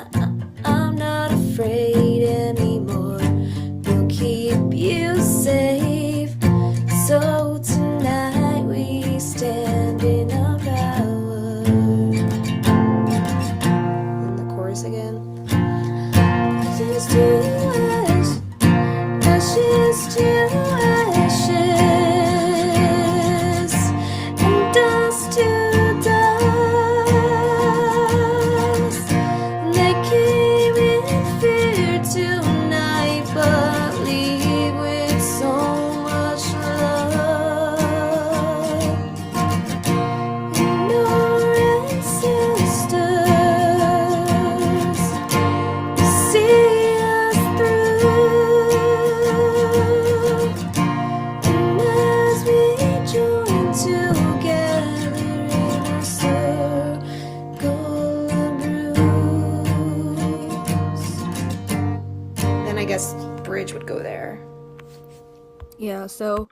go there. Yeah, so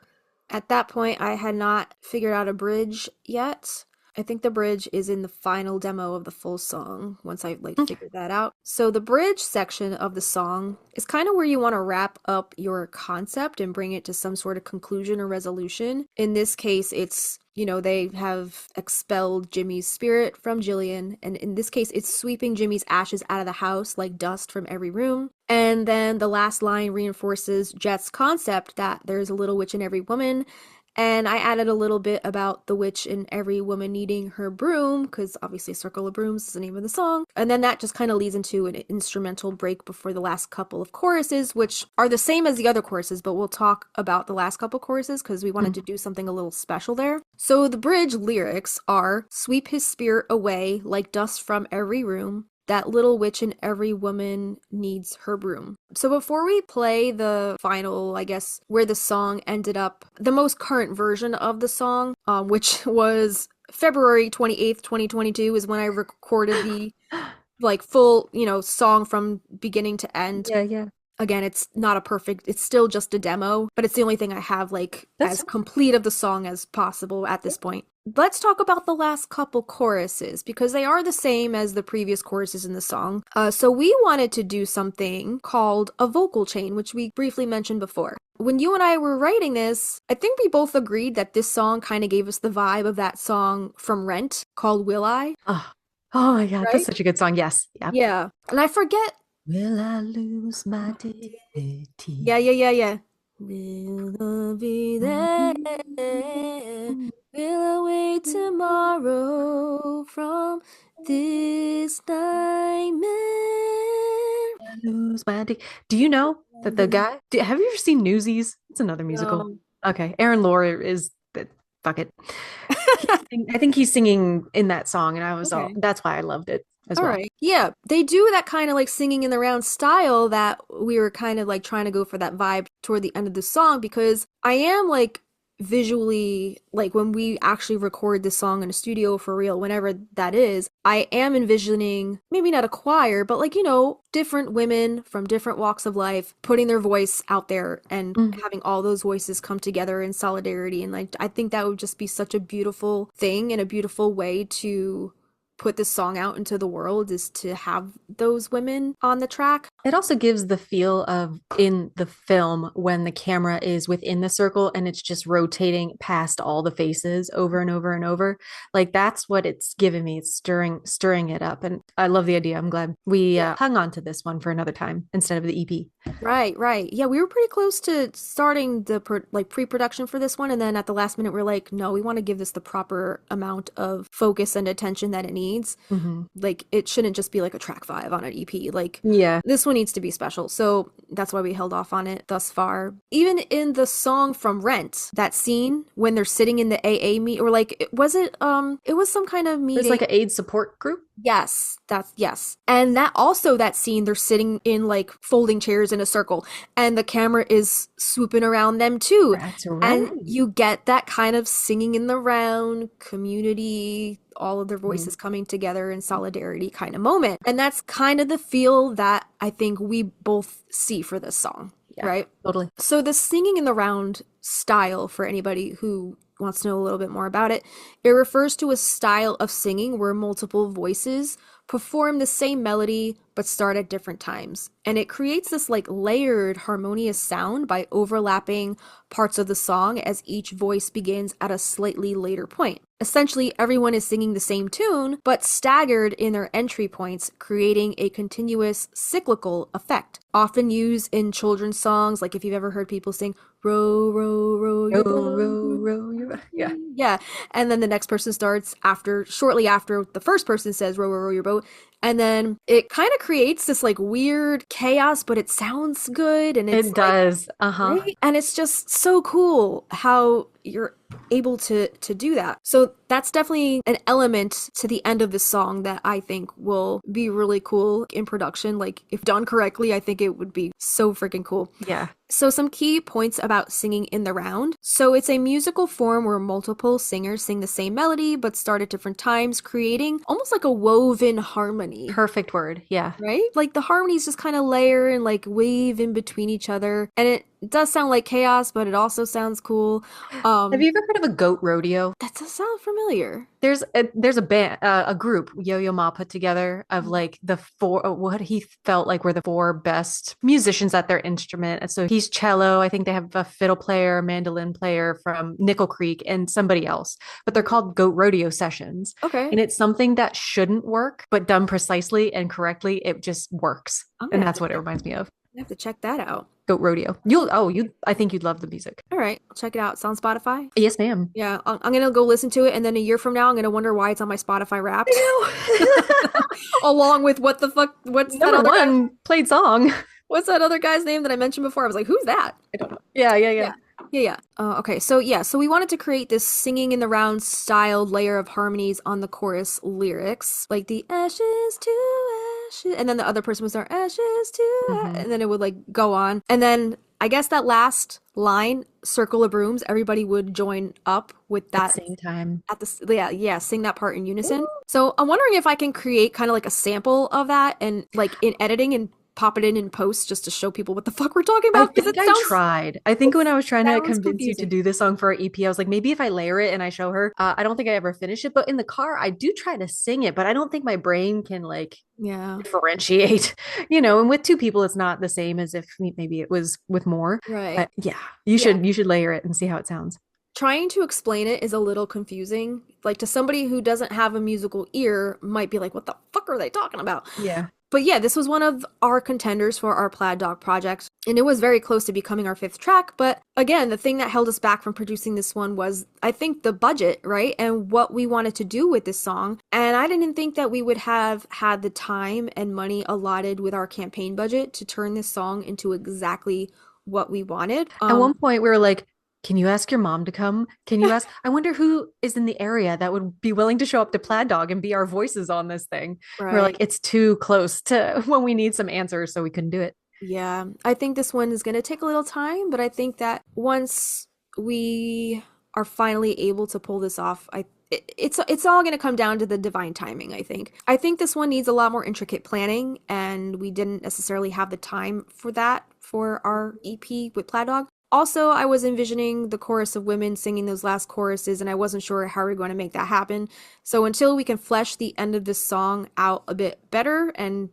at that point, I had not figured out a bridge yet. I think the bridge is in the final demo of the full song once I figured that out. So the bridge section of the song is kind of where you want to wrap up your concept and bring it to some sort of conclusion or resolution. In this case, it's, they have expelled Jimmy's spirit from Gillian, and in this case, it's sweeping Jimmy's ashes out of the house like dust from every room. And then the last line reinforces Jet's concept that there's a little witch in every woman. And I added a little bit about the witch in every woman needing her broom, because obviously Circle of Brooms is the name of the song. And then that just kind of leads into an instrumental break before the last couple of choruses, which are the same as the other choruses, but we'll talk about the last couple choruses because we wanted to do something a little special there. So the bridge lyrics are, sweep his spirit away like dust from every room. That little witch in every woman needs her broom. So before we play the final, I guess, where the song ended up, the most current version of the song, which was February 28th, 2022, is when I recorded the full, song from beginning to end. Yeah. Again, it's not a perfect, it's still just a demo, but it's the only thing I have as complete of the song as possible at this point. Let's talk about the last couple choruses because they are the same as the previous choruses in the song. So we wanted to do something called a vocal chain, which we briefly mentioned before. When you and I were writing this, I think we both agreed that this song kind of gave us the vibe of that song from Rent called Will I? Oh my God, Right? that's such a good song. Yes. Yep. Yeah. And I forget. Will I lose my dignity? Yeah. Will I be there? Will I wait tomorrow from this nightmare? Lose my Do you know that the guy? Have you ever seen Newsies? It's another musical. No. Okay, Aaron Lohr is that. Fuck it. I think he's singing in that song, and I was Okay. that's why I loved it as All well. right. Yeah, they do that kind of singing in the round style that we were kind of trying to go for that vibe toward the end of the song because I am visually when we actually record this song in a studio for real, whenever that is, I am envisioning maybe not a choir, but different women from different walks of life putting their voice out there and having all those voices come together in solidarity. And I think that would just be such a beautiful thing and a beautiful way to put this song out into the world is to have those women on the track. It also gives the feel of in the film when the camera is within the circle and it's just rotating past all the faces over and over and over. That's what it's giving me. It's stirring it up. And I love the idea. I'm glad we hung on to this one for another time instead of the EP. Right. Yeah, we were pretty close to starting the pre-production for this one. And then at the last minute, we're like, no, we want to give this the proper amount of focus and attention that it needs. It shouldn't just be a track 5 on an EP. This one needs to be special. So that's why we held off on it thus far. Even in the song from Rent, that scene when they're sitting in the AA meet, or it was some kind of meeting. It's like an AIDS support group. Yes, yes. And that scene, they're sitting in folding chairs in a circle and the camera is swooping around them too. That's right. And you get that kind of singing in the round, community, all of their voices coming together in solidarity kind of moment. And that's kind of the feel that I think we both see for this song, right? Totally. So the singing in the round style, for anybody who wants to know a little bit more about it, it refers to a style of singing where multiple voices perform the same melody but start at different times. And it creates this layered harmonious sound by overlapping parts of the song as each voice begins at a slightly later point. Essentially, everyone is singing the same tune, but staggered in their entry points, creating a continuous cyclical effect. Often used in children's songs, if you've ever heard people sing, row, row, row, your boat. Row, your boat. Yeah. Yeah. And then the next person starts shortly after the first person says, row, row, row your boat. And then it kind of creates this weird chaos, but it sounds good. And it does. Uh-huh. Right? And it's just so cool how able to do that. So that's definitely an element to the end of this song that I think will be really cool in production. Like, if done correctly, I think it would be so freaking cool. Yeah. So some key points about singing in the round. So it's a musical form where multiple singers sing the same melody but start at different times, creating almost like a woven harmony. Perfect word. Yeah. Right? Like the harmonies just kind of layer and like wave in between each other. And it does sound like chaos, but it also sounds cool. Have you ever heard of a goat rodeo? That does sound familiar. There's a band, a group Yo-Yo Ma put together of like the four, what he felt like were the four best musicians at their instrument. And so he's cello. I think they have a fiddle player, mandolin player from Nickel Creek, and somebody else. But they're called Goat Rodeo Sessions. Okay. And it's something that shouldn't work, but done precisely and correctly, it just works. Okay. And that's what it reminds me of. I have to check that out. Goat Rodeo. I think you'd love the music. All right, I'll check it out. It's on Spotify. Yes, ma'am. Yeah, I'm gonna go listen to it, and then a year from now, I'm gonna wonder why it's on my Spotify Wrapped. Along with what's that Number other one played song. What's that other guy's name that I mentioned before? I was like, who's that? I don't know. Yeah. Okay, so we wanted to create this singing in the round styled layer of harmonies on the chorus lyrics, like the ashes to ashes, and then the other person was our ashes to, and then it would like go on, and then I guess that last line, circle of brooms, everybody would join up with that At the same time. at the sing that part in unison. So I'm wondering if I can create kind of like a sample of that and like in editing and pop it in post just to show people what the fuck we're talking about. I tried. I think when I was trying to sounds convince you confusing. to do this song for our EP, I was like, maybe if I layer it and I show her, I don't think I ever finish it. But in the car, I do try to sing it, but I don't think my brain can like differentiate, and with two people, it's not the same as if maybe it was with more. Right. But yeah, you should layer it and see how it sounds. Trying to explain it is a little confusing. Like to somebody who doesn't have a musical ear might be like, what the fuck are they talking about? Yeah. But yeah, this was one of our contenders for our Plaid Dog project, and it was very close to becoming our 5th track. But again, the thing that held us back from producing this one was, I think, the budget, right? And what we wanted to do with this song. And I didn't think that we would have had the time and money allotted with our campaign budget to turn this song into exactly what we wanted. At one point, we were like, can you ask your mom to come? Can you ask? I wonder who is in the area that would be willing to show up to Plaid Dog and be our voices on this thing. Right. We're like, it's too close to when we need some answers, so we couldn't do it. Yeah, I think this one is going to take a little time, but I think that once we are finally able to pull this off, it's all going to come down to the divine timing, I think. I think this one needs a lot more intricate planning, and we didn't necessarily have the time for that for our EP with Plaid Dog. Also, I was envisioning the chorus of women singing those last choruses, and I wasn't sure how we are going to make that happen. So until we can flesh the end of this song out a bit better and,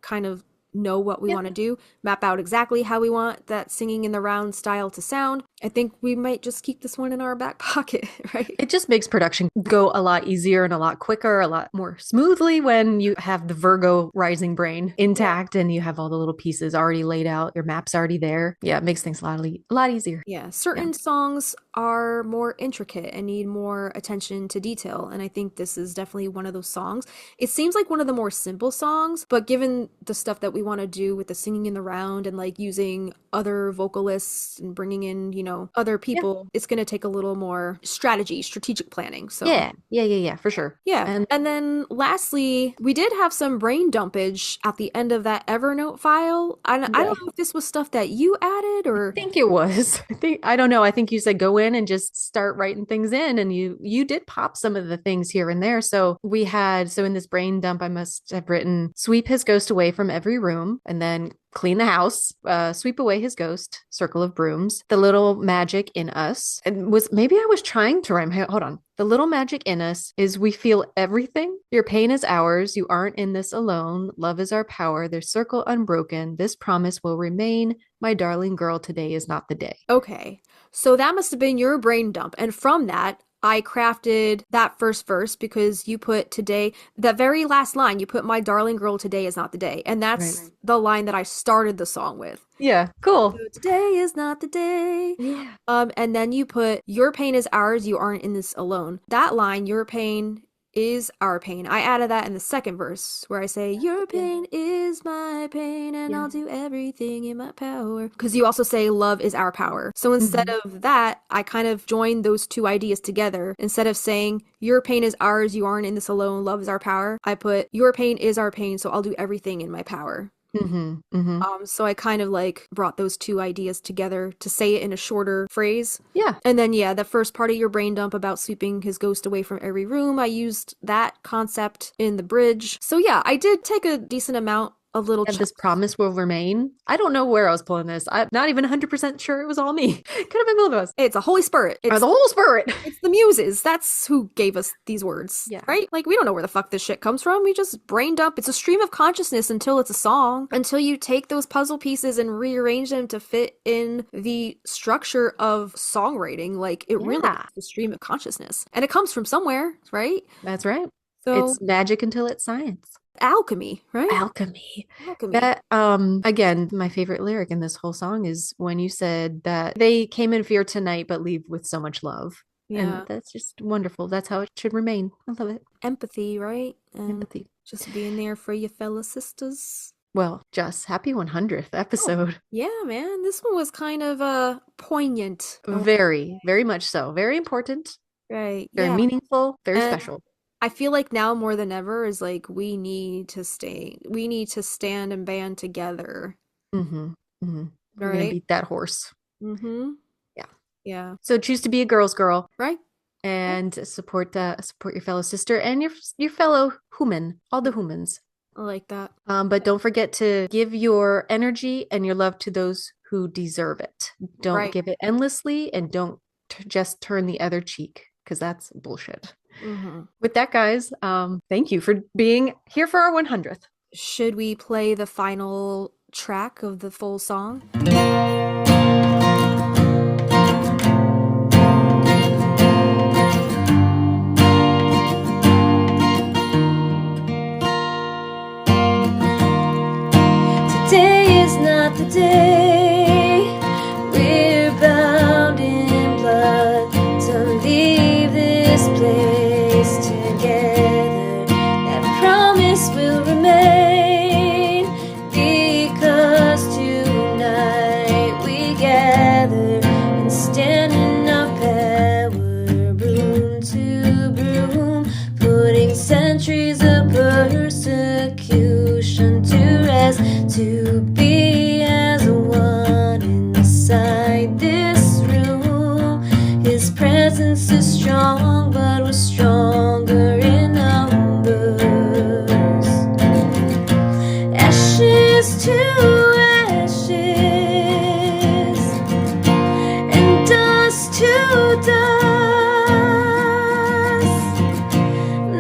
kind of know what we want to do, map out exactly how we want that singing in the round style to sound, I think we might just keep this one in our back pocket, right? It just makes production go a lot easier and a lot quicker, a lot more smoothly when you have the Virgo rising brain intact and you have all the little pieces already laid out, your map's already there. Yeah, it makes things a lot easier. Yeah, certain songs are more intricate and need more attention to detail, and I think this is definitely one of those songs. It seems like one of the more simple songs, but given the stuff that we want to do with the singing in the round and like using other vocalists and bringing in, other people, it's going to take a little more strategic planning. So Yeah, for sure. Yeah. And then lastly, we did have some brain dumpage at the end of that Evernote file. I don't know if this was stuff that you added or... I think it was. I don't know. I think you said go in and just start writing things in, and you did pop some of the things here and there. So in this brain dump, I must have written sweep his ghost away from every room, and then clean the house, sweep away his ghost, circle of brooms, the little magic in us. And maybe I was trying to rhyme. Hold on. The little magic in us is we feel everything. Your pain is ours. You aren't in this alone. Love is our power. Their circle unbroken. This promise will remain. My darling girl, today is not the day. Okay. So that must have been your brain dump. And from that, I crafted that first verse because you put today, that very last line, you put my darling girl, today is not the day. And that's the line that I started the song with. Yeah, cool. So today is not the day. Yeah. And then you put your pain is ours. You aren't in this alone. That line, your pain is our pain. I added that in the second verse where I say, your pain is my pain and I'll do everything in my power. Because you also say love is our power. So instead of that, I kind of joined those two ideas together. Instead of saying, your pain is ours, you aren't in this alone, love is our power, I put, your pain is our pain, so I'll do everything in my power. So I kind of like brought those two ideas together to say it in a shorter phrase. Yeah. And then, the first part of your brain dump about sweeping his ghost away from every room, I used that concept in the bridge. So yeah, I did take a decent amount of little And this promise will remain. I don't know where I was pulling this. I'm not even 100% sure it was all me. Could have been both of us. It's a Holy Spirit. Or It's the whole spirit. It's the muses. That's who gave us these words. Yeah. Right? Like, we don't know where the fuck this shit comes from. We just brain dump. It's a stream of consciousness until it's a song. Until you take those puzzle pieces and rearrange them to fit in the structure of songwriting. Like, it really is a stream of consciousness. And it comes from somewhere, right? That's right. So It's magic until it's science. Alchemy, right? Alchemy. Alchemy. That again, my favorite lyric in this whole song is when you said that they came in fear tonight but leave with so much love. Yeah. And that's just wonderful. That's how it should remain. I love it. Empathy, right? And Empathy. just being there for your fellow sisters. Well, Just happy 100th episode. Yeah, man. This one was kind of poignant. Very, very much so. Very important. Right. Very yeah. meaningful. Very And special. I feel like now more than ever is like we need to stand and band together. We're gonna Right? beat that horse. Yeah. Yeah. So choose to be a girl's girl. Right? And support your fellow sister and your fellow human, all the humans. I like that. But don't forget to give your energy and your love to those who deserve it. Don't Right. give it endlessly, and don't just turn the other cheek, because that's bullshit. With that, guys, thank you for being here for our 100th. Should we play the final track of the full song? Today is not the day. We're bound in blood to leave this place together. That promise will remain, because tonight we gather and stand in our power, broom to broom, putting centuries of persecution to rest, to be as one inside this room. His presence is strong, but we're stronger in numbers. Ashes to ashes, and dust to dust.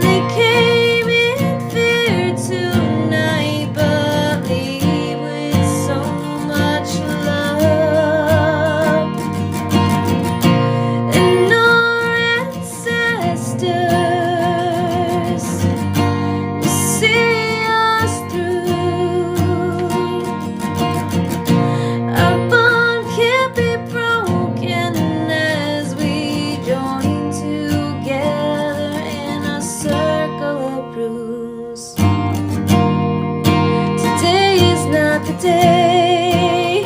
They came in fear tonight, but leave with so much love. And our ancestors will see us through. Our bond can't be broken as we join together in a circle of brooms. Today is not the day.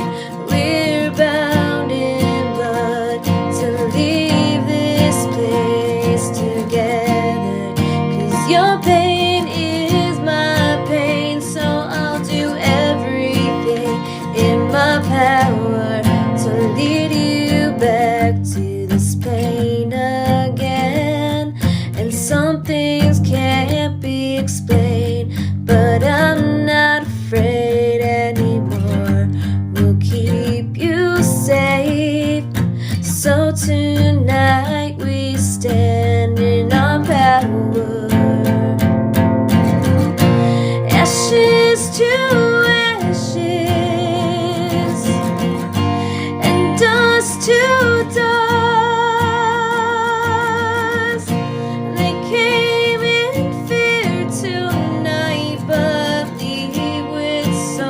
We're bound in blood to leave this place together. 'Cause your pain is my pain, so I'll do everything in my power to lead you back to this pain again. And some things can't be explained, but I'm not afraid anymore. We'll keep you safe. So tonight we stand in our power. Ashes to ashes, and dust to dust. They came in fear tonight, but leave with so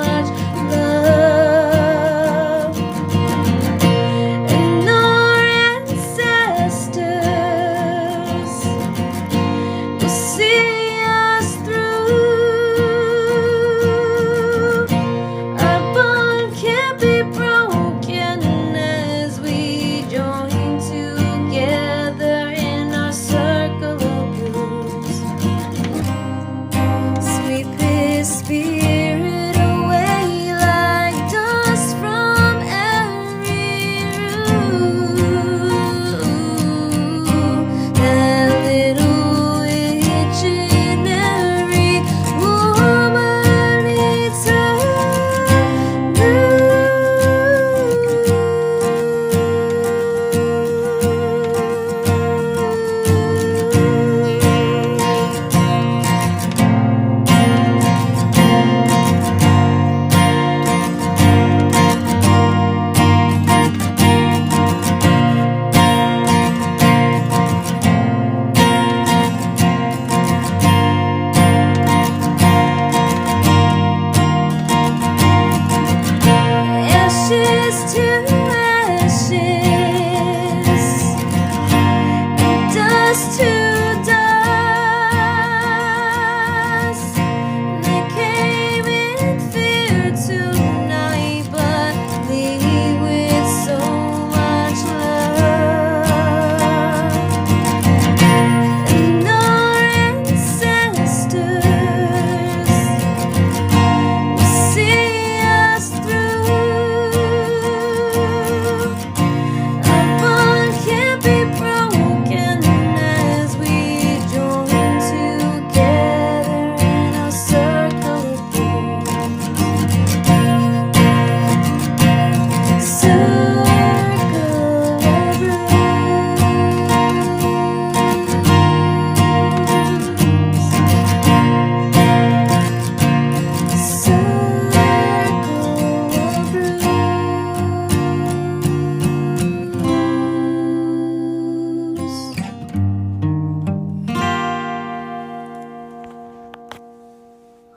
much love. And our ancestors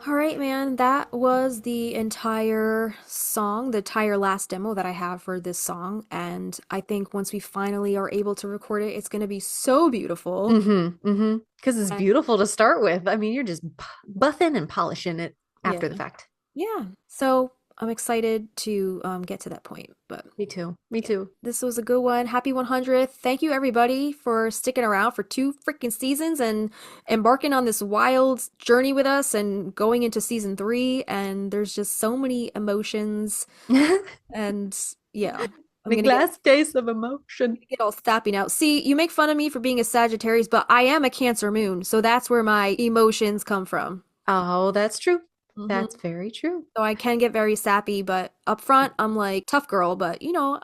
All right, man. That was the entire song, the entire last demo that I have for this song. And I think once we finally are able to record it, it's going to be so beautiful. Because it's beautiful to start with. I mean, you're just buffing and polishing it after the fact. Yeah. So I'm excited to get to that point. But Me too. Me too. this was a good one. Happy 100th. Thank you, everybody, for sticking around for 2 freaking seasons and embarking on this wild journey with us and going into season 3. And there's just so many emotions. And yeah. I'm The gonna glass case of emotion. get all sappy now. See, you make fun of me for being a Sagittarius, but I am a Cancer moon, so that's where my emotions come from. Oh, that's true. Mhm. That's very true. So I can get very sappy, but up front, I'm like tough girl, but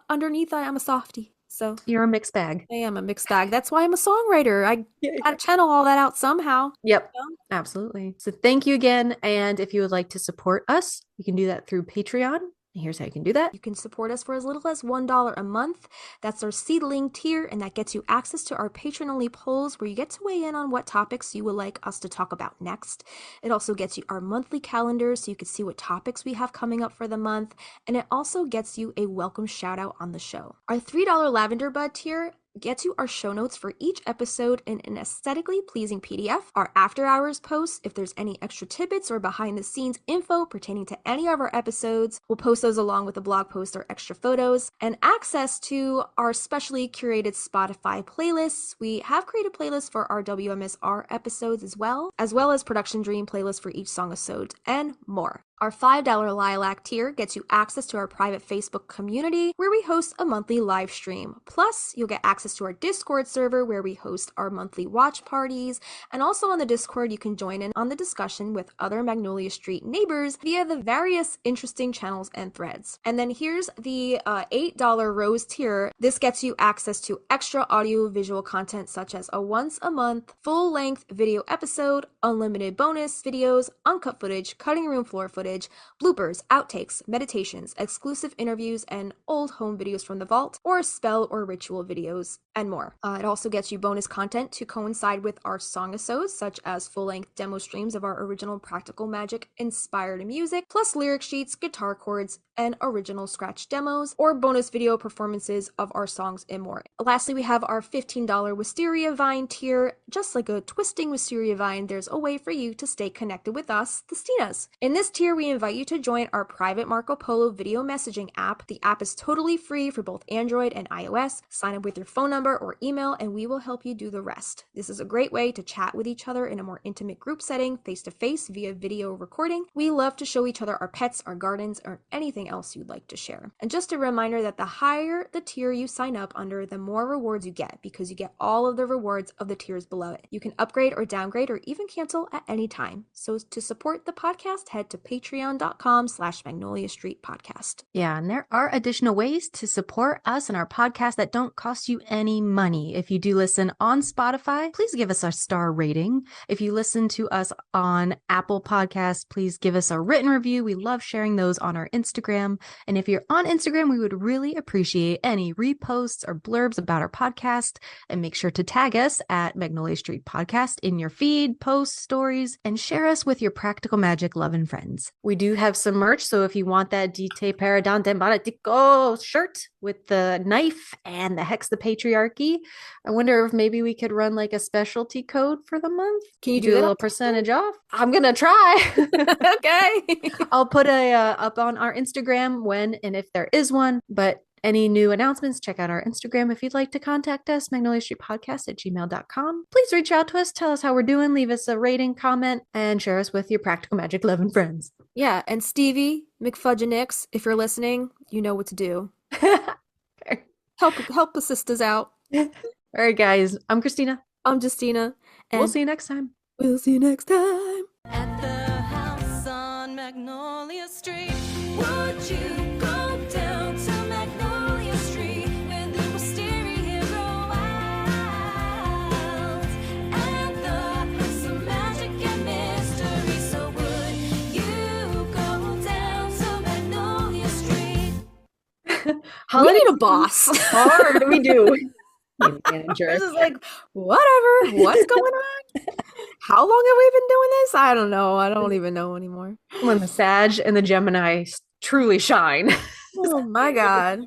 underneath I am a softie. So You're a mixed bag. I am a mixed bag. That's why I'm a songwriter. I gotta channel all that out somehow. Yep. you know? Absolutely. So thank you again. And if you would like to support us, you can do that through Patreon. And here's how you can do that. You can support us for as little as $1 a month. That's our seedling tier, and that gets you access to our patron-only polls where you get to weigh in on what topics you would like us to talk about next. It also gets you our monthly calendar so you can see what topics we have coming up for the month, and it also gets you a welcome shout out on the show. Our $3 Lavender Bud tier gets you our show notes for each episode in an aesthetically pleasing PDF, our after hours posts, if there's any extra tidbits or behind the scenes info pertaining to any of our episodes, we'll post those along with a blog post or extra photos, and access to our specially curated Spotify playlists. We have created playlists for our WMSR episodes as well as Production Dream playlists for each Song-i-SODE, and more. Our $5 Lilac tier gets you access to our private Facebook community where we host a monthly live stream. Plus, you'll get access to our Discord server where we host our monthly watch parties. And also on the Discord, you can join in on the discussion with other Magnolia Street neighbors via the various interesting channels and threads. And then here's the $8 Rose tier. This gets you access to extra audio-visual content such as a once a month full-length video episode, unlimited bonus videos, uncut footage, cutting room floor footage, bloopers, outtakes, meditations, exclusive interviews, and old home videos from the vault, or spell or ritual videos, and more. It also gets you bonus content to coincide with our song-i-SODes, such as full-length demo streams of our original Practical Magic inspired music, plus lyric sheets, guitar chords, and original scratch demos, or bonus video performances of our songs and more. Lastly, we have our $15 Wisteria Vine tier. Just like a twisting Wisteria Vine, there's a way for you to stay connected with us, the Stinas. In this tier, we invite you to join our private Marco Polo video messaging app. The app is totally free for both Android and iOS. Sign up with your phone number or email, and we will help you do the rest. This is a great way to chat with each other in a more intimate group setting, face-to-face via video recording. We love to show each other our pets, our gardens, or anything else you'd like to share. And just a reminder that the higher the tier you sign up under, the more rewards you get, because you get all of the rewards of the tiers below it. You can upgrade or downgrade or even cancel at any time. So to support the podcast, head to patreon.com/Magnolia Street Podcast. Yeah, and there are additional ways to support us and our podcast that don't cost you any money. If you do listen on Spotify, please give us a star rating. If you listen to us on Apple Podcasts, please give us a written review. We love sharing those on our Instagram. And if you're on Instagram, we would really appreciate any reposts or blurbs about our podcast. And make sure to tag us at Magnolia Street Podcast in your feed, posts, stories, and share us with your Practical Magic loving friends. We do have some merch, so if you want that Dite Paradante Baratico shirt with the knife and the Hex the Patriarchy, I wonder if maybe we could run like a specialty code for the month. Can you do a that? little percentage off? I'm gonna try. Okay. I'll put a up on our Instagram when and if there is one, but any new announcements, check out our Instagram. If you'd like to contact us, magnoliastreetpodcast@gmail.com. Please reach out to us, tell us how we're doing, leave us a rating, comment, and share us with your Practical Magic loving friends. Yeah, and Stevie Nicks, if you're listening, you know what to do. Help the sisters out. All right, guys. I'm Kristina. I'm Justina. And We'll see you next time. we'll see you next time. At the house on Magnolia Street, would you go down to Magnolia Street when the wisteria grow wild? At the house of magic and mystery, so would you go down to Magnolia Street? We need a boss. Hard. We do. Managers. This is like, whatever. What's going on? how long have we been doing this? I don't know. I don't even know anymore. When the Sag and the Gemini truly shine. Oh my God.